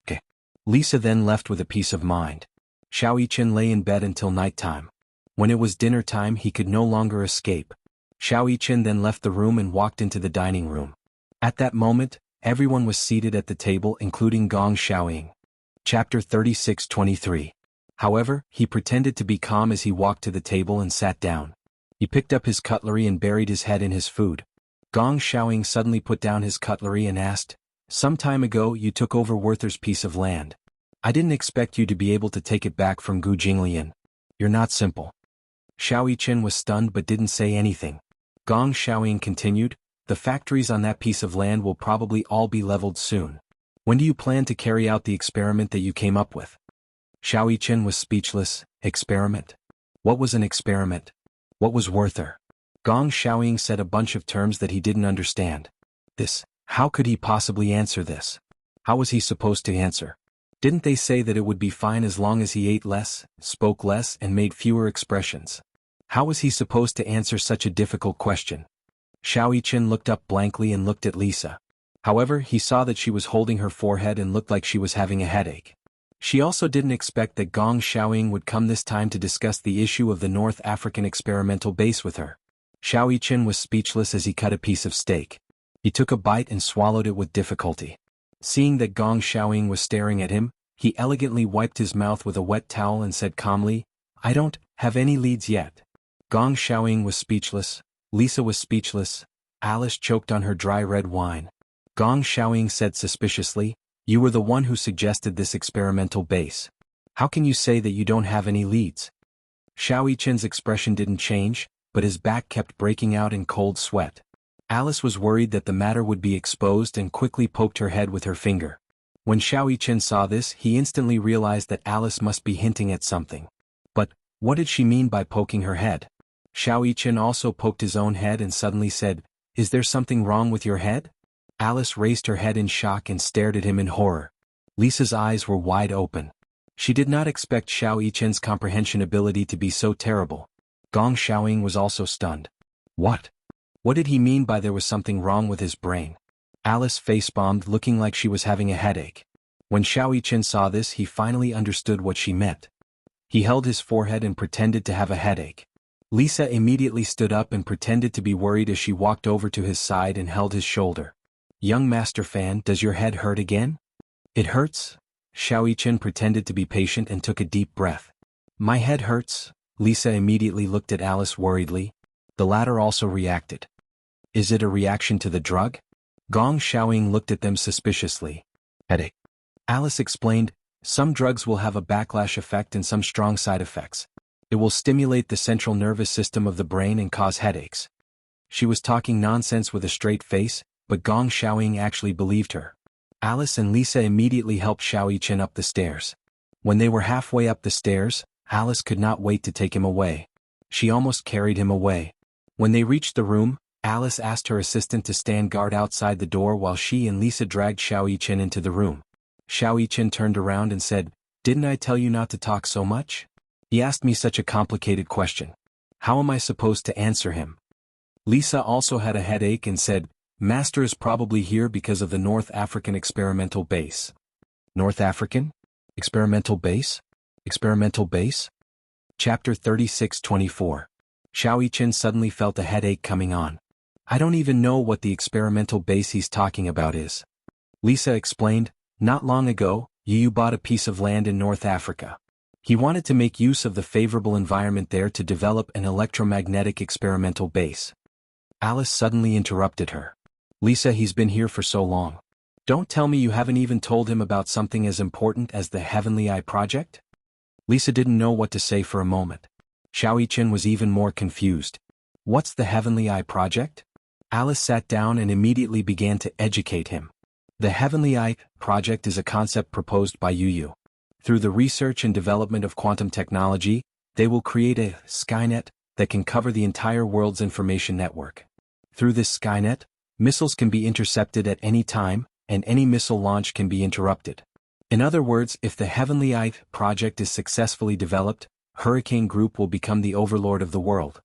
Okay. Lisa then left with a peace of mind. Xiao Yichen lay in bed until nighttime. When it was dinner time, he could no longer escape. Xiao Yichen then left the room and walked into the dining room. At that moment, everyone was seated at the table including Gong Xiaoying. Chapter 36:23. However, he pretended to be calm as he walked to the table and sat down. He picked up his cutlery and buried his head in his food. Gong Xiaoying suddenly put down his cutlery and asked, "Some time ago you took over Werther's piece of land. I didn't expect you to be able to take it back from Gu Jinglian. You're not simple." Xiao Yichen was stunned but didn't say anything. Gong Xiaoying continued, "The factories on that piece of land will probably all be leveled soon. When do you plan to carry out the experiment that you came up with?" Xiao Yichen was speechless. Experiment? What was an experiment? What was Werther? Gong Xiaoying said a bunch of terms that he didn't understand. How could he possibly answer this? How was he supposed to answer? Didn't they say that it would be fine as long as he ate less, spoke less and made fewer expressions? How was he supposed to answer such a difficult question? Xiao Yichen looked up blankly and looked at Lisa. However, he saw that she was holding her forehead and looked like she was having a headache. She also didn't expect that Gong Xiaoying would come this time to discuss the issue of the North African experimental base with her. Xiao Yichen was speechless as he cut a piece of steak. He took a bite and swallowed it with difficulty. Seeing that Gong Xiaoying was staring at him, he elegantly wiped his mouth with a wet towel and said calmly, "I don't have any leads yet." Gong Xiaoying was speechless, Lisa was speechless, Alice choked on her dry red wine. Gong Xiaoying said suspiciously, "You were the one who suggested this experimental base. How can you say that you don't have any leads?" Xiao Yichen's expression didn't change, but his back kept breaking out in cold sweat. Alice was worried that the matter would be exposed and quickly poked her head with her finger. When Xiao Yichen saw this, he instantly realized that Alice must be hinting at something. But, what did she mean by poking her head? Xiao Yichen also poked his own head and suddenly said, "Is there something wrong with your head?" Alice raised her head in shock and stared at him in horror. Lisa's eyes were wide open. She did not expect Xiao Yichen's comprehension ability to be so terrible. Gong Xiaoying was also stunned. What? What did he mean by there was something wrong with his brain? Alice face-bombed, looking like she was having a headache. When Xiao Yichen saw this, he finally understood what she meant. He held his forehead and pretended to have a headache. Lisa immediately stood up and pretended to be worried as she walked over to his side and held his shoulder. "Young Master Fan, does your head hurt again?" "It hurts." Xiao Yichen pretended to be patient and took a deep breath. "My head hurts." Lisa immediately looked at Alice worriedly. The latter also reacted. "Is it a reaction to the drug?" Gong Xiaoying looked at them suspiciously. "Headache." Alice explained, "Some drugs will have a backlash effect and some strong side effects. It will stimulate the central nervous system of the brain and cause headaches." She was talking nonsense with a straight face, but Gong Xiaoying actually believed her. Alice and Lisa immediately helped Xiao Yichen up the stairs. When they were halfway up the stairs, Alice could not wait to take him away. She almost carried him away. When they reached the room, Alice asked her assistant to stand guard outside the door while she and Lisa dragged Xiao Yichen into the room. Xiao Yichen turned around and said, "Didn't I tell you not to talk so much? He asked me such a complicated question. How am I supposed to answer him?" Lisa also had a headache and said, "Master is probably here because of the North African experimental base." North African? Experimental base? Experimental base? Chapter 36-24. Xiao Yichen suddenly felt a headache coming on. "I don't even know what the experimental base he's talking about is." Lisa explained, "Not long ago, Yu bought a piece of land in North Africa. He wanted to make use of the favorable environment there to develop an electromagnetic experimental base." Alice suddenly interrupted her. "Lisa, he's been here for so long. Don't tell me you haven't even told him about something as important as the Heavenly Eye project?" Lisa didn't know what to say for a moment. Xiao Yichen was even more confused. "What's the Heavenly Eye project?" Alice sat down and immediately began to educate him. The Heavenly Eye project is a concept proposed by Yu. Through the research and development of quantum technology, they will create a Skynet that can cover the entire world's information network. Through this Skynet, missiles can be intercepted at any time, and any missile launch can be interrupted. In other words, if the Heavenly Eye project is successfully developed, Hurricane Group will become the overlord of the world.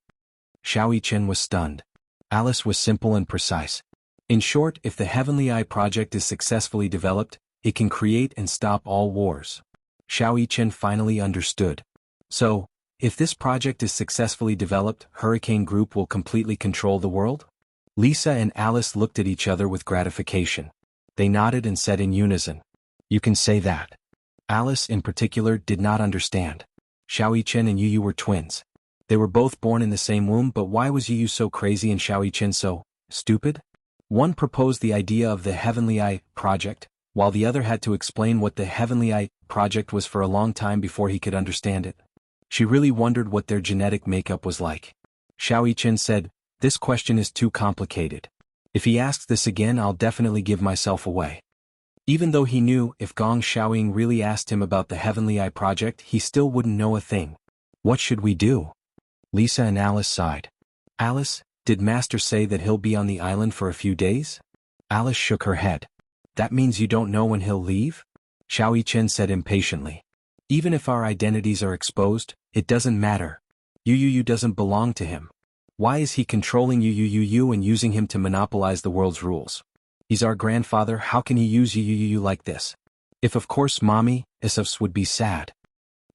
Xiao Yichen was stunned. Alice was simple and precise. In short, if the Heavenly Eye project is successfully developed, it can create and stop all wars. Xiao Yichen finally understood. So, if this project is successfully developed, Hurricane Group will completely control the world? Lisa and Alice looked at each other with gratification. They nodded and said in unison, "You can say that." Alice, in particular, did not understand. Xiao Yichen and Yu were twins. They were both born in the same womb, but why was Yu so crazy and Xiao Yichen so stupid? One proposed the idea of the Heavenly Eye project, while the other had to explain what the Heavenly Eye project was for a long time before he could understand it. She really wondered what their genetic makeup was like. Xiao Yichen said, "This question is too complicated. If he asks this again, I'll definitely give myself away." Even though he knew if Gong Xiaoying really asked him about the Heavenly Eye project, he still wouldn't know a thing. "What should we do?" Lisa and Alice sighed. "Alice, did Master say that he'll be on the island for a few days?" Alice shook her head. "That means you don't know when he'll leave?" Xiao Yichen said impatiently. "Even if our identities are exposed, it doesn't matter. Yu doesn't belong to him. Why is he controlling Yu and using him to monopolize the world's rules? He's our grandfather, how can he use you like this? If of course mommy, Isufs would be sad.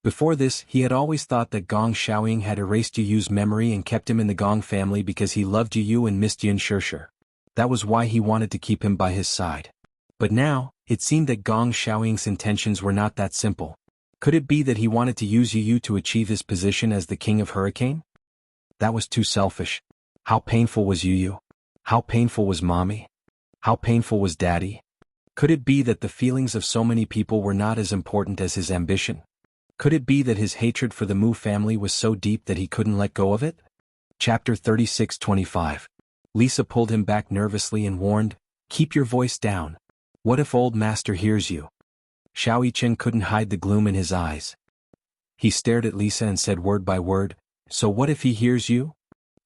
Before this, he had always thought that Gong Xiaoying had erased Yu's memory and kept him in the Gong family because he loved Yu and missed Yun Shirshir. That was why he wanted to keep him by his side. But now, it seemed that Gong Xiaoying's intentions were not that simple. Could it be that he wanted to use Yu to achieve his position as the king of Hurricane? That was too selfish. How painful was Yu? How painful was mommy? How painful was daddy? Could it be that the feelings of so many people were not as important as his ambition? Could it be that his hatred for the Mu family was so deep that he couldn't let go of it? Chapter 36:25. Lisa pulled him back nervously and warned, "Keep your voice down. What if old master hears you?" Xiao Yichen couldn't hide the gloom in his eyes. He stared at Lisa and said word by word, "So what if he hears you?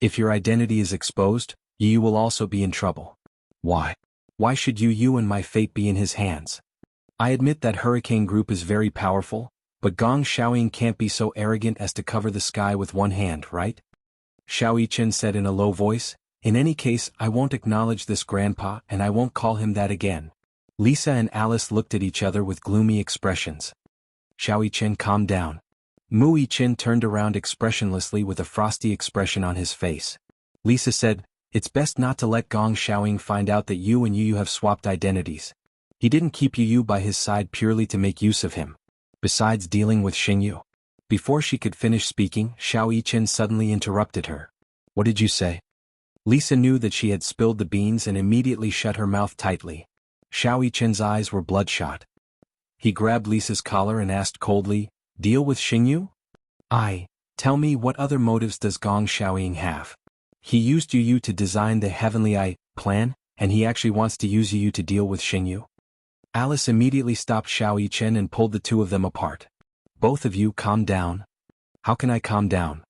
If your identity is exposed, you will also be in trouble." "Why? Why should you and my fate be in his hands? I admit that Hurricane Group is very powerful, but Gong Xiaoying can't be so arrogant as to cover the sky with one hand, right?" Xiao Yichen said in a low voice, "In any case, I won't acknowledge this grandpa and I won't call him that again." Lisa and Alice looked at each other with gloomy expressions. Xiao Yichen calmed down. Mu Yichen turned around expressionlessly with a frosty expression on his face. Lisa said, "It's best not to let Gong Xiaoying find out that you and Yu have swapped identities. He didn't keep Yu by his side purely to make use of him. Besides dealing with Xingyu." Before she could finish speaking, Xiao Yichen suddenly interrupted her. "What did you say?" Lisa knew that she had spilled the beans and immediately shut her mouth tightly. Xiao Yichen's eyes were bloodshot. He grabbed Lisa's collar and asked coldly, "Deal with Xingyu? Tell me, what other motives does Gong Xiaoying have? He used Yu to design the Heavenly Eye plan, and he actually wants to use Yu to deal with Xingyu?" Alice immediately stopped Xiao Yichen and pulled the two of them apart. "Both of you calm down." "How can I calm down?"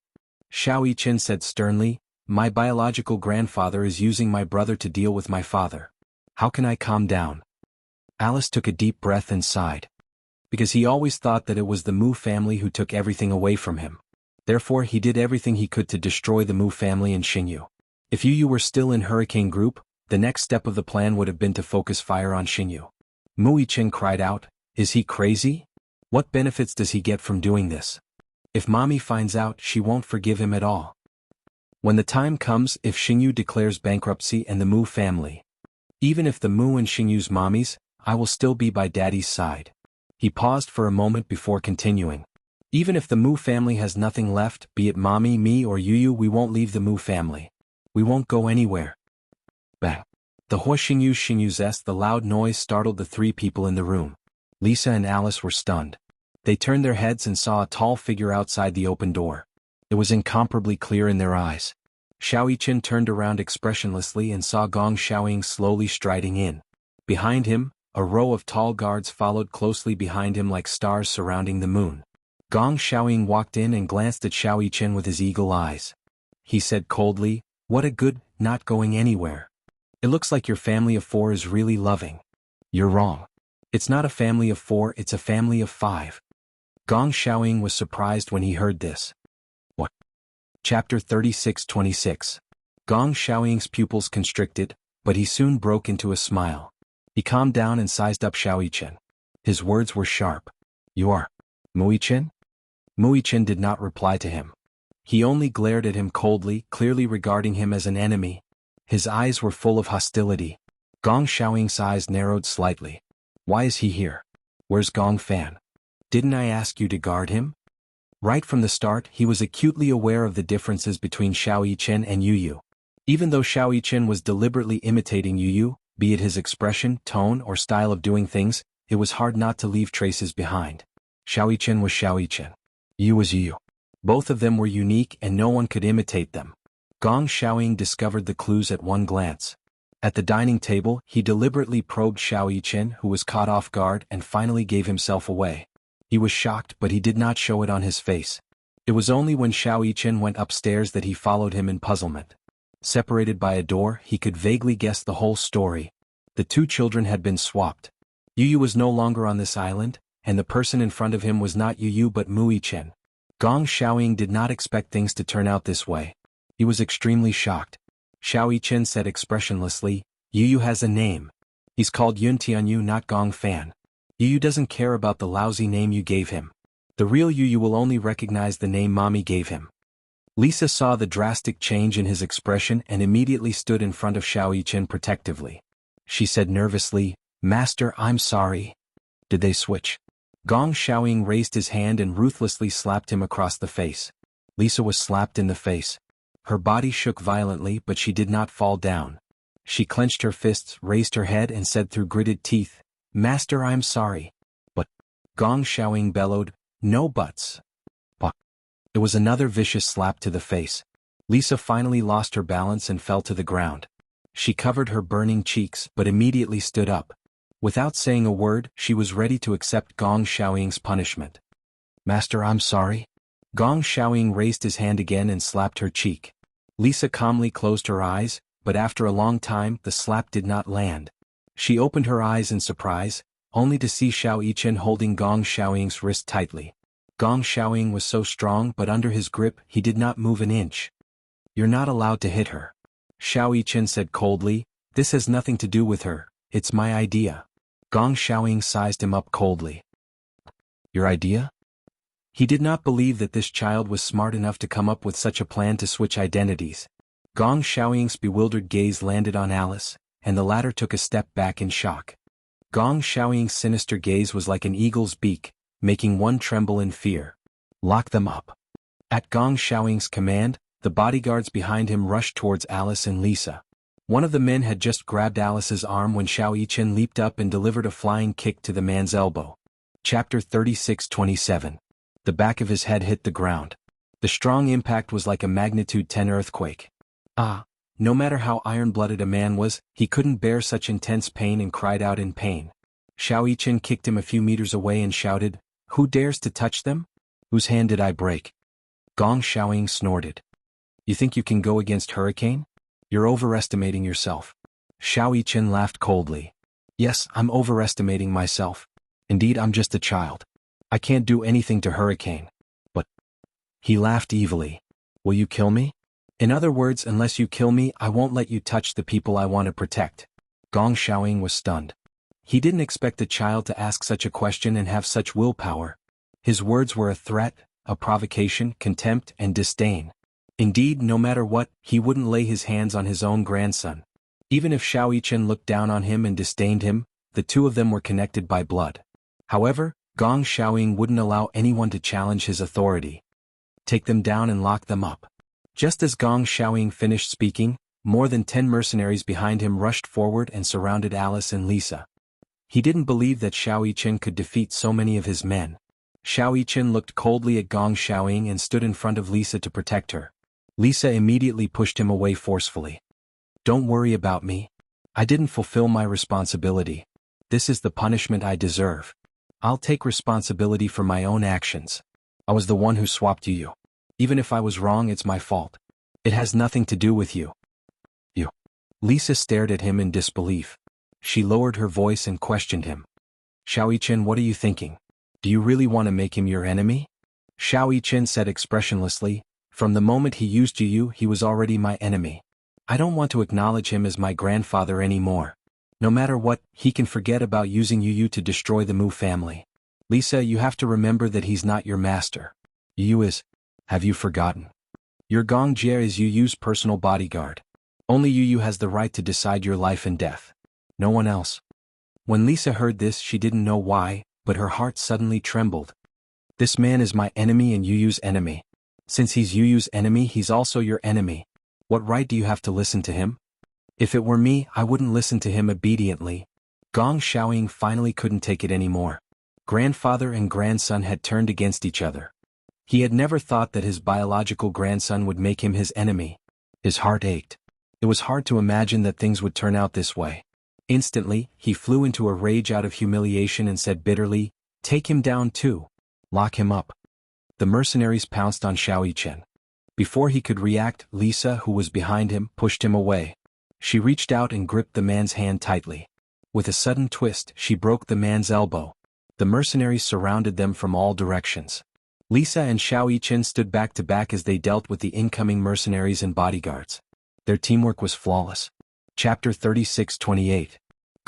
Xiao Yichen said sternly, "My biological grandfather is using my brother to deal with my father. How can I calm down?" Alice took a deep breath and sighed. Because he always thought that it was the Mu family who took everything away from him. Therefore he did everything he could to destroy the Mu family and Xingyu. If Yu were still in Hurricane Group, the next step of the plan would have been to focus fire on Xingyu. Mu Yichen cried out, "Is he crazy? What benefits does he get from doing this? If mommy finds out, she won't forgive him at all. When the time comes, if Xingyu declares bankruptcy and the Mu family, even if the Mu and Xingyu's mommies, I will still be by daddy's side." He paused for a moment before continuing. "Even if the Mu family has nothing left, be it mommy, me or Yu, we won't leave the Mu family. We won't go anywhere." Bang. The Hua Xingyu's the loud noise startled the three people in the room. Lisa and Alice were stunned. They turned their heads and saw a tall figure outside the open door. It was incomparably clear in their eyes. Xiao Yichen turned around expressionlessly and saw Gong Xiaoying slowly striding in. Behind him, a row of tall guards followed closely behind him like stars surrounding the moon. Gong Xiaoying walked in and glanced at Xiao Yichen with his eagle eyes. He said coldly, "What a good, not going anywhere. It looks like your family of 4 is really loving." "You're wrong. It's not a family of 4, it's a family of 5. Gong Xiaoying was surprised when he heard this. "What?" Chapter 36:26. Gong Xiaoying's pupils constricted, but he soon broke into a smile. He calmed down and sized up Xiao Yichen. His words were sharp. "You are Mu Yichen?" Mu Yichen did not reply to him. He only glared at him coldly, clearly regarding him as an enemy. His eyes were full of hostility. Gong Xiaoying's eyes narrowed slightly. "Why is he here? Where's Gong Fan? Didn't I ask you to guard him?" Right from the start, he was acutely aware of the differences between Xiao Yichen and Yu. Even though Xiao Yichen was deliberately imitating Yu, be it his expression, tone, or style of doing things, it was hard not to leave traces behind. Xiao Yichen was Xiao Yichen. Yu was Yu. Both of them were unique and no one could imitate them. Gong Xiaoying discovered the clues at one glance. At the dining table, he deliberately probed Xiao Yichen, who was caught off guard, and finally gave himself away. He was shocked, but he did not show it on his face. It was only when Xiao Yichen went upstairs that he followed him in puzzlement. Separated by a door, he could vaguely guess the whole story. The two children had been swapped. Yu was no longer on this island, and the person in front of him was not Yu but Mu Yichen. Gong Xiaoying did not expect things to turn out this way. He was extremely shocked. Xiao Yichen said expressionlessly, "Yu has a name. He's called Yun Tianyu, not Gong Fan. Yu doesn't care about the lousy name you gave him. The real Yu will only recognize the name Mommy gave him. Lisa saw the drastic change in his expression and immediately stood in front of Xiao Yichen protectively. She said nervously, "Master, I'm sorry." Did they switch? Gong Xiaoying raised his hand and ruthlessly slapped him across the face. Lisa was slapped in the face. Her body shook violently, but she did not fall down. She clenched her fists, raised her head and said through gritted teeth, "Master, I'm sorry." But Gong Xiaoying bellowed, "No buts." But it was another vicious slap to the face. Lisa finally lost her balance and fell to the ground. She covered her burning cheeks but immediately stood up. Without saying a word, she was ready to accept Gong Xiaoying's punishment. "Master, I'm sorry." Gong Xiaoying raised his hand again and slapped her cheek. Lisa calmly closed her eyes, but after a long time the slap did not land. She opened her eyes in surprise, only to see Xiao Yichen holding Gong Xiaoying's wrist tightly. Gong Xiaoying was so strong, but under his grip he did not move an inch. "You're not allowed to hit her," Xiao Yichen said coldly. "This has nothing to do with her, it's my idea." Gong Xiaoying sized him up coldly. "Your idea?" He did not believe that this child was smart enough to come up with such a plan to switch identities. Gong Xiaoying's bewildered gaze landed on Alice, and the latter took a step back in shock. Gong Xiaoying's sinister gaze was like an eagle's beak, making one tremble in fear. "Lock them up." At Gong Xiaoying's command, the bodyguards behind him rushed towards Alice and Lisa. One of the men had just grabbed Alice's arm when Xiao Yichen leaped up and delivered a flying kick to the man's elbow. Chapter 36:27. The back of his head hit the ground. The strong impact was like a magnitude 10 earthquake. No matter how iron-blooded a man was, he couldn't bear such intense pain and cried out in pain. Xiao Yichen kicked him a few meters away and shouted, "Who dares to touch them? Whose hand did I break?" Gong Xiaoying snorted. "You think you can go against Hurricane? You're overestimating yourself." Xiao Yichen laughed coldly. "Yes, I'm overestimating myself. Indeed, I'm just a child. I can't do anything to Hurricane." "But," he laughed evilly, "will you kill me? In other words, unless you kill me, I won't let you touch the people I want to protect." Gong Xiaoying was stunned. He didn't expect a child to ask such a question and have such willpower. His words were a threat, a provocation, contempt, and disdain. Indeed, no matter what, he wouldn't lay his hands on his own grandson. Even if Xiao Yichen looked down on him and disdained him, the two of them were connected by blood. However, Gong Xiaoying wouldn't allow anyone to challenge his authority. "Take them down and lock them up." Just as Gong Xiaoying finished speaking, more than 10 mercenaries behind him rushed forward and surrounded Alice and Lisa. He didn't believe that Xiao Yichen could defeat so many of his men. Xiao Yichen looked coldly at Gong Xiaoying and stood in front of Lisa to protect her. Lisa immediately pushed him away forcefully. "Don't worry about me. I didn't fulfill my responsibility. This is the punishment I deserve. I'll take responsibility for my own actions. I was the one who swapped you. Even if I was wrong, it's my fault. It has nothing to do with you." "You?" Lisa stared at him in disbelief. She lowered her voice and questioned him. "Xiao Yichen, what are you thinking? Do you really want to make him your enemy?" Xiao Yichen said expressionlessly, "From the moment he used you, he was already my enemy. I don't want to acknowledge him as my grandfather anymore. No matter what, he can forget about using you to destroy the Mu family. Lisa, you have to remember that he's not your master. Yu is. Have you forgotten? Your Gong Jie is Yu's personal bodyguard. Only Yu has the right to decide your life and death. No one else." When Lisa heard this, she didn't know why, but her heart suddenly trembled. "This man is my enemy and Yu's enemy. Since he's Yu's enemy, he's also your enemy. What right do you have to listen to him? If it were me, I wouldn't listen to him obediently." Gong Xiaoying finally couldn't take it anymore. Grandfather and grandson had turned against each other. He had never thought that his biological grandson would make him his enemy. His heart ached. It was hard to imagine that things would turn out this way. Instantly, he flew into a rage out of humiliation and said bitterly, "Take him down too. Lock him up." The mercenaries pounced on Xiao Yichen. Before he could react, Lisa, who was behind him, pushed him away. She reached out and gripped the man's hand tightly. With a sudden twist, she broke the man's elbow. The mercenaries surrounded them from all directions. Lisa and Xiao Yichen stood back to back as they dealt with the incoming mercenaries and bodyguards. Their teamwork was flawless. Chapter 36:28.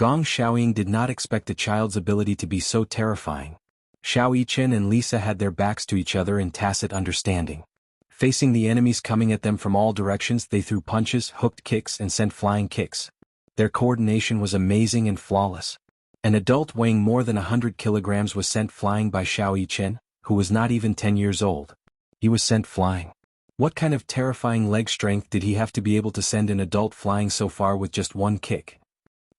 Gong Xiaoying did not expect a child's ability to be so terrifying. Xiao Yichen and Lisa had their backs to each other in tacit understanding. Facing the enemies coming at them from all directions, they threw punches, hooked kicks, and sent flying kicks. Their coordination was amazing and flawless. An adult weighing more than 100 kilograms was sent flying by Xiao Yichen, who was not even 10 years old. He was sent flying. What kind of terrifying leg strength did he have to be able to send an adult flying so far with just one kick?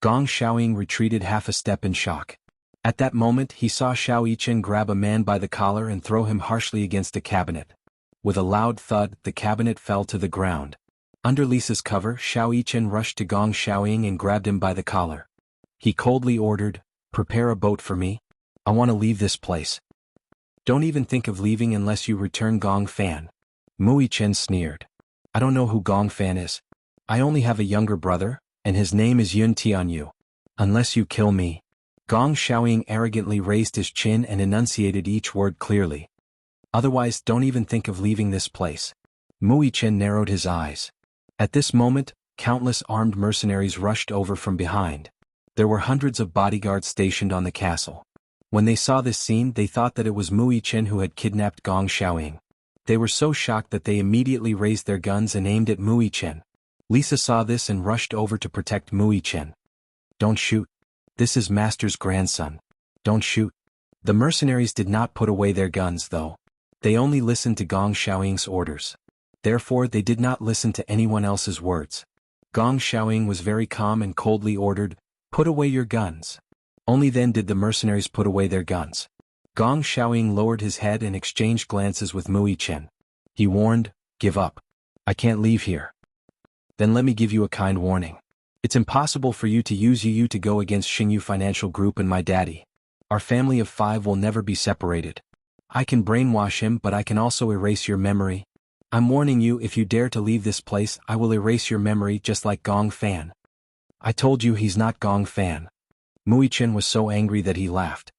Gong Xiaoying retreated half a step in shock. At that moment he saw Xiao Yichen grab a man by the collar and throw him harshly against a cabinet. With a loud thud, the cabinet fell to the ground. Under Lisa's cover, Xiao Yichen rushed to Gong Xiaoying and grabbed him by the collar. He coldly ordered, "Prepare a boat for me. I want to leave this place." "Don't even think of leaving unless you return Gong Fan." Mu Yichen sneered. "I don't know who Gong Fan is. I only have a younger brother, and his name is Yun Tianyu. Unless you kill me." Gong Xiaoying arrogantly raised his chin and enunciated each word clearly. "Otherwise, don't even think of leaving this place." Mu Yichen narrowed his eyes. At this moment, countless armed mercenaries rushed over from behind. There were hundreds of bodyguards stationed on the castle. When they saw this scene, they thought that it was Mu Yichen who had kidnapped Gong Xiaoying. They were so shocked that they immediately raised their guns and aimed at Mu Yichen. Lisa saw this and rushed over to protect Mu Yichen. "Don't shoot. This is Master's grandson. Don't shoot." The mercenaries did not put away their guns though. They only listened to Gong Xiaoying's orders. Therefore they did not listen to anyone else's words. Gong Xiaoying was very calm and coldly ordered, "Put away your guns." Only then did the mercenaries put away their guns. Gong Xiaoying lowered his head and exchanged glances with Mu Yichen. He warned, "Give up. I can't leave here." "Then let me give you a kind warning. It's impossible for you to use Yu to go against Xingyu Financial Group and my daddy. Our family of 5 will never be separated. I can brainwash him, but I can also erase your memory. I'm warning you, if you dare to leave this place, I will erase your memory just like Gong Fan." "I told you he's not Gong Fan." Mu Yichen was so angry that he laughed.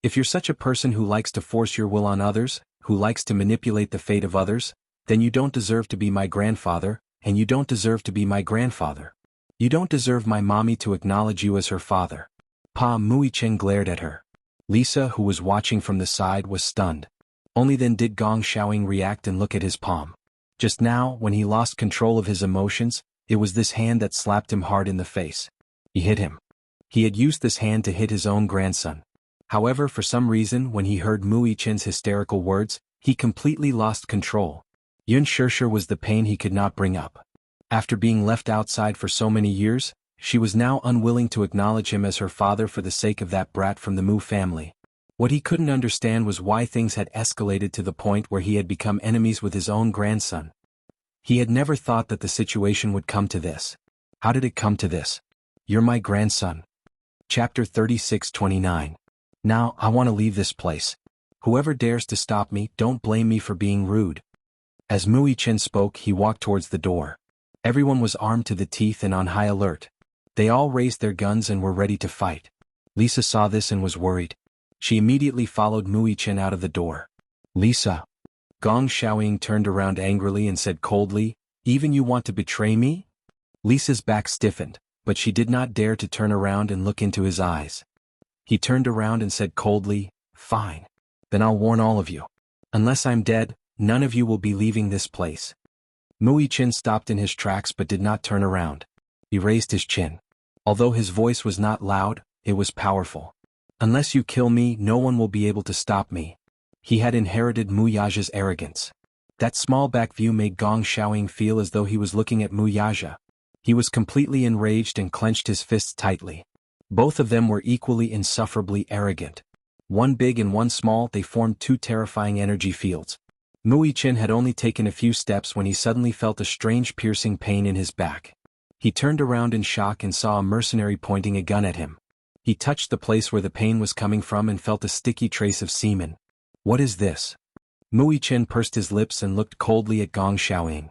"If you're such a person who likes to force your will on others, who likes to manipulate the fate of others, then you don't deserve to be my grandfather, and you don't deserve to be my grandfather. You don't deserve my mommy to acknowledge you as her father." Pa Mu Yichen glared at her. Lisa, who was watching from the side, was stunned. Only then did Gong Xiaoying react and look at his palm. Just now, when he lost control of his emotions, it was this hand that slapped him hard in the face. He hit him. He had used this hand to hit his own grandson. However, for some reason, when he heard Mu Yichen's hysterical words, he completely lost control. Yun Shishir was the pain he could not bring up. After being left outside for so many years, she was now unwilling to acknowledge him as her father for the sake of that brat from the Mu family. What he couldn't understand was why things had escalated to the point where he had become enemies with his own grandson. He had never thought that the situation would come to this. How did it come to this? "You're my grandson." Chapter 36:29. "Now, I want to leave this place. Whoever dares to stop me, don't blame me for being rude." As Mu Yichen spoke, he walked towards the door. Everyone was armed to the teeth and on high alert. They all raised their guns and were ready to fight. Lisa saw this and was worried. She immediately followed Mu Yichen out of the door. "Lisa." Gong Xiaoying turned around angrily and said coldly, "Even you want to betray me?" Lisa's back stiffened, but she did not dare to turn around and look into his eyes. He turned around and said coldly, "Fine. Then I'll warn all of you. Unless I'm dead, none of you will be leaving this place." Mu Yichen stopped in his tracks but did not turn around. He raised his chin. Although his voice was not loud, it was powerful. "Unless you kill me, no one will be able to stop me." He had inherited Mu Yaja's arrogance. That small back view made Gong Xiaoying feel as though he was looking at Mu Yaja. He was completely enraged and clenched his fists tightly. Both of them were equally insufferably arrogant. One big and one small, they formed two terrifying energy fields. Mu Yichen had only taken a few steps when he suddenly felt a strange piercing pain in his back. He turned around in shock and saw a mercenary pointing a gun at him. He touched the place where the pain was coming from and felt a sticky trace of semen. "What is this?" Mu Yichen pursed his lips and looked coldly at Gong Xiaoying.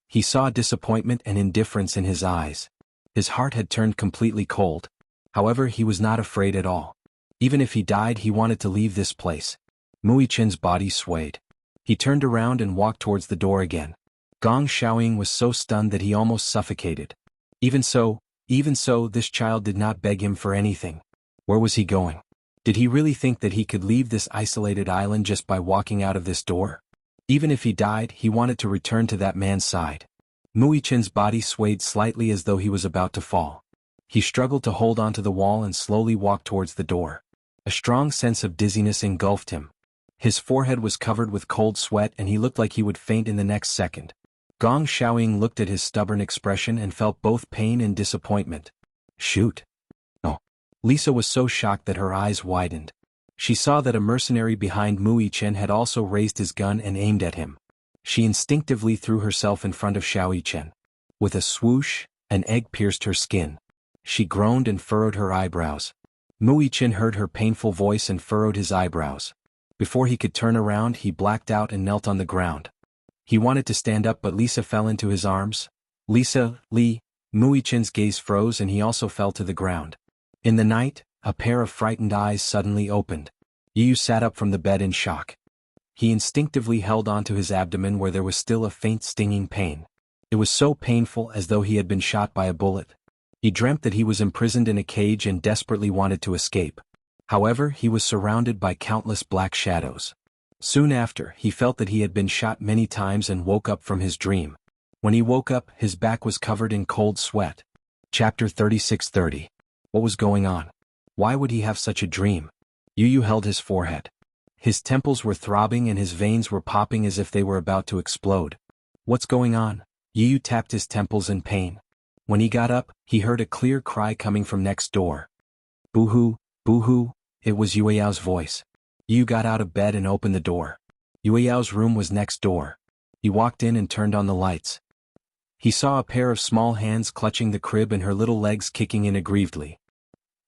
He saw disappointment and indifference in his eyes. His heart had turned completely cold. However, he was not afraid at all. Even if he died, he wanted to leave this place. Mu Yichen's body swayed. He turned around and walked towards the door again. Gong Xiaoying was so stunned that he almost suffocated. Even so, Even so, this child did not beg him for anything. Where was he going? Did he really think that he could leave this isolated island just by walking out of this door? Even if he died, he wanted to return to that man's side. Muichen's body swayed slightly as though he was about to fall. He struggled to hold onto the wall and slowly walked towards the door. A strong sense of dizziness engulfed him. His forehead was covered with cold sweat and he looked like he would faint in the next second. Gong Xiaoying looked at his stubborn expression and felt both pain and disappointment. Shoot. No. Lisa was so shocked that her eyes widened. She saw that a mercenary behind Muichen had also raised his gun and aimed at him. She instinctively threw herself in front of Xiaoyichen. With a swoosh, an egg pierced her skin. She groaned and furrowed her eyebrows. Muichen heard her painful voice and furrowed his eyebrows. Before he could turn around, he blacked out and knelt on the ground. He wanted to stand up, but Lisa fell into his arms. Lisa, Li, Muichen's gaze froze and he also fell to the ground. In the night, a pair of frightened eyes suddenly opened. Yu sat up from the bed in shock. He instinctively held onto his abdomen where there was still a faint stinging pain. It was so painful as though he had been shot by a bullet. He dreamt that he was imprisoned in a cage and desperately wanted to escape. However, he was surrounded by countless black shadows. Soon after, he felt that he had been shot many times and woke up from his dream. When he woke up, his back was covered in cold sweat. Chapter 36:30. What was going on? Why would he have such a dream? Yu held his forehead. His temples were throbbing and his veins were popping as if they were about to explode. What's going on? Yu tapped his temples in pain. When he got up, he heard a clear cry coming from next door. Boo-hoo, boo-hoo, it was Yueyao's voice. Yu got out of bed and opened the door. Yueyao's room was next door. He walked in and turned on the lights. He saw a pair of small hands clutching the crib and her little legs kicking in aggrievedly.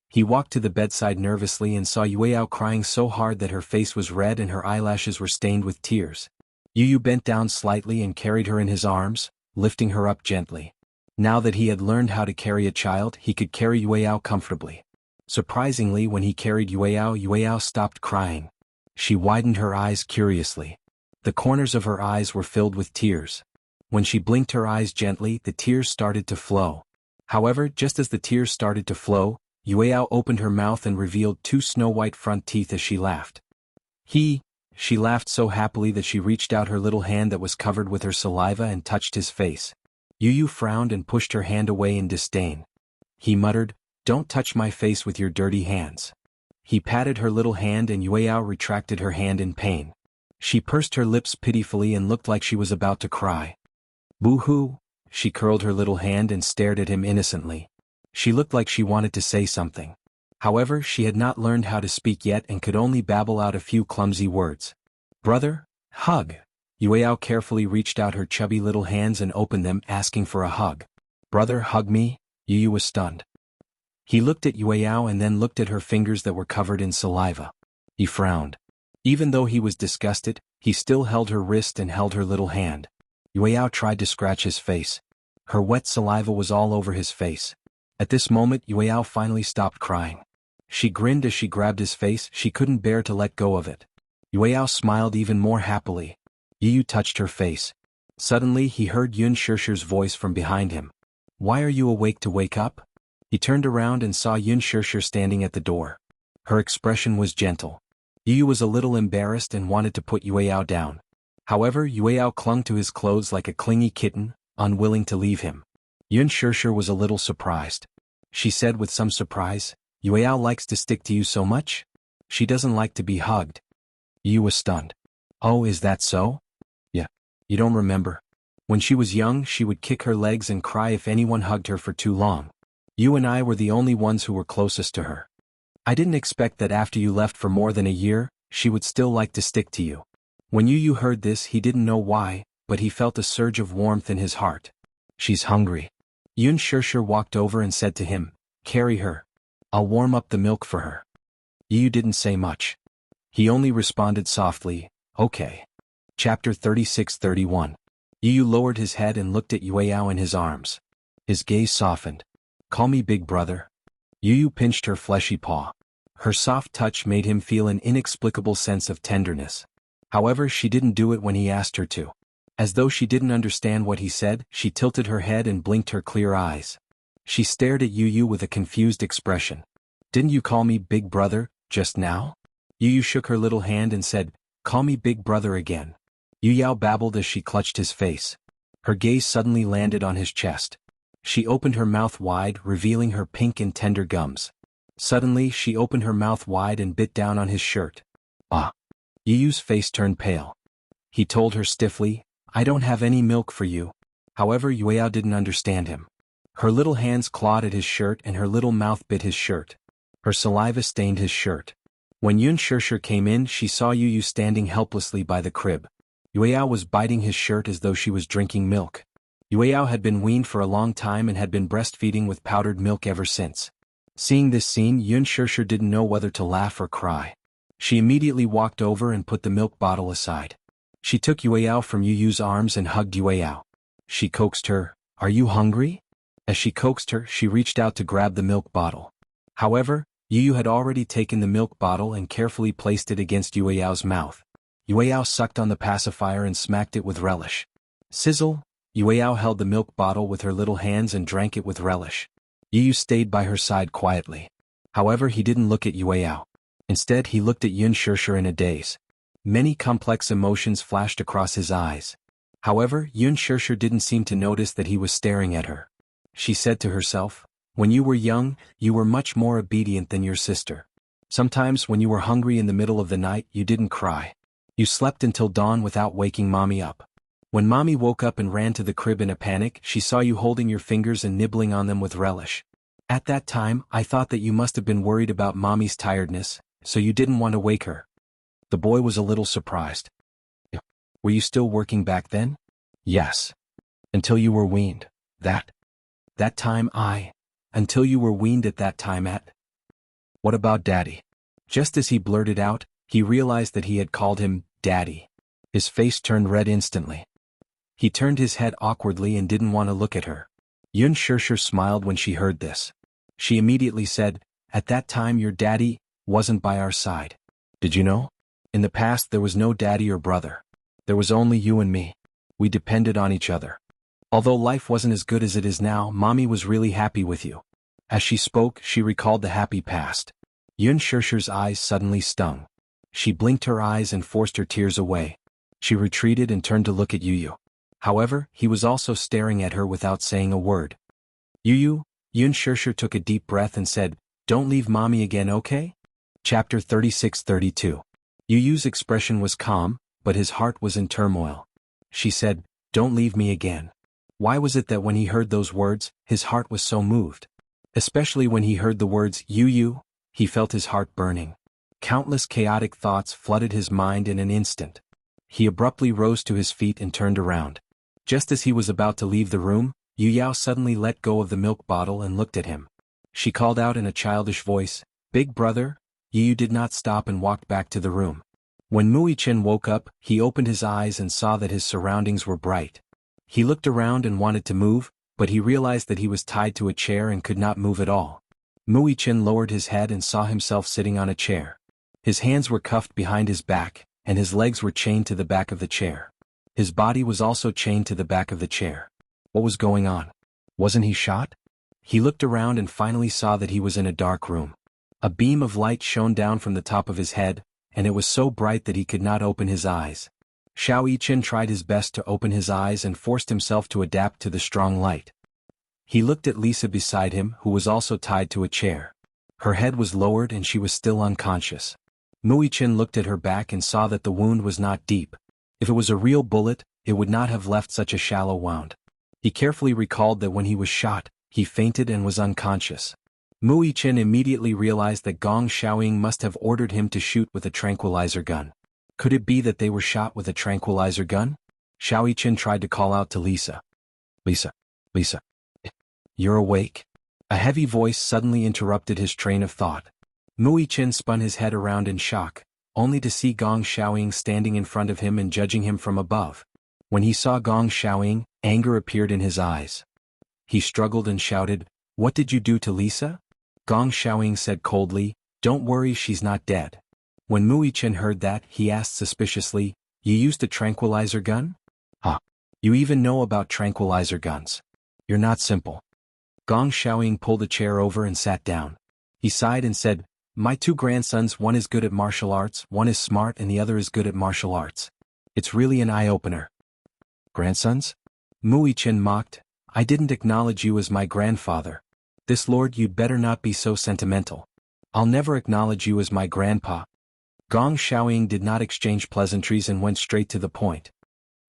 He walked to the bedside nervously and saw Yueyao crying so hard that her face was red and her eyelashes were stained with tears. Yu bent down slightly and carried her in his arms, lifting her up gently. Now that he had learned how to carry a child, he could carry Yueyao comfortably. Surprisingly, when he carried Yueyao stopped crying. She widened her eyes curiously. The corners of her eyes were filled with tears. When she blinked her eyes gently, the tears started to flow. However, just as the tears started to flow, Yueyao opened her mouth and revealed two snow-white front teeth as she laughed. She laughed so happily that she reached out her little hand that was covered with her saliva and touched his face. Yu frowned and pushed her hand away in disdain. He muttered, "Don't touch my face with your dirty hands." He patted her little hand and Yueyao retracted her hand in pain. She pursed her lips pitifully and looked like she was about to cry. Boo-hoo, she curled her little hand and stared at him innocently. She looked like she wanted to say something. However, she had not learned how to speak yet and could only babble out a few clumsy words. Brother, hug. Yueyao carefully reached out her chubby little hands and opened them, asking for a hug. Brother, hug me? Yu was stunned. He looked at Yueyao and then looked at her fingers that were covered in saliva. He frowned. Even though he was disgusted, he still held her wrist and held her little hand. Yueyao tried to scratch his face. Her wet saliva was all over his face. At this moment, Yueyao finally stopped crying. She grinned as she grabbed his face. She couldn't bear to let go of it. Yueyao smiled even more happily. Yu touched her face. Suddenly, he heard Yun Shirshi's voice from behind him. Why are you awake to wake up? He turned around and saw Yun Shirshir standing at the door. Her expression was gentle. Yu was a little embarrassed and wanted to put Yueyao down. However, Yueyao clung to his clothes like a clingy kitten, unwilling to leave him. Yun Shirshir was a little surprised. She said with some surprise, Yueyao likes to stick to you so much? She doesn't like to be hugged. Yu was stunned. Oh, is that so? Yeah. You don't remember? When she was young, she would kick her legs and cry if anyone hugged her for too long. You and I were the only ones who were closest to her. I didn't expect that after you left for more than a year, she would still like to stick to you. When Yu heard this, he didn't know why, but he felt a surge of warmth in his heart. She's hungry. Yun Shirshir walked over and said to him, carry her. I'll warm up the milk for her. Yu didn't say much. He only responded softly, okay. Chapter 36-31. Yu lowered his head and looked at Yueyao in his arms. His gaze softened. Call me big brother. Yu pinched her fleshy paw. Her soft touch made him feel an inexplicable sense of tenderness. However, she didn't do it when he asked her to. As though she didn't understand what he said, she tilted her head and blinked her clear eyes. She stared at Yu Yu with a confused expression. Didn't you call me big brother, just now? Yu Yu shook her little hand and said, call me big brother again. Yu Yao babbled as she clutched his face. Her gaze suddenly landed on his chest. She opened her mouth wide, revealing her pink and tender gums. Suddenly she opened her mouth wide and bit down on his shirt. Ah! Yu Yu's face turned pale. He told her stiffly, I don't have any milk for you. However, Yu Yao didn't understand him. Her little hands clawed at his shirt and her little mouth bit his shirt. Her saliva stained his shirt. When Yun Shirshir came in, she saw Yu Yu standing helplessly by the crib. Yu Yao was biting his shirt as though she was drinking milk. Yu Yao had been weaned for a long time and had been breastfeeding with powdered milk ever since. Seeing this scene, Yun Shirshir didn't know whether to laugh or cry. She immediately walked over and put the milk bottle aside. She took Yu Yao from Yu Yu's arms and hugged Yu Yao. She coaxed her, are you hungry? As she coaxed her, she reached out to grab the milk bottle. However, Yu Yu had already taken the milk bottle and carefully placed it against Yu Yao's mouth. Yu Yao sucked on the pacifier and smacked it with relish. Sizzle! Yu Yao held the milk bottle with her little hands and drank it with relish. Yu Yu stayed by her side quietly. However, he didn't look at Yu Yao. Instead, he looked at Yun Shirshir in a daze. Many complex emotions flashed across his eyes. However, Yun Shirshir didn't seem to notice that he was staring at her. She said to herself, when you were young, you were much more obedient than your sister. Sometimes when you were hungry in the middle of the night, you didn't cry. You slept until dawn without waking mommy up. When mommy woke up and ran to the crib in a panic, she saw you holding your fingers and nibbling on them with relish. At that time, I thought that you must have been worried about mommy's tiredness, so you didn't want to wake her. The boy was a little surprised. Were you still working back then? Yes. Until you were weaned. That time until you were weaned at that time at? What about Daddy? Just as he blurted out, he realized that he had called him Daddy. His face turned red instantly. He turned his head awkwardly and didn't want to look at her. Yun Shirshir smiled when she heard this. She immediately said, at that time your daddy wasn't by our side. Did you know? In the past there was no daddy or brother. There was only you and me. We depended on each other. Although life wasn't as good as it is now, mommy was really happy with you. As she spoke, she recalled the happy past. Yun Shirshir's eyes suddenly stung. She blinked her eyes and forced her tears away. She retreated and turned to look at Yu Yu. However, he was also staring at her without saying a word. Yu Yu, Yun Shirshir took a deep breath and said, don't leave mommy again, okay? Chapter 36-32. Yu Yu's expression was calm, but his heart was in turmoil. She said, don't leave me again. Why was it that when he heard those words, his heart was so moved? Especially when he heard the words, Yu Yu, he felt his heart burning. Countless chaotic thoughts flooded his mind in an instant. He abruptly rose to his feet and turned around. Just as he was about to leave the room, Yu Yao suddenly let go of the milk bottle and looked at him. She called out in a childish voice, Big brother? Yu Yu did not stop and walked back to the room. When Muichin woke up, he opened his eyes and saw that his surroundings were bright. He looked around and wanted to move, but he realized that he was tied to a chair and could not move at all. Muichin lowered his head and saw himself sitting on a chair. His hands were cuffed behind his back, and his legs were chained to the back of the chair. His body was also chained to the back of the chair. What was going on? Wasn't he shot? He looked around and finally saw that he was in a dark room. A beam of light shone down from the top of his head, and it was so bright that he could not open his eyes. Xiao Yichin tried his best to open his eyes and forced himself to adapt to the strong light. He looked at Lisa beside him, who was also tied to a chair. Her head was lowered and she was still unconscious. Muichin looked at her back and saw that the wound was not deep. If it was a real bullet, it would not have left such a shallow wound. He carefully recalled that when he was shot, he fainted and was unconscious. Muichin immediately realized that Gong Xiaoying must have ordered him to shoot with a tranquilizer gun. Could it be that they were shot with a tranquilizer gun? Xiao Yichin tried to call out to Lisa. Lisa. You're awake? A heavy voice suddenly interrupted his train of thought. Muichin spun his head around in shock, only to see Gong Xiaoying standing in front of him and judging him from above. When he saw Gong Xiaoying, anger appeared in his eyes. He struggled and shouted, What did you do to Lisa? Gong Xiaoying said coldly, Don't worry, she's not dead. When Muichin heard that, he asked suspiciously, You used a tranquilizer gun? Huh. You even know about tranquilizer guns. You're not simple. Gong Xiaoying pulled a chair over and sat down. He sighed and said, "My two grandsons, one is good at martial arts, one is smart and the other is good at martial arts. It's really an eye-opener." "Grandsons?" Mu Yichen mocked. "I didn't acknowledge you as my grandfather. This lord, you'd better not be so sentimental. I'll never acknowledge you as my grandpa." Gong Xiaoying did not exchange pleasantries and went straight to the point.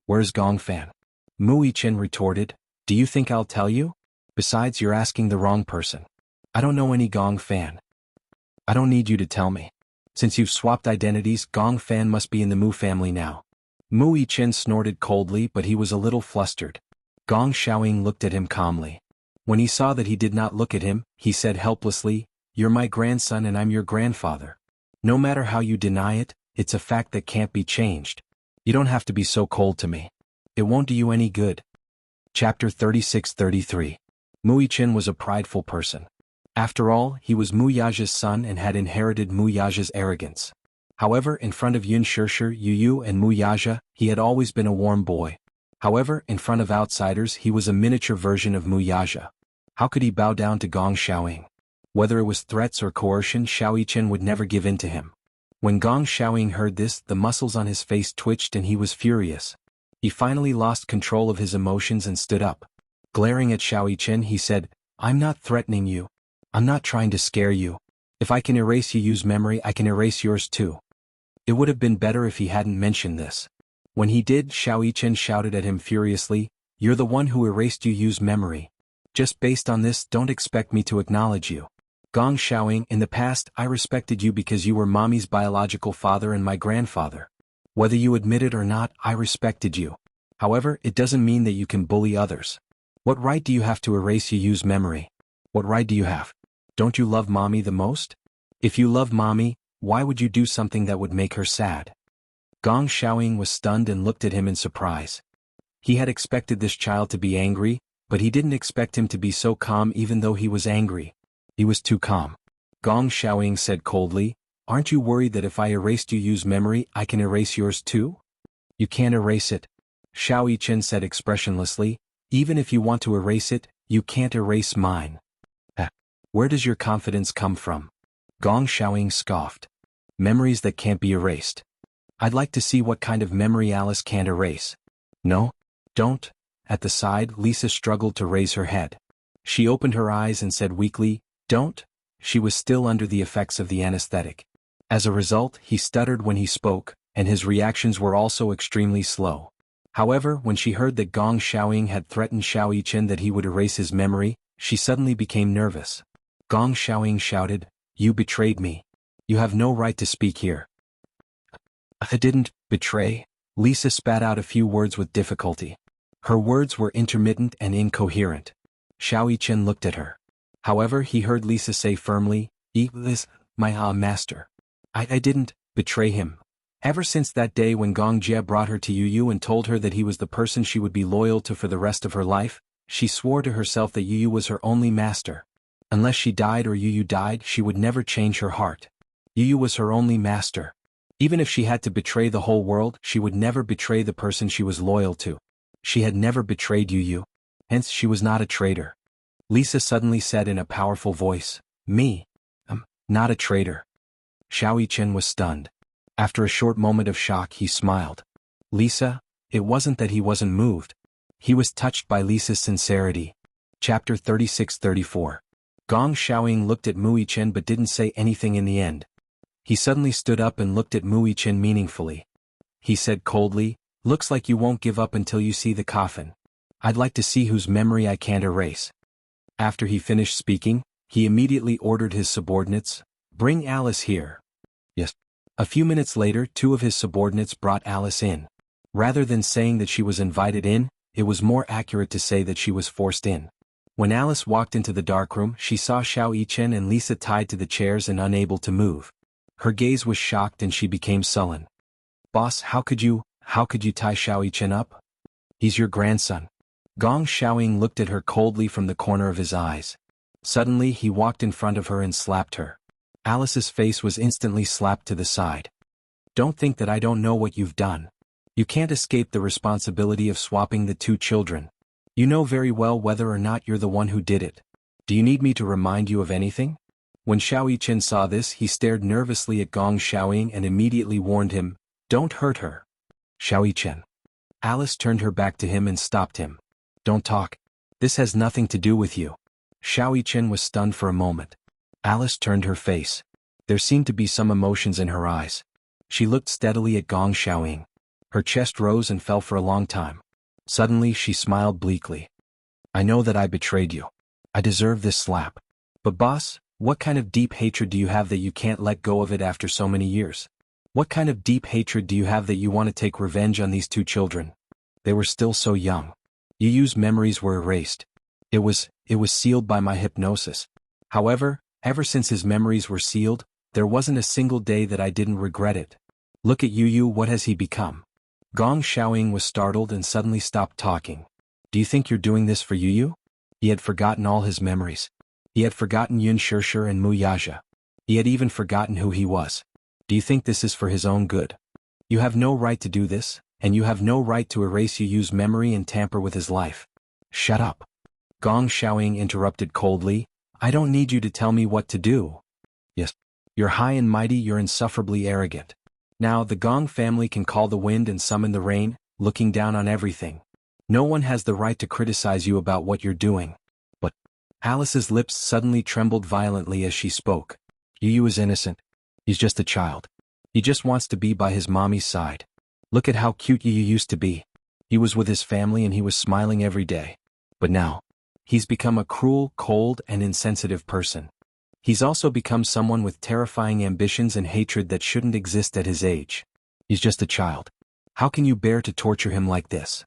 "Where's Gong Fan?" Mu Yichen retorted. "Do you think I'll tell you? Besides, you're asking the wrong person. I don't know any Gong Fan. I don't need you to tell me. Since you've swapped identities, Gong Fan must be in the Mu family now." Mu Yichen snorted coldly, but he was a little flustered. Gong Xiaoying looked at him calmly. When he saw that he did not look at him, he said helplessly, "You're my grandson and I'm your grandfather. No matter how you deny it, it's a fact that can't be changed. You don't have to be so cold to me. It won't do you any good." Chapter 36-33. Mu Yichen was a prideful person. After all, he was Mu Yaja's son and had inherited Mu Yaja's arrogance. However, in front of Yun Shirshir, Yu Yu and Mu Yaja, he had always been a warm boy. However, in front of outsiders, he was a miniature version of Mu Yaja. How could he bow down to Gong Xiaoying? Whether it was threats or coercion, Xiao Yichen would never give in to him. When Gong Xiaoying heard this, the muscles on his face twitched and he was furious. He finally lost control of his emotions and stood up. Glaring at Xiao Yichen, he said, "I'm not threatening you. I'm not trying to scare you. If I can erase Yu's memory, I can erase yours too." It would have been better if he hadn't mentioned this. When he did, Xiao Yichen shouted at him furiously, "You're the one who erased Yu's memory. Just based on this, don't expect me to acknowledge you. Gong Xiaoying, in the past, I respected you because you were Mommy's biological father and my grandfather. Whether you admit it or not, I respected you. However, it doesn't mean that you can bully others. What right do you have to erase Yu's memory? What right do you have? Don't you love Mommy the most? If you love Mommy, why would you do something that would make her sad?" Gong Xiaoying was stunned and looked at him in surprise. He had expected this child to be angry, but he didn't expect him to be so calm even though he was angry. He was too calm. Gong Xiaoying said coldly, "Aren't you worried that if I erased Yu's memory, I can erase yours too?" "You can't erase it," Xiao Yichen said expressionlessly. "Even if you want to erase it, you can't erase mine." Where does your confidence come from?" Gong Xiaoying scoffed. "Memories that can't be erased. I'd like to see what kind of memory Alice can't erase." "No? Don't?" At the side, Lisa struggled to raise her head. She opened her eyes and said weakly, "Don't?" She was still under the effects of the anesthetic. As a result, he stuttered when he spoke, and his reactions were also extremely slow. However, when she heard that Gong Xiaoying had threatened Xiao Yichen that he would erase his memory, she suddenly became nervous. Gong Xiaoying shouted, "You betrayed me. You have no right to speak here." "I didn't betray." Lisa spat out a few words with difficulty. Her words were intermittent and incoherent. Xiao Yichen looked at her. However, he heard Lisa say firmly, "This, my master. I didn't betray him. Ever since that day when Gong Jie brought her to Yu and told her that he was the person she would be loyal to for the rest of her life, she swore to herself that Yu was her only master. Unless she died or Yu died, she would never change her heart. Yu was her only master. Even if she had to betray the whole world, she would never betray the person she was loyal to. She had never betrayed Yu. Hence she was not a traitor." Lisa suddenly said in a powerful voice, "Me? Not a traitor." Xiao Yichen was stunned. After a short moment of shock, he smiled. "Lisa?" It wasn't that he wasn't moved. He was touched by Lisa's sincerity. Chapter 36-34. Gong Xiaoying looked at Mu Yichen but didn't say anything in the end. He suddenly stood up and looked at Mu Yichen meaningfully. He said coldly, "Looks like you won't give up until you see the coffin. I'd like to see whose memory I can't erase." After he finished speaking, he immediately ordered his subordinates, "Bring Alice here." "Yes." A few minutes later, two of his subordinates brought Alice in. Rather than saying that she was invited in, it was more accurate to say that she was forced in. When Alice walked into the darkroom, she saw Xiao Yichen and Lisa tied to the chairs and unable to move. Her gaze was shocked and she became sullen. "Boss, how could you tie Xiao Yichen up? He's your grandson." Gong Xiaoying looked at her coldly from the corner of his eyes. Suddenly he walked in front of her and slapped her. Alice's face was instantly slapped to the side. "Don't think that I don't know what you've done. You can't escape the responsibility of swapping the two children. You know very well whether or not you're the one who did it. Do you need me to remind you of anything? When Xiao Yichen saw this, he stared nervously at Gong Xiaoying and immediately warned him, "Don't hurt her." Xiao Yichen. Alice turned her back to him and stopped him. "Don't talk. This has nothing to do with you." Xiao Yichen was stunned for a moment. Alice turned her face. There seemed to be some emotions in her eyes. She looked steadily at Gong Xiaoying. Her chest rose and fell for a long time. Suddenly she smiled bleakly. "I know that I betrayed you. I deserve this slap. But boss, what kind of deep hatred do you have that you can't let go of it after so many years? What kind of deep hatred do you have that you want to take revenge on these two children? They were still so young. Yu's memories were erased. It was sealed by my hypnosis. However, ever since his memories were sealed, there wasn't a single day that I didn't regret it. Look at Yu, what has he become?" Gong Xiaoying was startled and suddenly stopped talking. "Do you think you're doing this for Yu?" He had forgotten all his memories. He had forgotten Yun Shirshir and Mu Yaja. He had even forgotten who he was. "Do you think this is for his own good? You have no right to do this, and you have no right to erase Yu's memory and tamper with his life." "Shut up." Gong Xiaoying interrupted coldly, "I don't need you to tell me what to do. Yes, you're high and mighty, you're insufferably arrogant. Now the Gong family can call the wind and summon the rain, looking down on everything. No one has the right to criticize you about what you're doing." But Alice's lips suddenly trembled violently as she spoke. "Yu is innocent. He's just a child. He just wants to be by his mommy's side. Look at how cute Yu used to be. He was with his family and he was smiling every day. But now, he's become a cruel, cold, and insensitive person. He's also become someone with terrifying ambitions and hatred that shouldn't exist at his age. He's just a child. How can you bear to torture him like this?"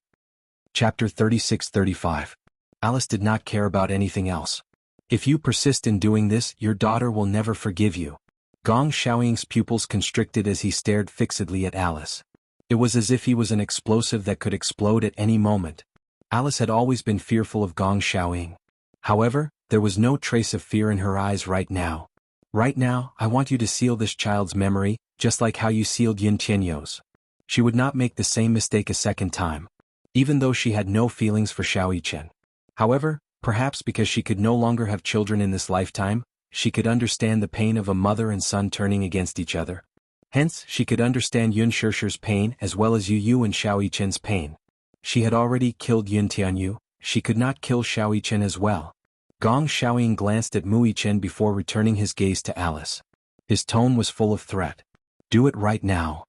Chapter 36-35. Alice did not care about anything else. "If you persist in doing this, your daughter will never forgive you." Gong Xiaoying's pupils constricted as he stared fixedly at Alice. It was as if he was an explosive that could explode at any moment. Alice had always been fearful of Gong Xiaoying. However, there was no trace of fear in her eyes right now. "Right now, I want you to seal this child's memory, just like how you sealed Yin Tianyou's. She would not make the same mistake a second time." Even though she had no feelings for Xiao Yichen. However, perhaps because she could no longer have children in this lifetime, she could understand the pain of a mother and son turning against each other. Hence, she could understand Yun Shirshir's pain as well as Yu and Xiao Yichen's pain. She had already killed Yun Tianyu, she could not kill Xiao Yichen as well. Gong Xiaoying glanced at Mu Yichen before returning his gaze to Alice. His tone was full of threat. "Do it right now."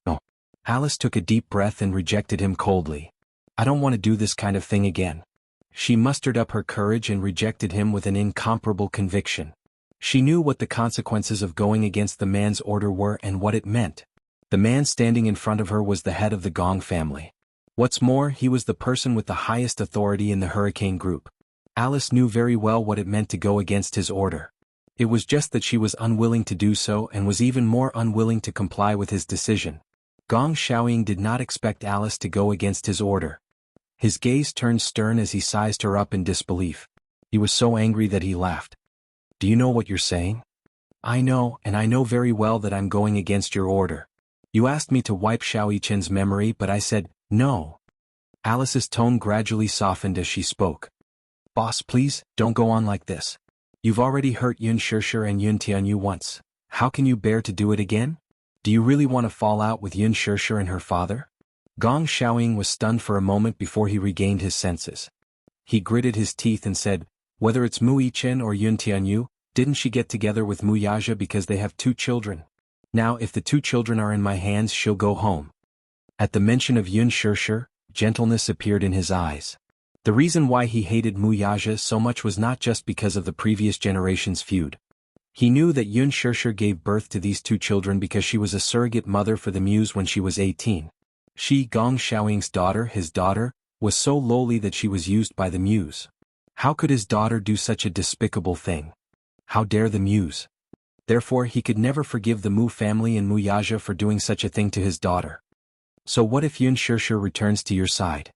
"No." Alice took a deep breath and rejected him coldly. "I don't want to do this kind of thing again." She mustered up her courage and rejected him with an incomparable conviction. She knew what the consequences of going against the man's order were and what it meant. The man standing in front of her was the head of the Gong family. What's more, he was the person with the highest authority in the Hurricane Group. Alice knew very well what it meant to go against his order. It was just that she was unwilling to do so and was even more unwilling to comply with his decision. Gong Xiaoying did not expect Alice to go against his order. His gaze turned stern as he sized her up in disbelief. He was so angry that he laughed. "Do you know what you're saying?" "I know, and I know very well that I'm going against your order. You asked me to wipe Xiao Yichen's memory, but I said, no." Alice's tone gradually softened as she spoke. "Boss, please, don't go on like this. You've already hurt Yun Shirshir and Yun Tianyu once. How can you bear to do it again? Do you really want to fall out with Yun Shirshir and her father?" Gong Xiaoying was stunned for a moment before he regained his senses. He gritted his teeth and said, "Whether it's Mu Yichen or Yun Tianyu, didn't she get together with Mu Yaja because they have 2 children? Now if the 2 children are in my hands, she'll go home." At the mention of Yun Shirshir, gentleness appeared in his eyes. The reason why he hated Mu Yaja so much was not just because of the previous generation's feud. He knew that Yun Shirshir gave birth to these 2 children because she was a surrogate mother for the Muse when she was 18. She, Gong Xiaoying's daughter, his daughter, was so lowly that she was used by the Muse. How could his daughter do such a despicable thing? How dare the Muse? Therefore he could never forgive the Mu family and Mu Yaja for doing such a thing to his daughter. "So what if Yun Shirshir returns to your side?"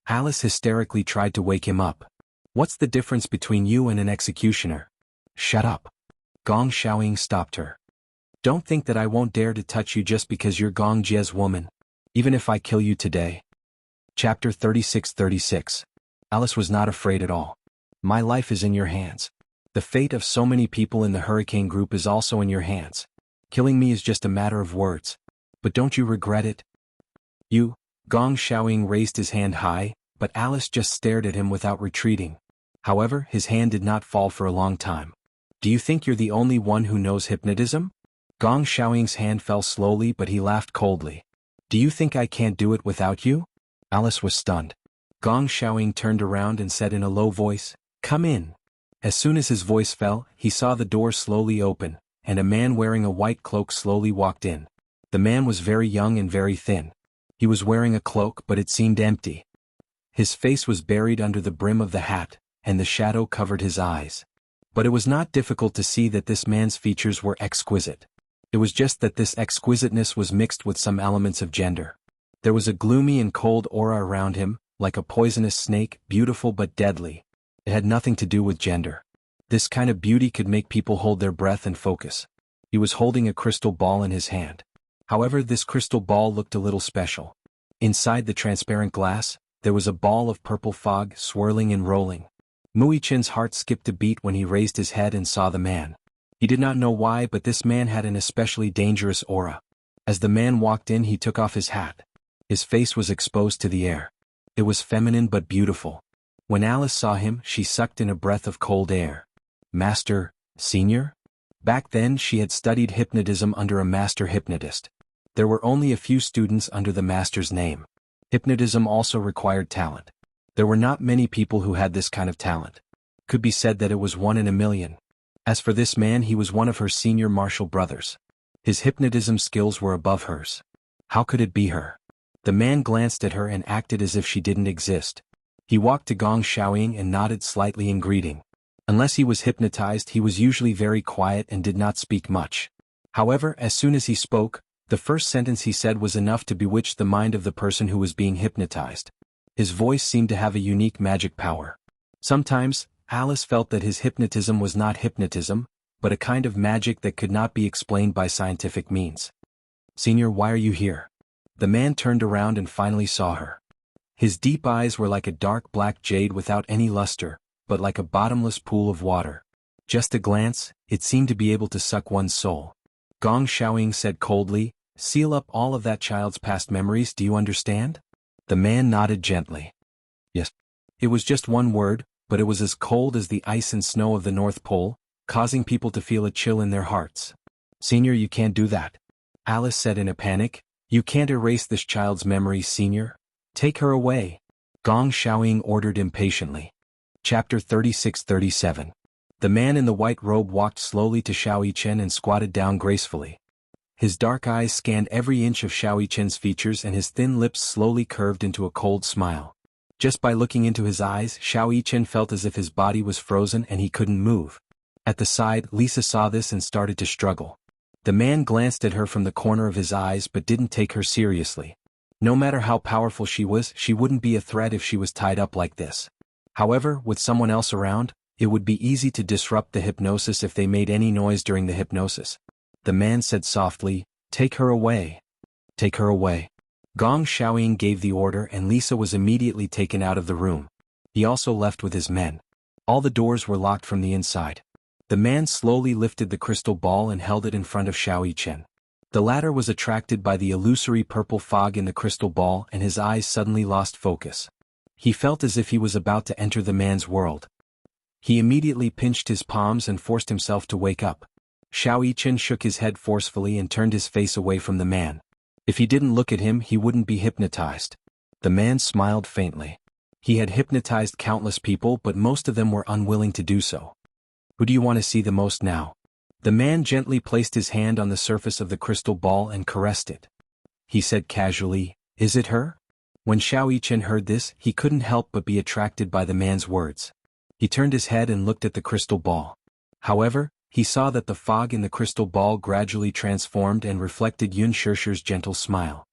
Alice hysterically tried to wake him up. "What's the difference between you and an executioner?" "Shut up." Gong Xiaoying stopped her. "Don't think that I won't dare to touch you just because you're Gong Jie's woman. Even if I kill you today." Chapter 36-36. Alice was not afraid at all. "My life is in your hands. The fate of so many people in the hurricane group is also in your hands. Killing me is just a matter of words. But don't you regret it? You, Gong Xiaoying raised his hand high, but Alice just stared at him without retreating. However, his hand did not fall for a long time. Do you think you're the only one who knows hypnotism? Gong Xiaoying's hand fell slowly, but he laughed coldly. Do you think I can't do it without you? Alice was stunned. Gong Xiaoying turned around and said in a low voice, "Come in." As soon as his voice fell, he saw the door slowly open, and a man wearing a white cloak slowly walked in. The man was very young and very thin. He was wearing a cloak, but it seemed empty. His face was buried under the brim of the hat, and the shadow covered his eyes. But it was not difficult to see that this man's features were exquisite. It was just that this exquisiteness was mixed with some elements of gender. There was a gloomy and cold aura around him, like a poisonous snake, beautiful but deadly. It had nothing to do with gender. This kind of beauty could make people hold their breath and focus. He was holding a crystal ball in his hand. However, this crystal ball looked a little special. Inside the transparent glass, there was a ball of purple fog swirling and rolling. Muichen's heart skipped a beat when he raised his head and saw the man. He did not know why, but this man had an especially dangerous aura. As the man walked in, he took off his hat. His face was exposed to the air. It was feminine but beautiful. When Alice saw him, she sucked in a breath of cold air. Master, Senior? Back then she had studied hypnotism under a master hypnotist. There were only a few students under the master's name. Hypnotism also required talent. There were not many people who had this kind of talent. Could be said that it was 1 in a million. As for this man, he was one of her senior martial brothers. His hypnotism skills were above hers. How could it be her? The man glanced at her and acted as if she didn't exist. He walked to Gong Xiaoying and nodded slightly in greeting. Unless he was hypnotized, he was usually very quiet and did not speak much. However, as soon as he spoke, the first sentence he said was enough to bewitch the mind of the person who was being hypnotized. His voice seemed to have a unique magic power. Sometimes, Alice felt that his hypnotism was not hypnotism, but a kind of magic that could not be explained by scientific means. "Senior, why are you here?" The man turned around and finally saw her. His deep eyes were like a dark black jade without any luster, but like a bottomless pool of water. Just a glance, it seemed to be able to suck one's soul. Gong Xiaoying said coldly, "Seal up all of that child's past memories, do you understand?" The man nodded gently. "Yes." It was just one word, but it was as cold as the ice and snow of the North Pole, causing people to feel a chill in their hearts. "Senior, you can't do that," Alice said in a panic. "You can't erase this child's memories, Senior. Take her away," Gong Xiaoying ordered impatiently. Chapter 36-37. The man in the white robe walked slowly to Xiao Yichen and squatted down gracefully. His dark eyes scanned every inch of Xiao Yichen's features and his thin lips slowly curved into a cold smile. Just by looking into his eyes, Xiao Yichen felt as if his body was frozen and he couldn't move. At the side, Lisa saw this and started to struggle. The man glanced at her from the corner of his eyes but didn't take her seriously. No matter how powerful she was, she wouldn't be a threat if she was tied up like this. However, with someone else around, it would be easy to disrupt the hypnosis if they made any noise during the hypnosis. The man said softly, "Take her away. Take her away." Gong Xiaoying gave the order and Lisa was immediately taken out of the room. He also left with his men. All the doors were locked from the inside. The man slowly lifted the crystal ball and held it in front of Xiao Yichen. The latter was attracted by the illusory purple fog in the crystal ball and his eyes suddenly lost focus. He felt as if he was about to enter the man's world. He immediately pinched his palms and forced himself to wake up. Xiao Yichen shook his head forcefully and turned his face away from the man. If he didn't look at him, he wouldn't be hypnotized. The man smiled faintly. He had hypnotized countless people, but most of them were unwilling to do so. "Who do you want to see the most now?" The man gently placed his hand on the surface of the crystal ball and caressed it. He said casually, "Is it her?" When Xiao Yichen heard this, he couldn't help but be attracted by the man's words. He turned his head and looked at the crystal ball. However, he saw that the fog in the crystal ball gradually transformed and reflected Yun Shishir's gentle smile.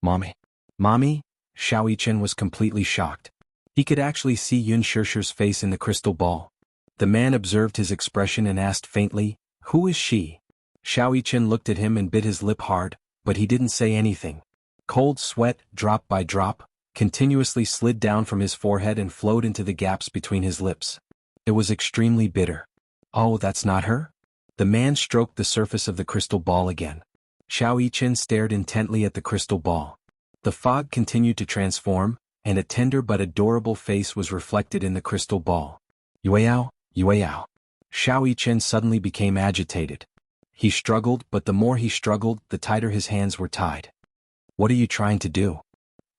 "Mommy." "Mommy?" Xiao Yichen was completely shocked. He could actually see Yun Shishir's face in the crystal ball. The man observed his expression and asked faintly, "Who is she?" Xiao Yichen looked at him and bit his lip hard, but he didn't say anything. Cold sweat, drop by drop, continuously slid down from his forehead and flowed into the gaps between his lips. It was extremely bitter. Oh, that's not her? The man stroked the surface of the crystal ball again. Xiao Yichen stared intently at the crystal ball. The fog continued to transform, and a tender but adorable face was reflected in the crystal ball. Yueyao, Yueyao. Xiao Yichen suddenly became agitated. He struggled, but the more he struggled, the tighter his hands were tied. What are you trying to do?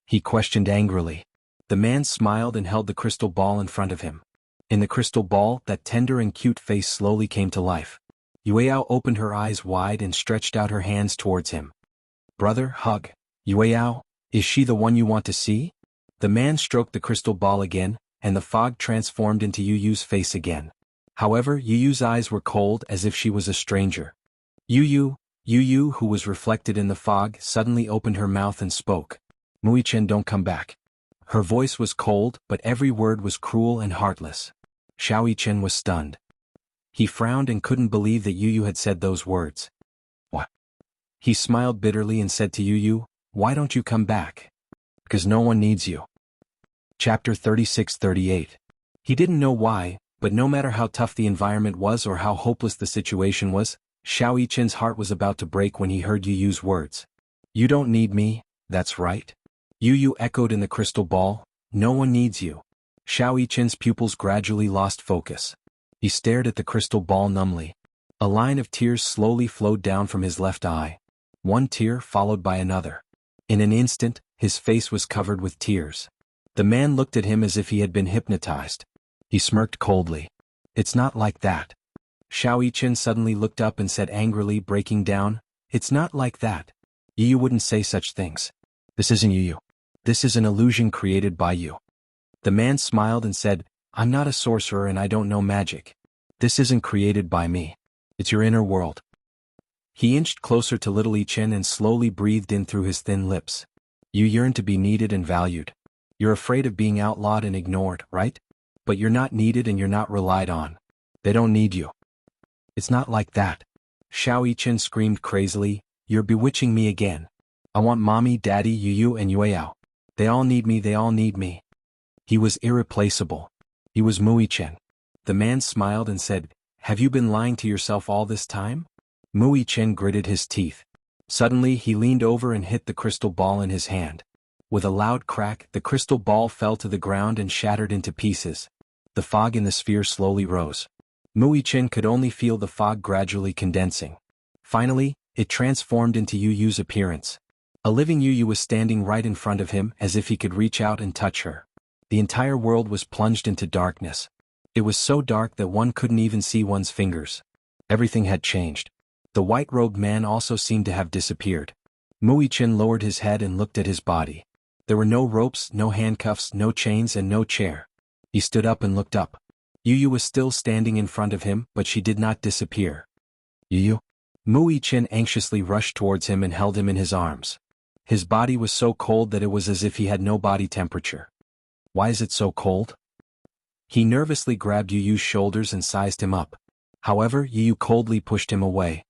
He questioned angrily. The man smiled and held the crystal ball in front of him. In the crystal ball, that tender and cute face slowly came to life. Yueyao opened her eyes wide and stretched out her hands towards him. Brother, hug. Yueyao, is she the one you want to see? The man stroked the crystal ball again, and the fog transformed into Yu-Yu's face again. However, Yu-Yu's eyes were cold as if she was a stranger. Yu-Yu, who was reflected in the fog, suddenly opened her mouth and spoke. Muichen, don't come back. Her voice was cold, but every word was cruel and heartless. Xiao Yichen was stunned. He frowned and couldn't believe that Yu-Yu had said those words. What? He smiled bitterly and said to Yu-Yu, why don't you come back? Because no one needs you. Chapter 36-38. He didn't know why, but no matter how tough the environment was or how hopeless the situation was, Xiao Yichen's heart was about to break when he heard Yu-Yu's words. You don't need me, that's right. Yu-Yu echoed in the crystal ball, no one needs you. Xiao Yichen's pupils gradually lost focus. He stared at the crystal ball numbly. A line of tears slowly flowed down from his left eye. One tear followed by another. In an instant, his face was covered with tears. The man looked at him as if he had been hypnotized. He smirked coldly. It's not like that. Xiao Yichen suddenly looked up and said angrily, breaking down, it's not like that. Yu wouldn't say such things. This isn't Yu. This is an illusion created by you. The man smiled and said, I'm not a sorcerer and I don't know magic. This isn't created by me. It's your inner world. He inched closer to little Yichen and slowly breathed in through his thin lips. You yearn to be needed and valued. You're afraid of being outlawed and ignored, right? But you're not needed and you're not relied on. They don't need you. It's not like that. Xiao Yichen screamed crazily, you're bewitching me again. I want mommy, daddy, Yu and Yueyao. They all need me, they all need me. He was irreplaceable. He was Muichen. The man smiled and said, have you been lying to yourself all this time? Muichen gritted his teeth. Suddenly he leaned over and hit the crystal ball in his hand. With a loud crack, the crystal ball fell to the ground and shattered into pieces. The fog in the sphere slowly rose. Muichen could only feel the fog gradually condensing. Finally, it transformed into Yu-Yu's appearance. A living Yu-Yu was standing right in front of him as if he could reach out and touch her. The entire world was plunged into darkness. It was so dark that one couldn't even see one's fingers. Everything had changed. The white-robed man also seemed to have disappeared. Muichen lowered his head and looked at his body. There were no ropes, no handcuffs, no chains and no chair. He stood up and looked up. Yu was still standing in front of him, but she did not disappear. Yu? Muichen anxiously rushed towards him and held him in his arms. His body was so cold that it was as if he had no body temperature. Why is it so cold? He nervously grabbed Yu's shoulders and sized him up. However, Yu coldly pushed him away.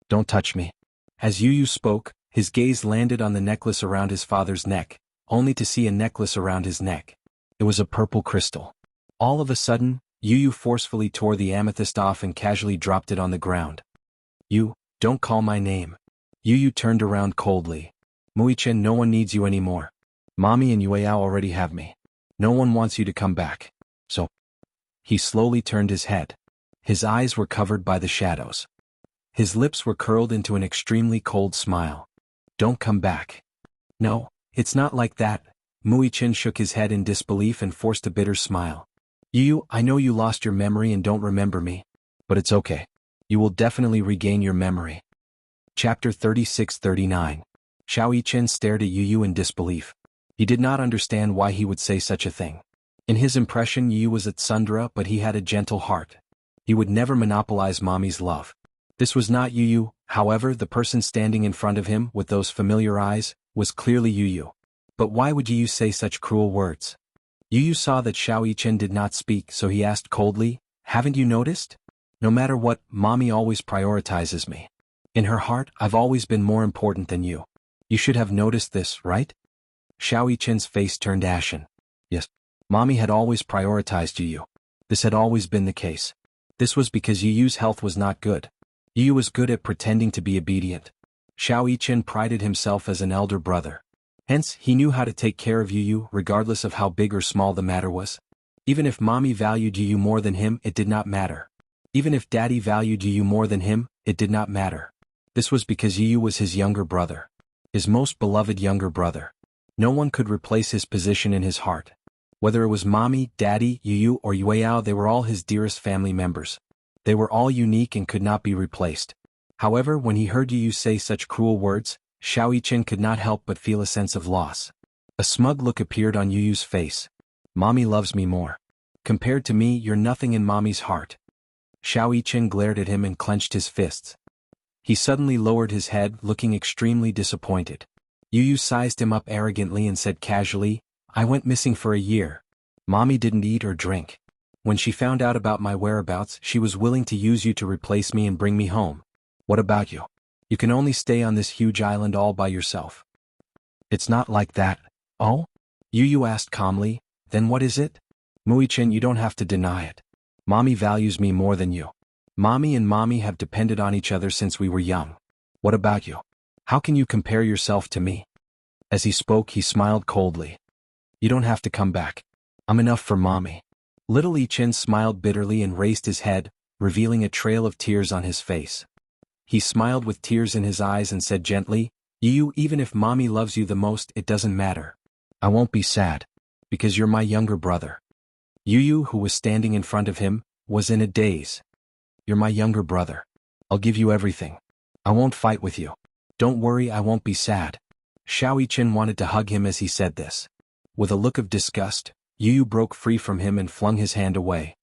Don't touch me. As Yu spoke, his gaze landed on the necklace around his father's neck, only to see a necklace around his neck. It was a purple crystal. All of a sudden, Yu forcefully tore the amethyst off and casually dropped it on the ground. Don't call my name. Yu turned around coldly. Muichen, no one needs you anymore. Mommy and Yueyao already have me. No one wants you to come back. So. He slowly turned his head. His eyes were covered by the shadows. His lips were curled into an extremely cold smile. Don't come back. No, it's not like that. Muichen shook his head in disbelief and forced a bitter smile. I know you lost your memory and don't remember me. But it's okay. You will definitely regain your memory. Chapter 36-39. Xiao Yichen stared at Yu in disbelief. He did not understand why he would say such a thing. In his impression, Yu was a tsundere, but he had a gentle heart. He would never monopolize mommy's love. This was not Yu. However, the person standing in front of him, with those familiar eyes, was clearly Yu. But why would Yu say such cruel words? Yu saw that Xiao Yichen did not speak, so he asked coldly, haven't you noticed? No matter what, mommy always prioritizes me. In her heart, I've always been more important than you. You should have noticed this, right? Xiao Yichen's face turned ashen. Yes. Mommy had always prioritized Yu. This had always been the case. This was because Yu Yu's health was not good. Yu Yu was good at pretending to be obedient. Xiao Yichen prided himself as an elder brother. Hence, he knew how to take care of Yu Yu regardless of how big or small the matter was. Even if mommy valued Yu Yu more than him, it did not matter. Even if daddy valued Yu Yu more than him, it did not matter. This was because Yu Yu was his younger brother. His most beloved younger brother. No one could replace his position in his heart. Whether it was mommy, daddy, Yu Yu, or Yueyao, they were all his dearest family members. They were all unique and could not be replaced. However, when he heard Yu Yu say such cruel words, Xiao Yichen could not help but feel a sense of loss. A smug look appeared on Yu Yu's face. Mommy loves me more. Compared to me, you're nothing in mommy's heart. Xiao Yichen glared at him and clenched his fists. He suddenly lowered his head, looking extremely disappointed. Yu Yu sized him up arrogantly and said casually, I went missing for a year. Mommy didn't eat or drink. When she found out about my whereabouts, she was willing to use you to replace me and bring me home. What about you? You can only stay on this huge island all by yourself. It's not like that. Oh? Yu Yu asked calmly, then what is it? Muichin, you don't have to deny it. Mommy values me more than you. Mommy and mommy have depended on each other since we were young. What about you? How can you compare yourself to me? As he spoke, he smiled coldly. You don't have to come back. I'm enough for mommy. Little Ichin smiled bitterly and raised his head, revealing a trail of tears on his face. He smiled with tears in his eyes and said gently, Yu Yu, even if mommy loves you the most, it doesn't matter. I won't be sad. Because you're my younger brother. Yu Yu, who was standing in front of him, was in a daze. You're my younger brother. I'll give you everything. I won't fight with you. Don't worry, I won't be sad. Xiao Yichen wanted to hug him as he said this. With a look of disgust, Yu Yu broke free from him and flung his hand away.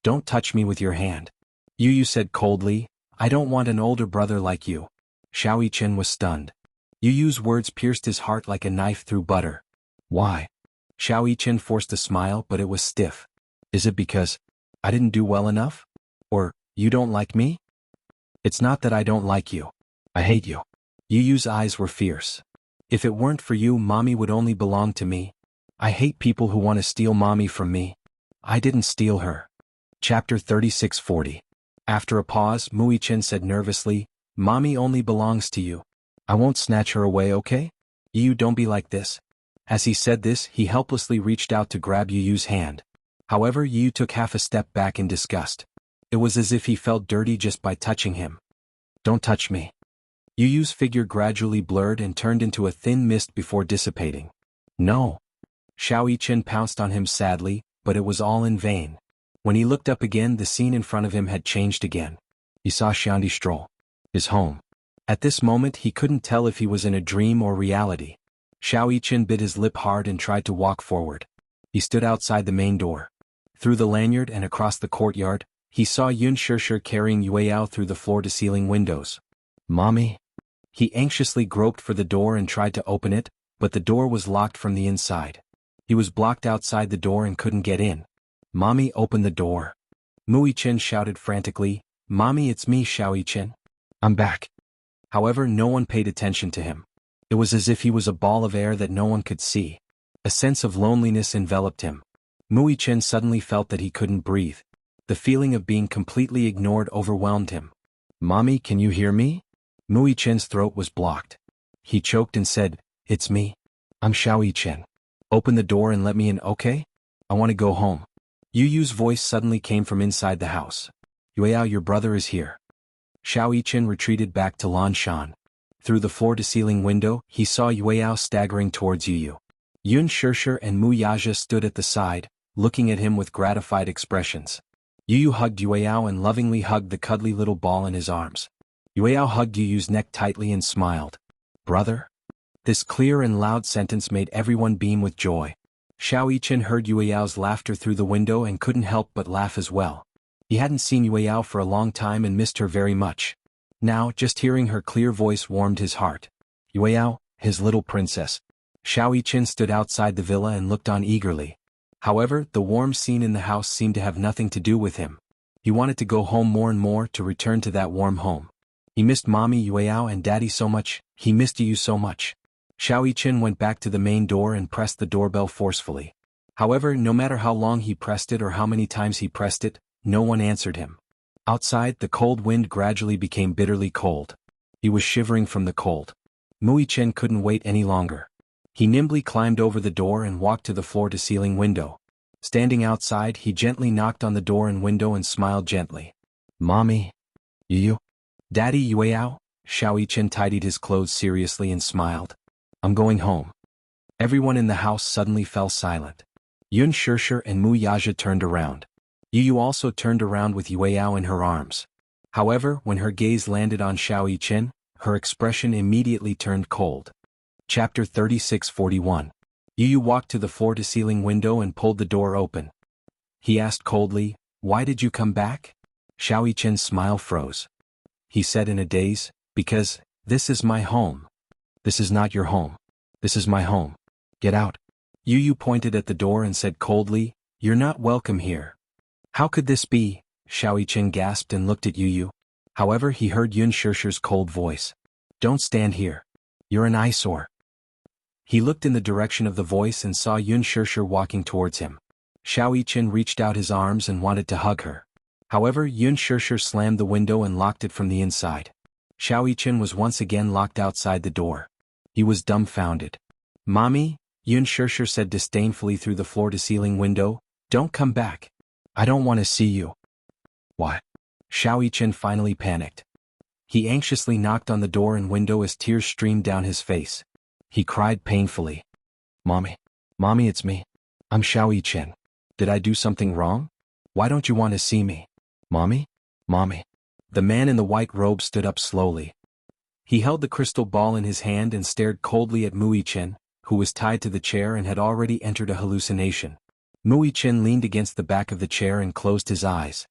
Don't touch me with your hand. Yu Yu said coldly, I don't want an older brother like you. Xiao Yichen was stunned. Yu Yu's words pierced his heart like a knife through butter. Why? Xiao Yichen forced a smile, but it was stiff. Is it because I didn't do well enough? Or, you don't like me? It's not that I don't like you. I hate you. Yu Yu's eyes were fierce. If it weren't for you, mommy would only belong to me. I hate people who want to steal mommy from me. I didn't steal her. Chapter 3640. After a pause, Muichin said nervously, Mommy only belongs to you. I won't snatch her away, okay? Yu Yu, don't be like this. As he said this, he helplessly reached out to grab Yu Yu's hand. However, Yu Yu took half a step back in disgust. It was as if he felt dirty just by touching him. Don't touch me. Yu Yu's figure gradually blurred and turned into a thin mist before dissipating. No. Xiao Yichen pounced on him sadly, but it was all in vain. When he looked up again, the scene in front of him had changed again. He saw Xiandi stroll. His home. At this moment he couldn't tell if he was in a dream or reality. Xiao Yichen bit his lip hard and tried to walk forward. He stood outside the main door. Through the lanyard and across the courtyard, he saw Yun Shishir carrying Yueyao through the floor-to-ceiling windows. Mommy? He anxiously groped for the door and tried to open it, but the door was locked from the inside. He was blocked outside the door and couldn't get in. Mommy, open the door. Muichin shouted frantically, Mommy, it's me, Xiao Yichen. I'm back. However, no one paid attention to him. It was as if he was a ball of air that no one could see. A sense of loneliness enveloped him. Muichin suddenly felt that he couldn't breathe. The feeling of being completely ignored overwhelmed him. Mommy, can you hear me? Muichin's throat was blocked. He choked and said, It's me. I'm Xiao Yichen. Open the door and let me in, okay? I want to go home. Yu Yu's voice suddenly came from inside the house. Yueyao, your brother is here. Xiao Yichen retreated back to Lanshan. Through the floor-to-ceiling window, he saw Yueyao staggering towards Yu Yu. Yun Shishir and Mu Yaja stood at the side, looking at him with gratified expressions. Yu Yu hugged Yueyao and lovingly hugged the cuddly little ball in his arms. Yueyao hugged Yu Yu's neck tightly and smiled. Brother? This clear and loud sentence made everyone beam with joy. Xiao Yichen heard Yueyao's laughter through the window and couldn't help but laugh as well. He hadn't seen Yueyao for a long time and missed her very much. Now, just hearing her clear voice warmed his heart. Yueyao, his little princess. Xiao Yichen stood outside the villa and looked on eagerly. However, the warm scene in the house seemed to have nothing to do with him. He wanted to go home more and more, to return to that warm home. He missed Mommy, Yueyao and Daddy so much. He missed Yu so much. Xiao Yichen went back to the main door and pressed the doorbell forcefully. However, no matter how long he pressed it or how many times he pressed it, no one answered him. Outside, the cold wind gradually became bitterly cold. He was shivering from the cold. Mui Chen couldn't wait any longer. He nimbly climbed over the door and walked to the floor-to-ceiling window. Standing outside, he gently knocked on the door and window and smiled gently. "Mommy? You? Daddy Yueyao?" Xiao Yichen tidied his clothes seriously and smiled. "I'm going home." Everyone in the house suddenly fell silent. Yun Shishir and Mu Yaja turned around. Yu also turned around with Yueyao in her arms. However, when her gaze landed on Xiao Yichen, her expression immediately turned cold. Chapter 36:41. Yu walked to the floor-to-ceiling window and pulled the door open. He asked coldly, "Why did you come back?" Xiao Yichen's smile froze. He said in a daze, "Because, this is my home." "This is not your home. This is my home. Get out." Yu pointed at the door and said coldly, "You're not welcome here." "How could this be?" Xiao Yichen gasped and looked at Yu. However, he heard Yun Shishir's cold voice. "Don't stand here. You're an eyesore." He looked in the direction of the voice and saw Yun Shishir walking towards him. Xiao Yichen reached out his arms and wanted to hug her. However, Yun Shishir slammed the window and locked it from the inside. Xiao Yichen was once again locked outside the door. He was dumbfounded. "Mommy," Yun Shishir said disdainfully through the floor-to-ceiling window, "don't come back. I don't want to see you." "What?" Xiao Yichen finally panicked. He anxiously knocked on the door and window as tears streamed down his face. He cried painfully. "Mommy. Mommy, it's me. I'm Xiao Yichen. Did I do something wrong? Why don't you want to see me? Mommy? Mommy." The man in the white robe stood up slowly. He held the crystal ball in his hand and stared coldly at Mui Chen, who was tied to the chair and had already entered a hallucination. Mui Chen leaned against the back of the chair and closed his eyes.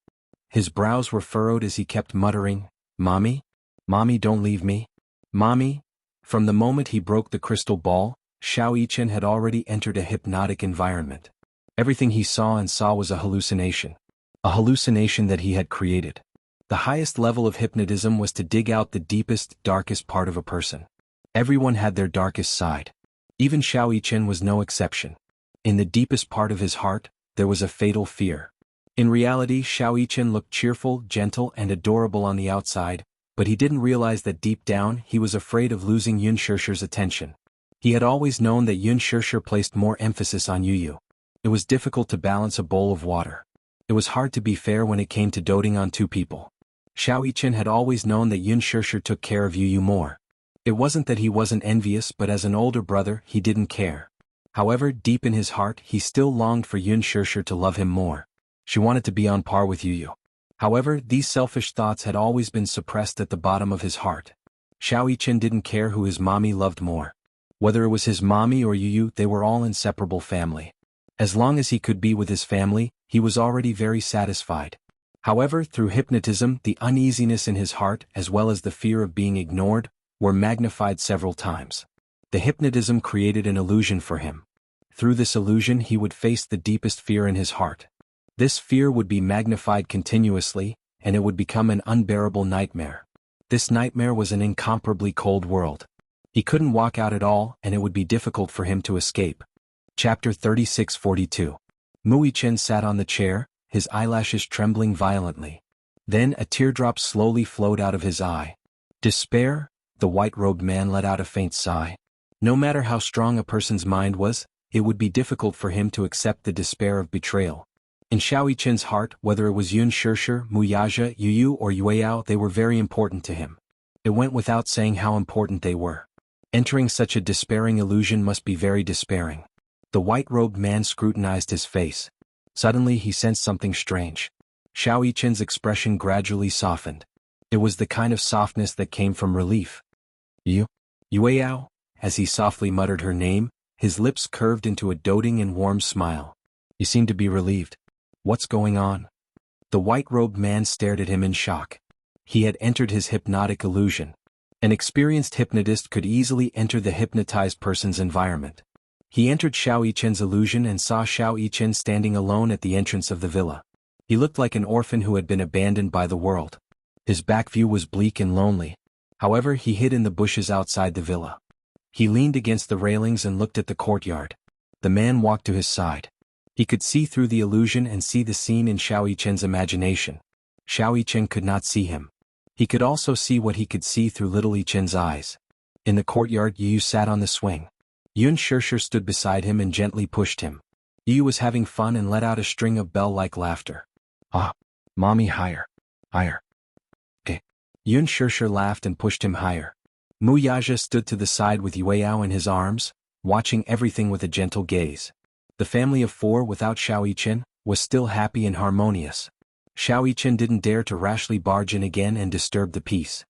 His brows were furrowed as he kept muttering, "Mommy? Mommy, don't leave me. Mommy?" From the moment he broke the crystal ball, Xiao Yichen had already entered a hypnotic environment. Everything he saw was a hallucination. A hallucination that he had created. The highest level of hypnotism was to dig out the deepest, darkest part of a person. Everyone had their darkest side. Even Xiao Yichen was no exception. In the deepest part of his heart, there was a fatal fear. In reality, Xiao Yichen looked cheerful, gentle, and adorable on the outside, but he didn't realize that deep down he was afraid of losing Yun Shishir's attention. He had always known that Yun Shishir placed more emphasis on Yu. It was difficult to balance a bowl of water. It was hard to be fair when it came to doting on two people. Xiao Yichen had always known that Yun Shishir took care of Yu more. It wasn't that he wasn't envious, but as an older brother he didn't care. However, deep in his heart he still longed for Yun Shishir to love him more. She wanted to be on par with Yu. However, these selfish thoughts had always been suppressed at the bottom of his heart. Xiao Yichen didn't care who his mommy loved more. Whether it was his mommy or Yu, they were all inseparable family. As long as he could be with his family, he was already very satisfied. However, through hypnotism, the uneasiness in his heart as well as the fear of being ignored were magnified several times. The hypnotism created an illusion for him. Through this illusion he would face the deepest fear in his heart. This fear would be magnified continuously, and it would become an unbearable nightmare. This nightmare was an incomparably cold world. He couldn't walk out at all, and it would be difficult for him to escape. Chapter 36:42. Mui Chen sat on the chair, his eyelashes trembling violently. Then a teardrop slowly flowed out of his eye. Despair? The white-robed man let out a faint sigh. No matter how strong a person's mind was, it would be difficult for him to accept the despair of betrayal. In Xiao Yichen's heart, whether it was Yun Shishir, Mu Yaja, Yu or Yueyao, they were very important to him. It went without saying how important they were. Entering such a despairing illusion must be very despairing. The white-robed man scrutinized his face. Suddenly he sensed something strange. Xiao Yichen's expression gradually softened. It was the kind of softness that came from relief. Yueyao, as he softly muttered her name, his lips curved into a doting and warm smile. "You seem to be relieved. What's going on?" The white-robed man stared at him in shock. He had entered his hypnotic illusion. An experienced hypnotist could easily enter the hypnotized person's environment. He entered Xiao Yichen's illusion and saw Xiao Yichen standing alone at the entrance of the villa. He looked like an orphan who had been abandoned by the world. His back view was bleak and lonely. However, he hid in the bushes outside the villa. He leaned against the railings and looked at the courtyard. The man walked to his side. He could see through the illusion and see the scene in Xiao Yichen's imagination. Xiao Yichen could not see him. He could also see what he could see through little Yichen's eyes. In the courtyard, Yu sat on the swing. Yun Shirshir stood beside him and gently pushed him. Yu was having fun and let out a string of bell-like laughter. Ah, mommy, higher. Higher. Eh. Yun Shirshir laughed and pushed him higher. Mu Yaja stood to the side with Yueyao in his arms, watching everything with a gentle gaze. The family of four without Xiao Yichen was still happy and harmonious. Xiao Yichen didn't dare to rashly barge in again and disturb the peace.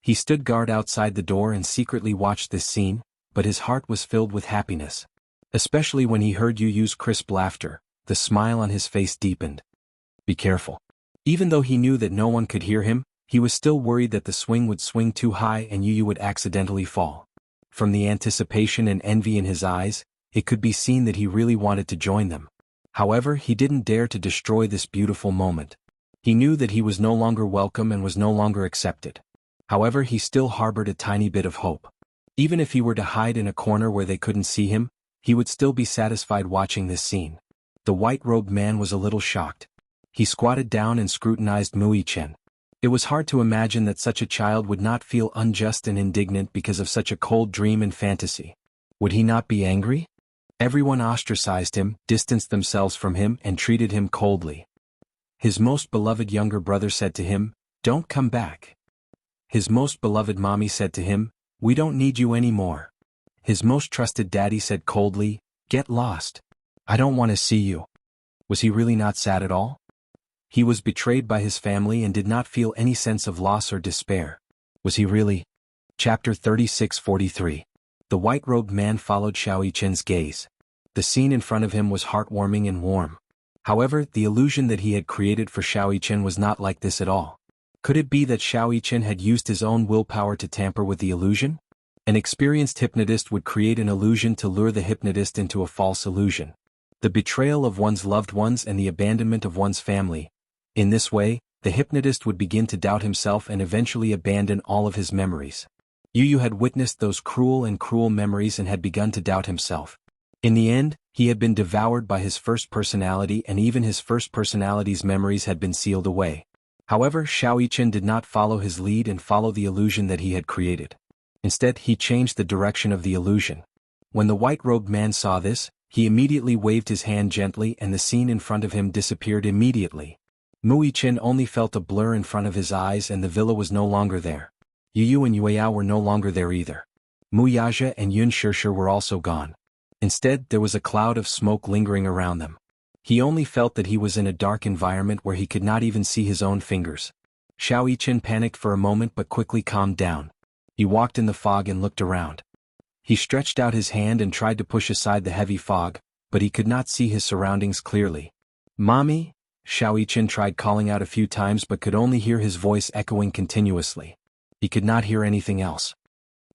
He stood guard outside the door and secretly watched this scene, but his heart was filled with happiness. Especially when he heard Yu Yu's crisp laughter, the smile on his face deepened. Be careful. Even though he knew that no one could hear him, he was still worried that the swing would swing too high and Yu Yu would accidentally fall. From the anticipation and envy in his eyes, it could be seen that he really wanted to join them. However, he didn't dare to destroy this beautiful moment. He knew that he was no longer welcome and was no longer accepted. However, he still harbored a tiny bit of hope. Even if he were to hide in a corner where they couldn't see him, he would still be satisfied watching this scene. The white-robed man was a little shocked. He squatted down and scrutinized Mu Yichen. It was hard to imagine that such a child would not feel unjust and indignant because of such a cold dream and fantasy. Would he not be angry? Everyone ostracized him, distanced themselves from him, and treated him coldly. His most beloved younger brother said to him, "Don't come back." His most beloved mommy said to him, "We don't need you anymore." His most trusted daddy said coldly, "Get lost. I don't want to see you." Was he really not sad at all? He was betrayed by his family and did not feel any sense of loss or despair. Was he really? Chapter 36:43. The white-robed man followed Xiao Yichen's gaze. The scene in front of him was heartwarming and warm. However, the illusion that he had created for Xiao Yichen was not like this at all. Could it be that Xiao Yichen had used his own willpower to tamper with the illusion? An experienced hypnotist would create an illusion to lure the hypnotist into a false illusion. The betrayal of one's loved ones and the abandonment of one's family. In this way, the hypnotist would begin to doubt himself and eventually abandon all of his memories. Yu Yu had witnessed those cruel memories and had begun to doubt himself. In the end, he had been devoured by his first personality, and even his first personality's memories had been sealed away. However, Xiao Yichen did not follow his lead and follow the illusion that he had created. Instead, he changed the direction of the illusion. When the white-robed man saw this, he immediately waved his hand gently and the scene in front of him disappeared immediately. Mu Yichen only felt a blur in front of his eyes and the villa was no longer there. Yu Yu and Yueyao were no longer there either. Mu Yaja and Yun Shirshir were also gone. Instead, there was a cloud of smoke lingering around them. He only felt that he was in a dark environment where he could not even see his own fingers. Xiao Yichen panicked for a moment but quickly calmed down. He walked in the fog and looked around. He stretched out his hand and tried to push aside the heavy fog, but he could not see his surroundings clearly. "Mommy?" Xiao Yichen tried calling out a few times but could only hear his voice echoing continuously. He could not hear anything else.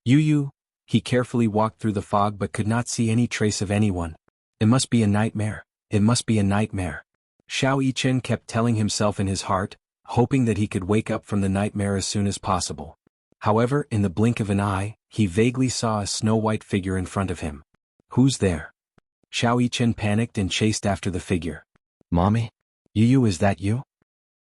"Yu Yu?" He carefully walked through the fog but could not see any trace of anyone. It must be a nightmare. It must be a nightmare. Xiao Yichen kept telling himself in his heart, hoping that he could wake up from the nightmare as soon as possible. However, in the blink of an eye, he vaguely saw a snow-white figure in front of him. "Who's there?" Xiao Yichen panicked and chased after the figure. "Mommy? Yu Yu, is that you?"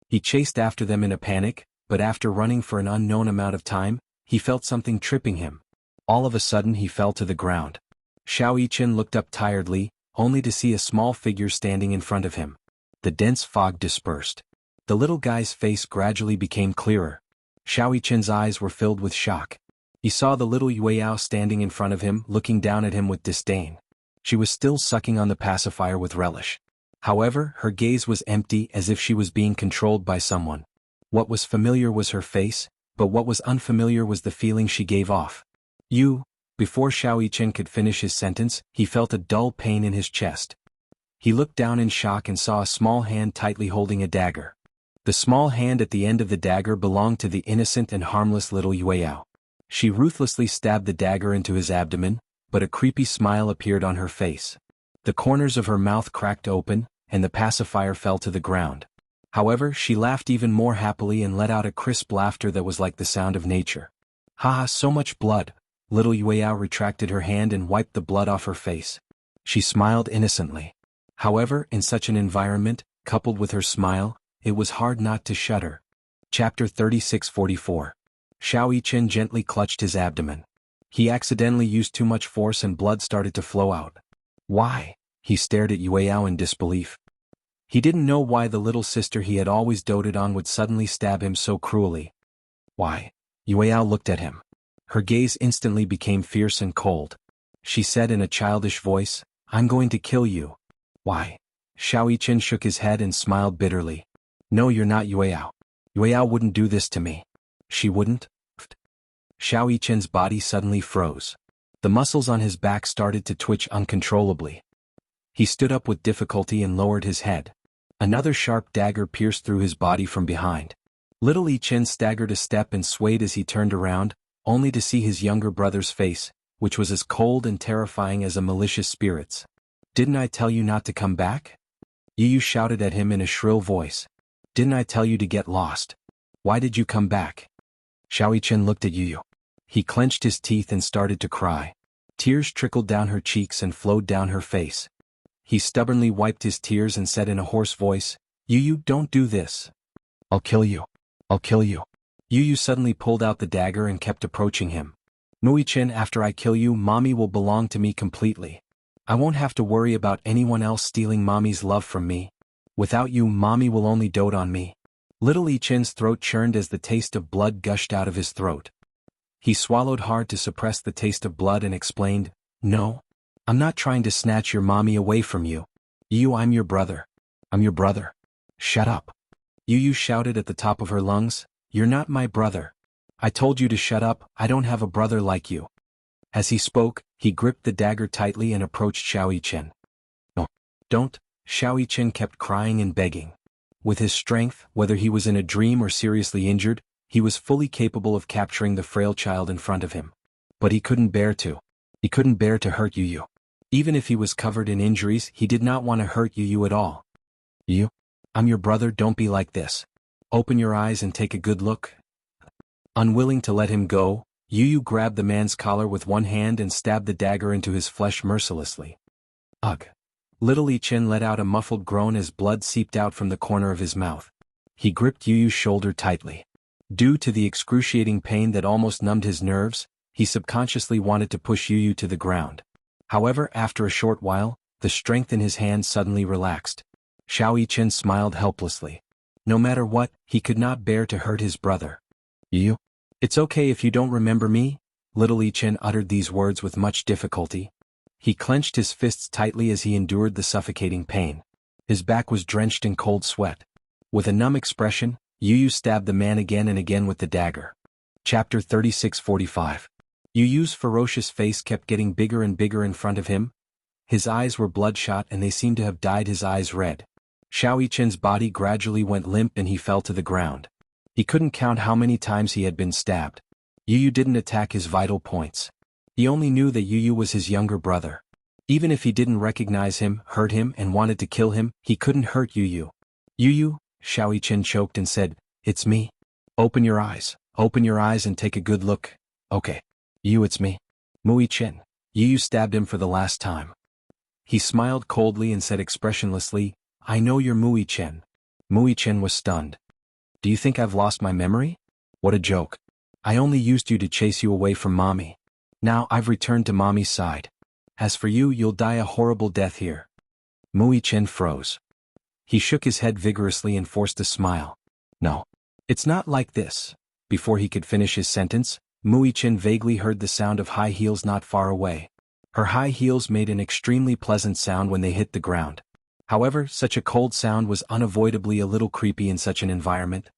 He chased after them in a panic, but after running for an unknown amount of time, he felt something tripping him. All of a sudden he fell to the ground. Xiao Yichen looked up tiredly, only to see a small figure standing in front of him. The dense fog dispersed. The little guy's face gradually became clearer. Xiao Yichen's eyes were filled with shock. He saw the little Yueyao standing in front of him, looking down at him with disdain. She was still sucking on the pacifier with relish. However, her gaze was empty, as if she was being controlled by someone. What was familiar was her face, but what was unfamiliar was the feeling she gave off. "You..." Before Xiao Yichen could finish his sentence, he felt a dull pain in his chest. He looked down in shock and saw a small hand tightly holding a dagger. The small hand at the end of the dagger belonged to the innocent and harmless little Yueyao. She ruthlessly stabbed the dagger into his abdomen, but a creepy smile appeared on her face. The corners of her mouth cracked open, and the pacifier fell to the ground. However, she laughed even more happily and let out a crisp laughter that was like the sound of nature. "Ha, so much blood." Little Yueyao retracted her hand and wiped the blood off her face. She smiled innocently. However, in such an environment, coupled with her smile, it was hard not to shudder. Chapter 3644. Xiao Yichen gently clutched his abdomen. He accidentally used too much force and blood started to flow out. Why? He stared at Yueyao in disbelief. He didn't know why the little sister he had always doted on would suddenly stab him so cruelly. Why? Yueyao looked at him. Her gaze instantly became fierce and cold. She said in a childish voice, "I'm going to kill you." Why? Xiao Yichen shook his head and smiled bitterly. "No, you're not Yueyao. Yueyao wouldn't do this to me." "She wouldn't?" Xiao Yichen's body suddenly froze. The muscles on his back started to twitch uncontrollably. He stood up with difficulty and lowered his head. Another sharp dagger pierced through his body from behind. Little Yichen staggered a step and swayed as he turned around, only to see his younger brother's face, which was as cold and terrifying as a malicious spirit's. "Didn't I tell you not to come back?" Yu shouted at him in a shrill voice. "Didn't I tell you to get lost? Why did you come back?" Xiao Yichen looked at Yu. He clenched his teeth and started to cry. Tears trickled down her cheeks and flowed down her face. He stubbornly wiped his tears and said in a hoarse voice, "Yu, don't do this. I'll kill you. I'll kill you." Yu suddenly pulled out the dagger and kept approaching him. "Muichen, after I kill you, Mommy will belong to me completely. I won't have to worry about anyone else stealing Mommy's love from me. Without you, Mommy will only dote on me." Little Yichen's throat churned as the taste of blood gushed out of his throat. He swallowed hard to suppress the taste of blood and explained, "No. I'm not trying to snatch your mommy away from you. Yu, I'm your brother. I'm your brother." "Shut up." Yu shouted at the top of her lungs, "You're not my brother. I told you to shut up, I don't have a brother like you." As he spoke, he gripped the dagger tightly and approached Xiao Yichen. "No. Don't." Xiao Yichen kept crying and begging. With his strength, whether he was in a dream or seriously injured, he was fully capable of capturing the frail child in front of him. But he couldn't bear to. He couldn't bear to hurt Yu. Even if he was covered in injuries, he did not want to hurt Yu at all. "Yu, I'm your brother, don't be like this. Open your eyes and take a good look." Unwilling to let him go, Yu grabbed the man's collar with one hand and stabbed the dagger into his flesh mercilessly. Ugh. Little Yichen let out a muffled groan as blood seeped out from the corner of his mouth. He gripped Yu's shoulder tightly. Due to the excruciating pain that almost numbed his nerves, he subconsciously wanted to push Yu to the ground. However, after a short while, the strength in his hand suddenly relaxed. Xiao Yichen smiled helplessly. No matter what, he could not bear to hurt his brother. "Yu? It's okay if you don't remember me?" Little Yichen uttered these words with much difficulty. He clenched his fists tightly as he endured the suffocating pain. His back was drenched in cold sweat. With a numb expression, Yu stabbed the man again and again with the dagger. Chapter 3645. Yu's ferocious face kept getting bigger and bigger in front of him. His eyes were bloodshot and they seemed to have dyed his eyes red. Xiao Yichen's body gradually went limp and he fell to the ground. He couldn't count how many times he had been stabbed. Yu didn't attack his vital points. He only knew that Yu was his younger brother. Even if he didn't recognize him, hurt him, and wanted to kill him, he couldn't hurt Yu. "Yu," Xiao Yichen choked and said, "It's me. Open your eyes and take a good look." "Okay. Yu, it's me. Muichen." Yu stabbed him for the last time. He smiled coldly and said expressionlessly, "I know you're Muichen." Muichen was stunned. "Do you think I've lost my memory? What a joke. I only used you to chase you away from Mommy. Now I've returned to Mommy's side. As for you, you'll die a horrible death here." Muichen froze. He shook his head vigorously and forced a smile. "No. It's not like this." Before he could finish his sentence, Muichen vaguely heard the sound of high heels not far away. Her high heels made an extremely pleasant sound when they hit the ground. However, such a cold sound was unavoidably a little creepy in such an environment.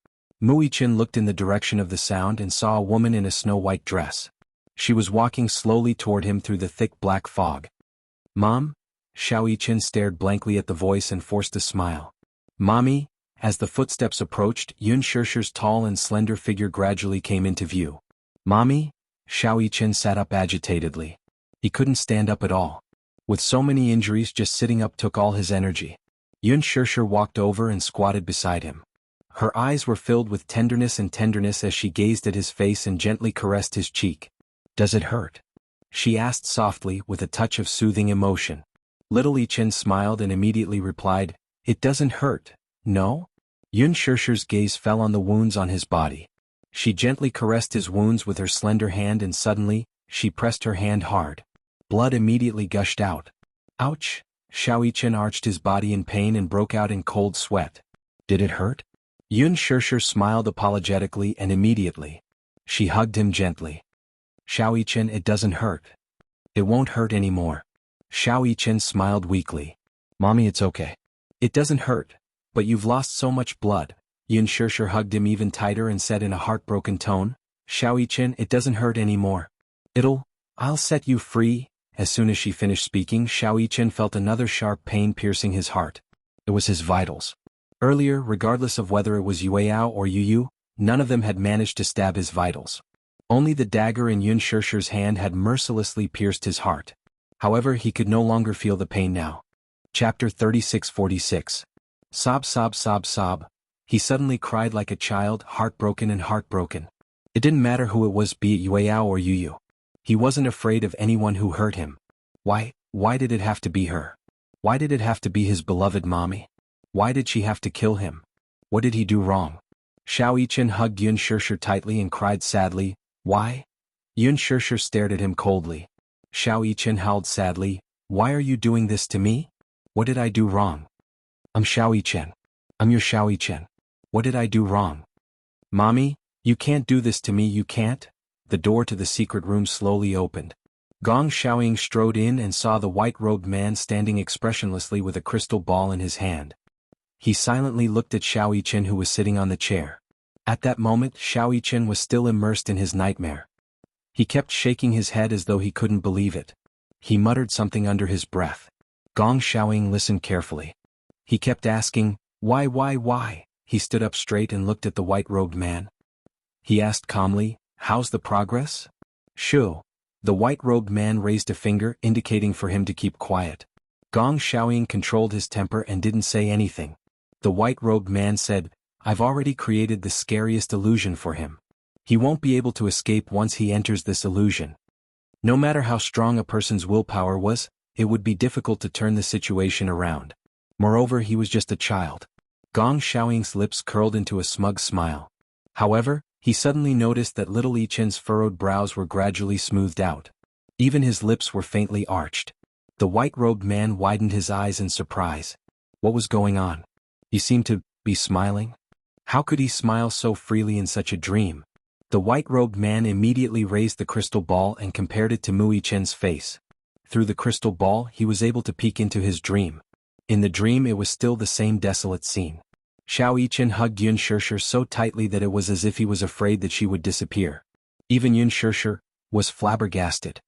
Muichen looked in the direction of the sound and saw a woman in a snow-white dress. She was walking slowly toward him through the thick black fog. "Mom?" Xiao Yichen stared blankly at the voice and forced a smile. "Mommy?" As the footsteps approached, Yun Shirshir's tall and slender figure gradually came into view. "Mommy?" Xiao Yichen sat up agitatedly. He couldn't stand up at all. With so many injuries, just sitting up took all his energy. Yun Shirshir walked over and squatted beside him. Her eyes were filled with tenderness as she gazed at his face and gently caressed his cheek. "Does it hurt?" she asked softly with a touch of soothing emotion. Little Yichen smiled and immediately replied, "It doesn't hurt, no?" Yun Shirshi's gaze fell on the wounds on his body. She gently caressed his wounds with her slender hand and suddenly, she pressed her hand hard. Blood immediately gushed out. Ouch! Xiao Yichen arched his body in pain and broke out in cold sweat. Did it hurt? Yun Shirshir smiled apologetically and immediately. She hugged him gently. Xiao Yichen, it doesn't hurt. It won't hurt anymore. Xiao Yichen smiled weakly. Mommy, it's okay. It doesn't hurt, but you've lost so much blood. Yun Shirshir hugged him even tighter and said in a heartbroken tone, Xiao Yichen, it doesn't hurt anymore. I'll set you free. As soon as she finished speaking, Xiao Yichen felt another sharp pain piercing his heart. It was his vitals. Earlier, regardless of whether it was Yueyao or Yu, none of them had managed to stab his vitals. Only the dagger in Yun Shirshir's hand had mercilessly pierced his heart. However, he could no longer feel the pain now. Chapter 36-46. Sob, sob, sob, sob. He suddenly cried like a child, heartbroken and heartbroken. It didn't matter who it was, be it Yueyao or Yu. He wasn't afraid of anyone who hurt him. Why did it have to be her? Why did it have to be his beloved mommy? Why did she have to kill him? What did he do wrong? Xiao Yichen hugged Yun Shirshir tightly and cried sadly, Why? Yun Shirshir stared at him coldly. Xiao Yichen howled sadly, Why are you doing this to me? What did I do wrong? I'm Xiao Yichen. I'm your Xiao Yichen. What did I do wrong? Mommy, you can't do this to me, you can't? The door to the secret room slowly opened. Gong Xiaoying strode in and saw the white-robed man standing expressionlessly with a crystal ball in his hand. He silently looked at Xiao Yichen, who was sitting on the chair. At that moment, Xiao Yichen was still immersed in his nightmare. He kept shaking his head as though he couldn't believe it. He muttered something under his breath. Gong Xiaoying listened carefully. He kept asking, Why? He stood up straight and looked at the white-robed man. He asked calmly, How's the progress? Shu. The white-robed man raised a finger indicating for him to keep quiet. Gong Xiaoying controlled his temper and didn't say anything. The white-robed man said, I've already created the scariest illusion for him. He won't be able to escape once he enters this illusion. No matter how strong a person's willpower was, it would be difficult to turn the situation around. Moreover, he was just a child. Gong Xiaoying's lips curled into a smug smile. However, he suddenly noticed that little Yichen's furrowed brows were gradually smoothed out. Even his lips were faintly arched. The white-robed man widened his eyes in surprise. What was going on? He seemed to be smiling. How could he smile so freely in such a dream? The white-robed man immediately raised the crystal ball and compared it to Mu Yichen's face. Through the crystal ball, he was able to peek into his dream. In the dream, it was still the same desolate scene. Xiao Yichen hugged Yun Shirshir so tightly that it was as if he was afraid that she would disappear. Even Yun Shirshir was flabbergasted.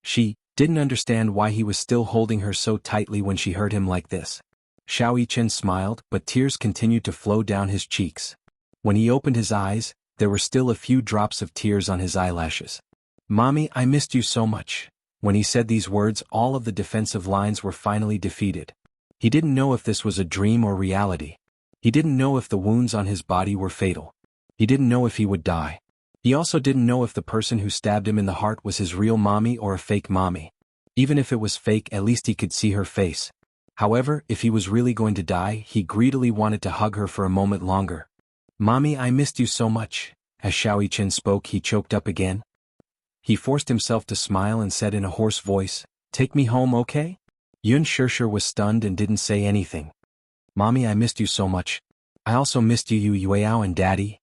She didn't understand why he was still holding her so tightly when she heard him like this. Xiao Yichen smiled, but tears continued to flow down his cheeks. When he opened his eyes, there were still a few drops of tears on his eyelashes. Mommy, I missed you so much. When he said these words, all of the defensive lines were finally defeated. He didn't know if this was a dream or reality. He didn't know if the wounds on his body were fatal. He didn't know if he would die. He also didn't know if the person who stabbed him in the heart was his real mommy or a fake mommy. Even if it was fake, at least he could see her face. However, if he was really going to die, he greedily wanted to hug her for a moment longer. Mommy, I missed you so much. As Xiao Yichen spoke, he choked up again. He forced himself to smile and said in a hoarse voice, Take me home, okay? Yun Shirshir was stunned and didn't say anything. Mommy, I missed you so much. I also missed you, Yueyao and Daddy.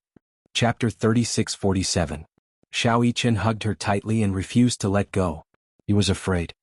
Chapter 36-47. Xiao Yichen hugged her tightly and refused to let go. He was afraid.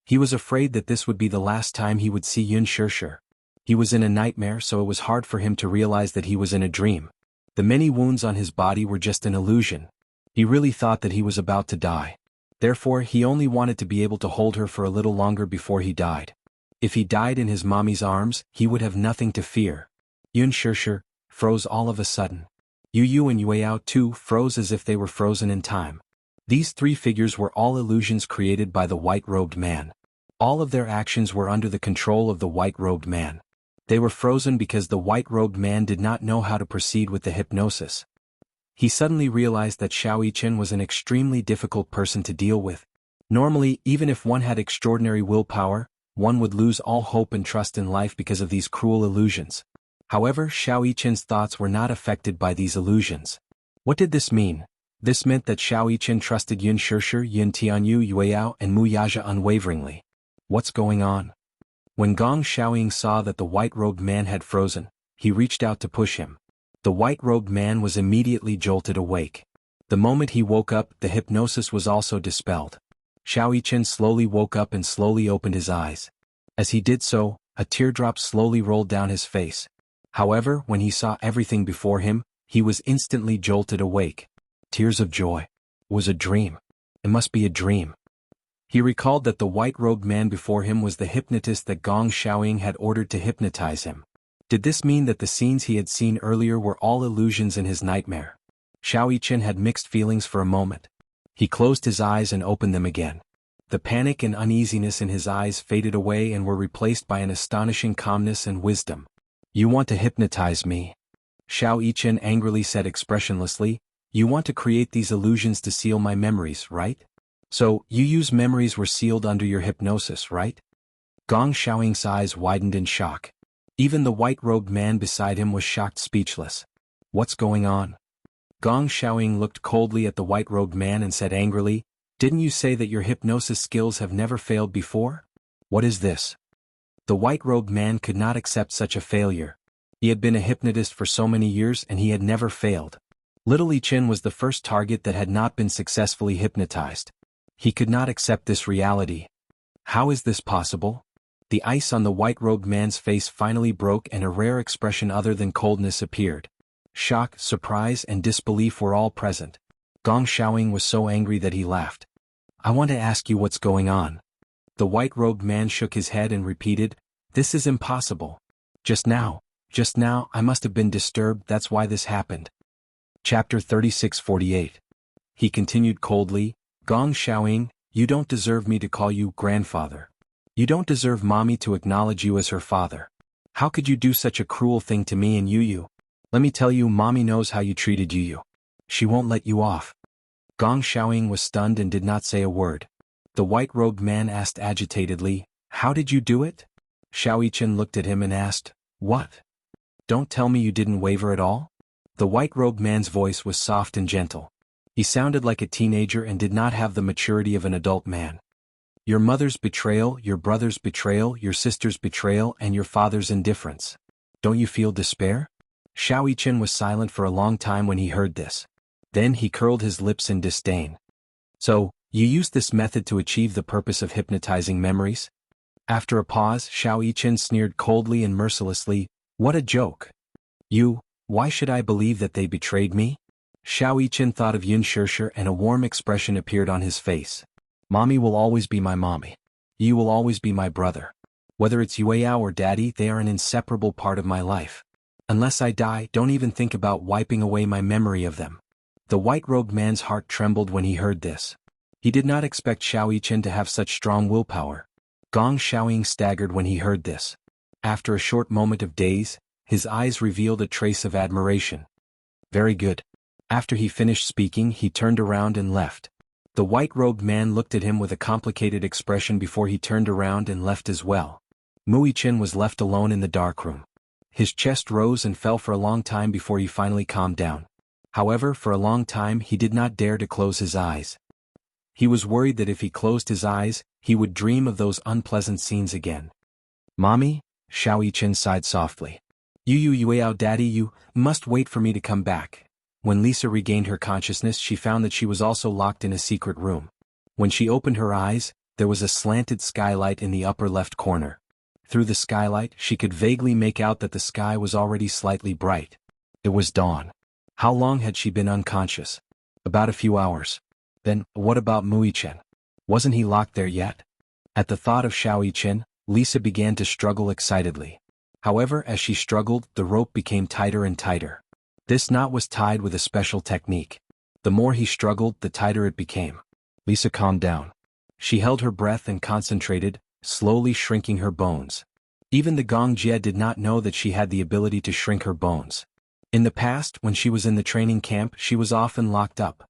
He was afraid that this would be the last time he would see Yun Shirshir. He was in a nightmare, so it was hard for him to realize that he was in a dream. The many wounds on his body were just an illusion. He really thought that he was about to die. Therefore, he only wanted to be able to hold her for a little longer before he died. If he died in his mommy's arms, he would have nothing to fear. Yun Shirshir froze all of a sudden. Yu and Yueyao too froze as if they were frozen in time. These three figures were all illusions created by the white-robed man. All of their actions were under the control of the white-robed man. They were frozen because the white-robed man did not know how to proceed with the hypnosis. He suddenly realized that Xiao Yichen was an extremely difficult person to deal with. Normally, even if one had extraordinary willpower, one would lose all hope and trust in life because of these cruel illusions. However, Xiao Yichen's thoughts were not affected by these illusions. What did this mean? This meant that Xiao Yichen trusted Yun Shishir, Yun Tianyu, Yueyao, and Mu Yaja unwaveringly. What's going on? When Gong Xiaoying saw that the white-robed man had frozen, he reached out to push him. The white-robed man was immediately jolted awake. The moment he woke up, the hypnosis was also dispelled. Xiao Yichen slowly woke up and slowly opened his eyes. As he did so, a teardrop slowly rolled down his face. However, when he saw everything before him, he was instantly jolted awake. Tears of joy. It was a dream. It must be a dream. He recalled that the white-robed man before him was the hypnotist that Gong Xiaoying had ordered to hypnotize him. Did this mean that the scenes he had seen earlier were all illusions in his nightmare? Xiao Yichen had mixed feelings for a moment. He closed his eyes and opened them again. The panic and uneasiness in his eyes faded away and were replaced by an astonishing calmness and wisdom. "You want to hypnotize me?" Xiao Yichen angrily said expressionlessly. "You want to create these illusions to seal my memories, right? So, you use memories were sealed under your hypnosis, right?" Gong Xiaoying's eyes widened in shock. Even the white-robed man beside him was shocked speechless. "What's going on?" Gong Xiaoying looked coldly at the white-robed man and said angrily, "Didn't you say that your hypnosis skills have never failed before? What is this?" The white-robed man could not accept such a failure. He had been a hypnotist for so many years and he had never failed. Little Yichen was the first target that had not been successfully hypnotized. He could not accept this reality. How is this possible? The ice on the white-robed man's face finally broke and a rare expression other than coldness appeared. Shock, surprise, and disbelief were all present. Gong Xiaoying was so angry that he laughed. "I want to ask you what's going on." The white-robed man shook his head and repeated, "This is impossible. Just now, I must have been disturbed, that's why this happened." Chapter 36:48. He continued coldly, "Gong Xiaoying, you don't deserve me to call you grandfather. You don't deserve mommy to acknowledge you as her father. How could you do such a cruel thing to me and Yu? Let me tell you, mommy knows how you treated Yu. She won't let you off." Gong Xiaoying was stunned and did not say a word. The white-robed man asked agitatedly, "How did you do it?" Xiao Yichen looked at him and asked, "What? Don't tell me you didn't waver at all?" The white-robed man's voice was soft and gentle. He sounded like a teenager and did not have the maturity of an adult man. "Your mother's betrayal, your brother's betrayal, your sister's betrayal, and your father's indifference. Don't you feel despair?" Xiao Yichen was silent for a long time when he heard this. Then he curled his lips in disdain. "So, you used this method to achieve the purpose of hypnotizing memories?" After a pause, Xiao Yichen sneered coldly and mercilessly, "What a joke! Why should I believe that they betrayed me?" Xiao Yichen thought of Yun Shishir and a warm expression appeared on his face. "Mommy will always be my mommy. You will always be my brother. Whether it's Yueyao or Daddy, they are an inseparable part of my life. Unless I die, don't even think about wiping away my memory of them." The white-robed man's heart trembled when he heard this. He did not expect Xiao Yichen to have such strong willpower. Gong Xiaoying staggered when he heard this. After a short moment of daze, his eyes revealed a trace of admiration. "Very good." After he finished speaking, he turned around and left. The white-robed man looked at him with a complicated expression before he turned around and left as well. Mu Yichen was left alone in the darkroom. His chest rose and fell for a long time before he finally calmed down. However, for a long time he did not dare to close his eyes. He was worried that if he closed his eyes, he would dream of those unpleasant scenes again. "Mommy?" Xiao Yichen sighed softly. Yueyao Daddy, you must wait for me to come back." When Lisa regained her consciousness, she found that she was also locked in a secret room. When she opened her eyes, there was a slanted skylight in the upper left corner. Through the skylight, she could vaguely make out that the sky was already slightly bright. It was dawn. How long had she been unconscious? About a few hours. Then, what about Mu Yichen? Wasn't he locked there yet? At the thought of Xiao Yichen, Lisa began to struggle excitedly. However, as she struggled, the rope became tighter and tighter. This knot was tied with a special technique. The more he struggled, the tighter it became. Lisa calmed down. She held her breath and concentrated, slowly shrinking her bones. Even the Gong Jie did not know that she had the ability to shrink her bones. In the past, when she was in the training camp, she was often locked up.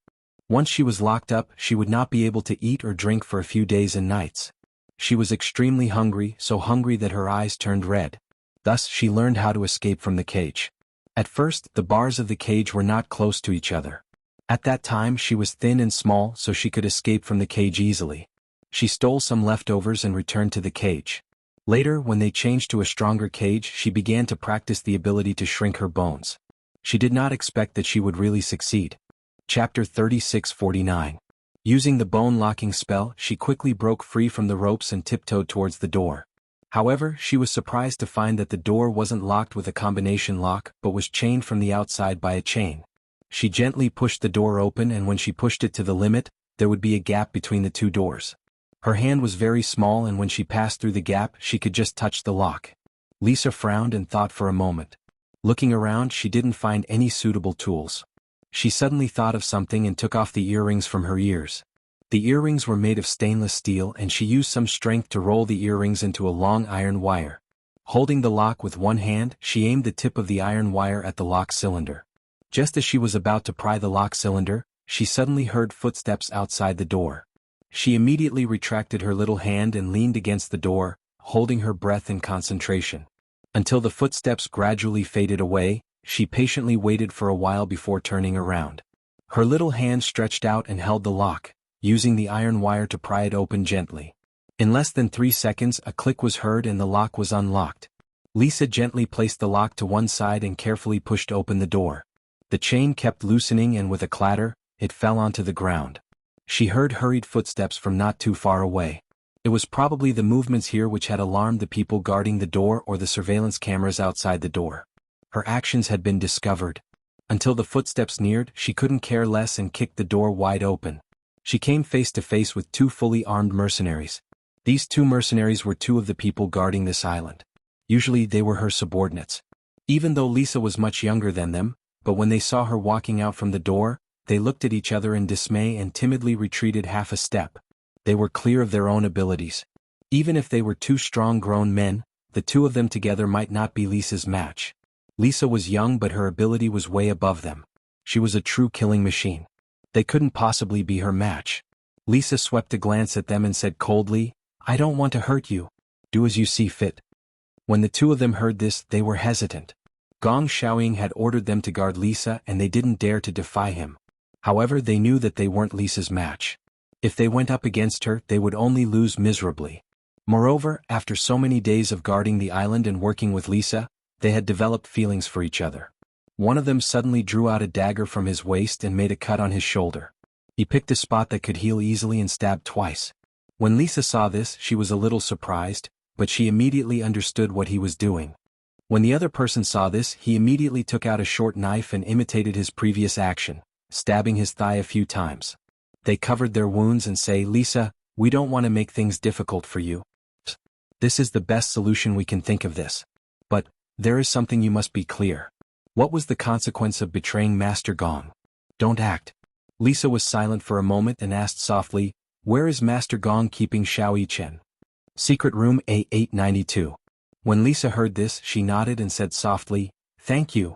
Once she was locked up, she would not be able to eat or drink for a few days and nights. She was extremely hungry, so hungry that her eyes turned red. Thus she learned how to escape from the cage. At first, the bars of the cage were not close to each other. At that time she was thin and small, so she could escape from the cage easily. She stole some leftovers and returned to the cage. Later, when they changed to a stronger cage, she began to practice the ability to shrink her bones. She did not expect that she would really succeed. Chapter 36-49. Using the bone-locking spell, she quickly broke free from the ropes and tiptoed towards the door. However, she was surprised to find that the door wasn't locked with a combination lock, but was chained from the outside by a chain. She gently pushed the door open, and when she pushed it to the limit, there would be a gap between the two doors. Her hand was very small, and when she passed through the gap, she could just touch the lock. Lisa frowned and thought for a moment. Looking around, she didn't find any suitable tools. She suddenly thought of something and took off the earrings from her ears. The earrings were made of stainless steel, and she used some strength to roll the earrings into a long iron wire. Holding the lock with one hand, she aimed the tip of the iron wire at the lock cylinder. Just as she was about to pry the lock cylinder, she suddenly heard footsteps outside the door. She immediately retracted her little hand and leaned against the door, holding her breath in concentration. Until the footsteps gradually faded away, she patiently waited for a while before turning around. Her little hand stretched out and held the lock, using the iron wire to pry it open gently. In less than 3 seconds, a click was heard and the lock was unlocked. Lisa gently placed the lock to one side and carefully pushed open the door. The chain kept loosening, and with a clatter, it fell onto the ground. She heard hurried footsteps from not too far away. It was probably the movements here which had alarmed the people guarding the door or the surveillance cameras outside the door. Her actions had been discovered. Until the footsteps neared, she couldn't care less and kicked the door wide open. She came face to face with 2 fully armed mercenaries. These 2 mercenaries were 2 of the people guarding this island. Usually they were her subordinates. Even though Lisa was much younger than them, but when they saw her walking out from the door, they looked at each other in dismay and timidly retreated half a step. They were clear of their own abilities. Even if they were 2 strong grown men, the 2 of them together might not be Lisa's match. Lisa was young, but her ability was way above them. She was a true killing machine. They couldn't possibly be her match. Lisa swept a glance at them and said coldly, "I don't want to hurt you. Do as you see fit." When the 2 of them heard this, they were hesitant. Gong Xiaoying had ordered them to guard Lisa, and they didn't dare to defy him. However, they knew that they weren't Lisa's match. If they went up against her, they would only lose miserably. Moreover, after so many days of guarding the island and working with Lisa, they had developed feelings for each other. One of them suddenly drew out a dagger from his waist and made a cut on his shoulder. He picked a spot that could heal easily and stabbed twice. When Lisa saw this, she was a little surprised, but she immediately understood what he was doing. When the other person saw this, he immediately took out a short knife and imitated his previous action, stabbing his thigh a few times. They covered their wounds and say, "Lisa, we don't want to make things difficult for you. This is the best solution we can think of this. But there is something you must be clear. What was the consequence of betraying Master Gong? Don't act." Lisa was silent for a moment and asked softly, "Where is Master Gong keeping Xiao Yichen?" Secret Room A892. When Lisa heard this, she nodded and said softly, "Thank you,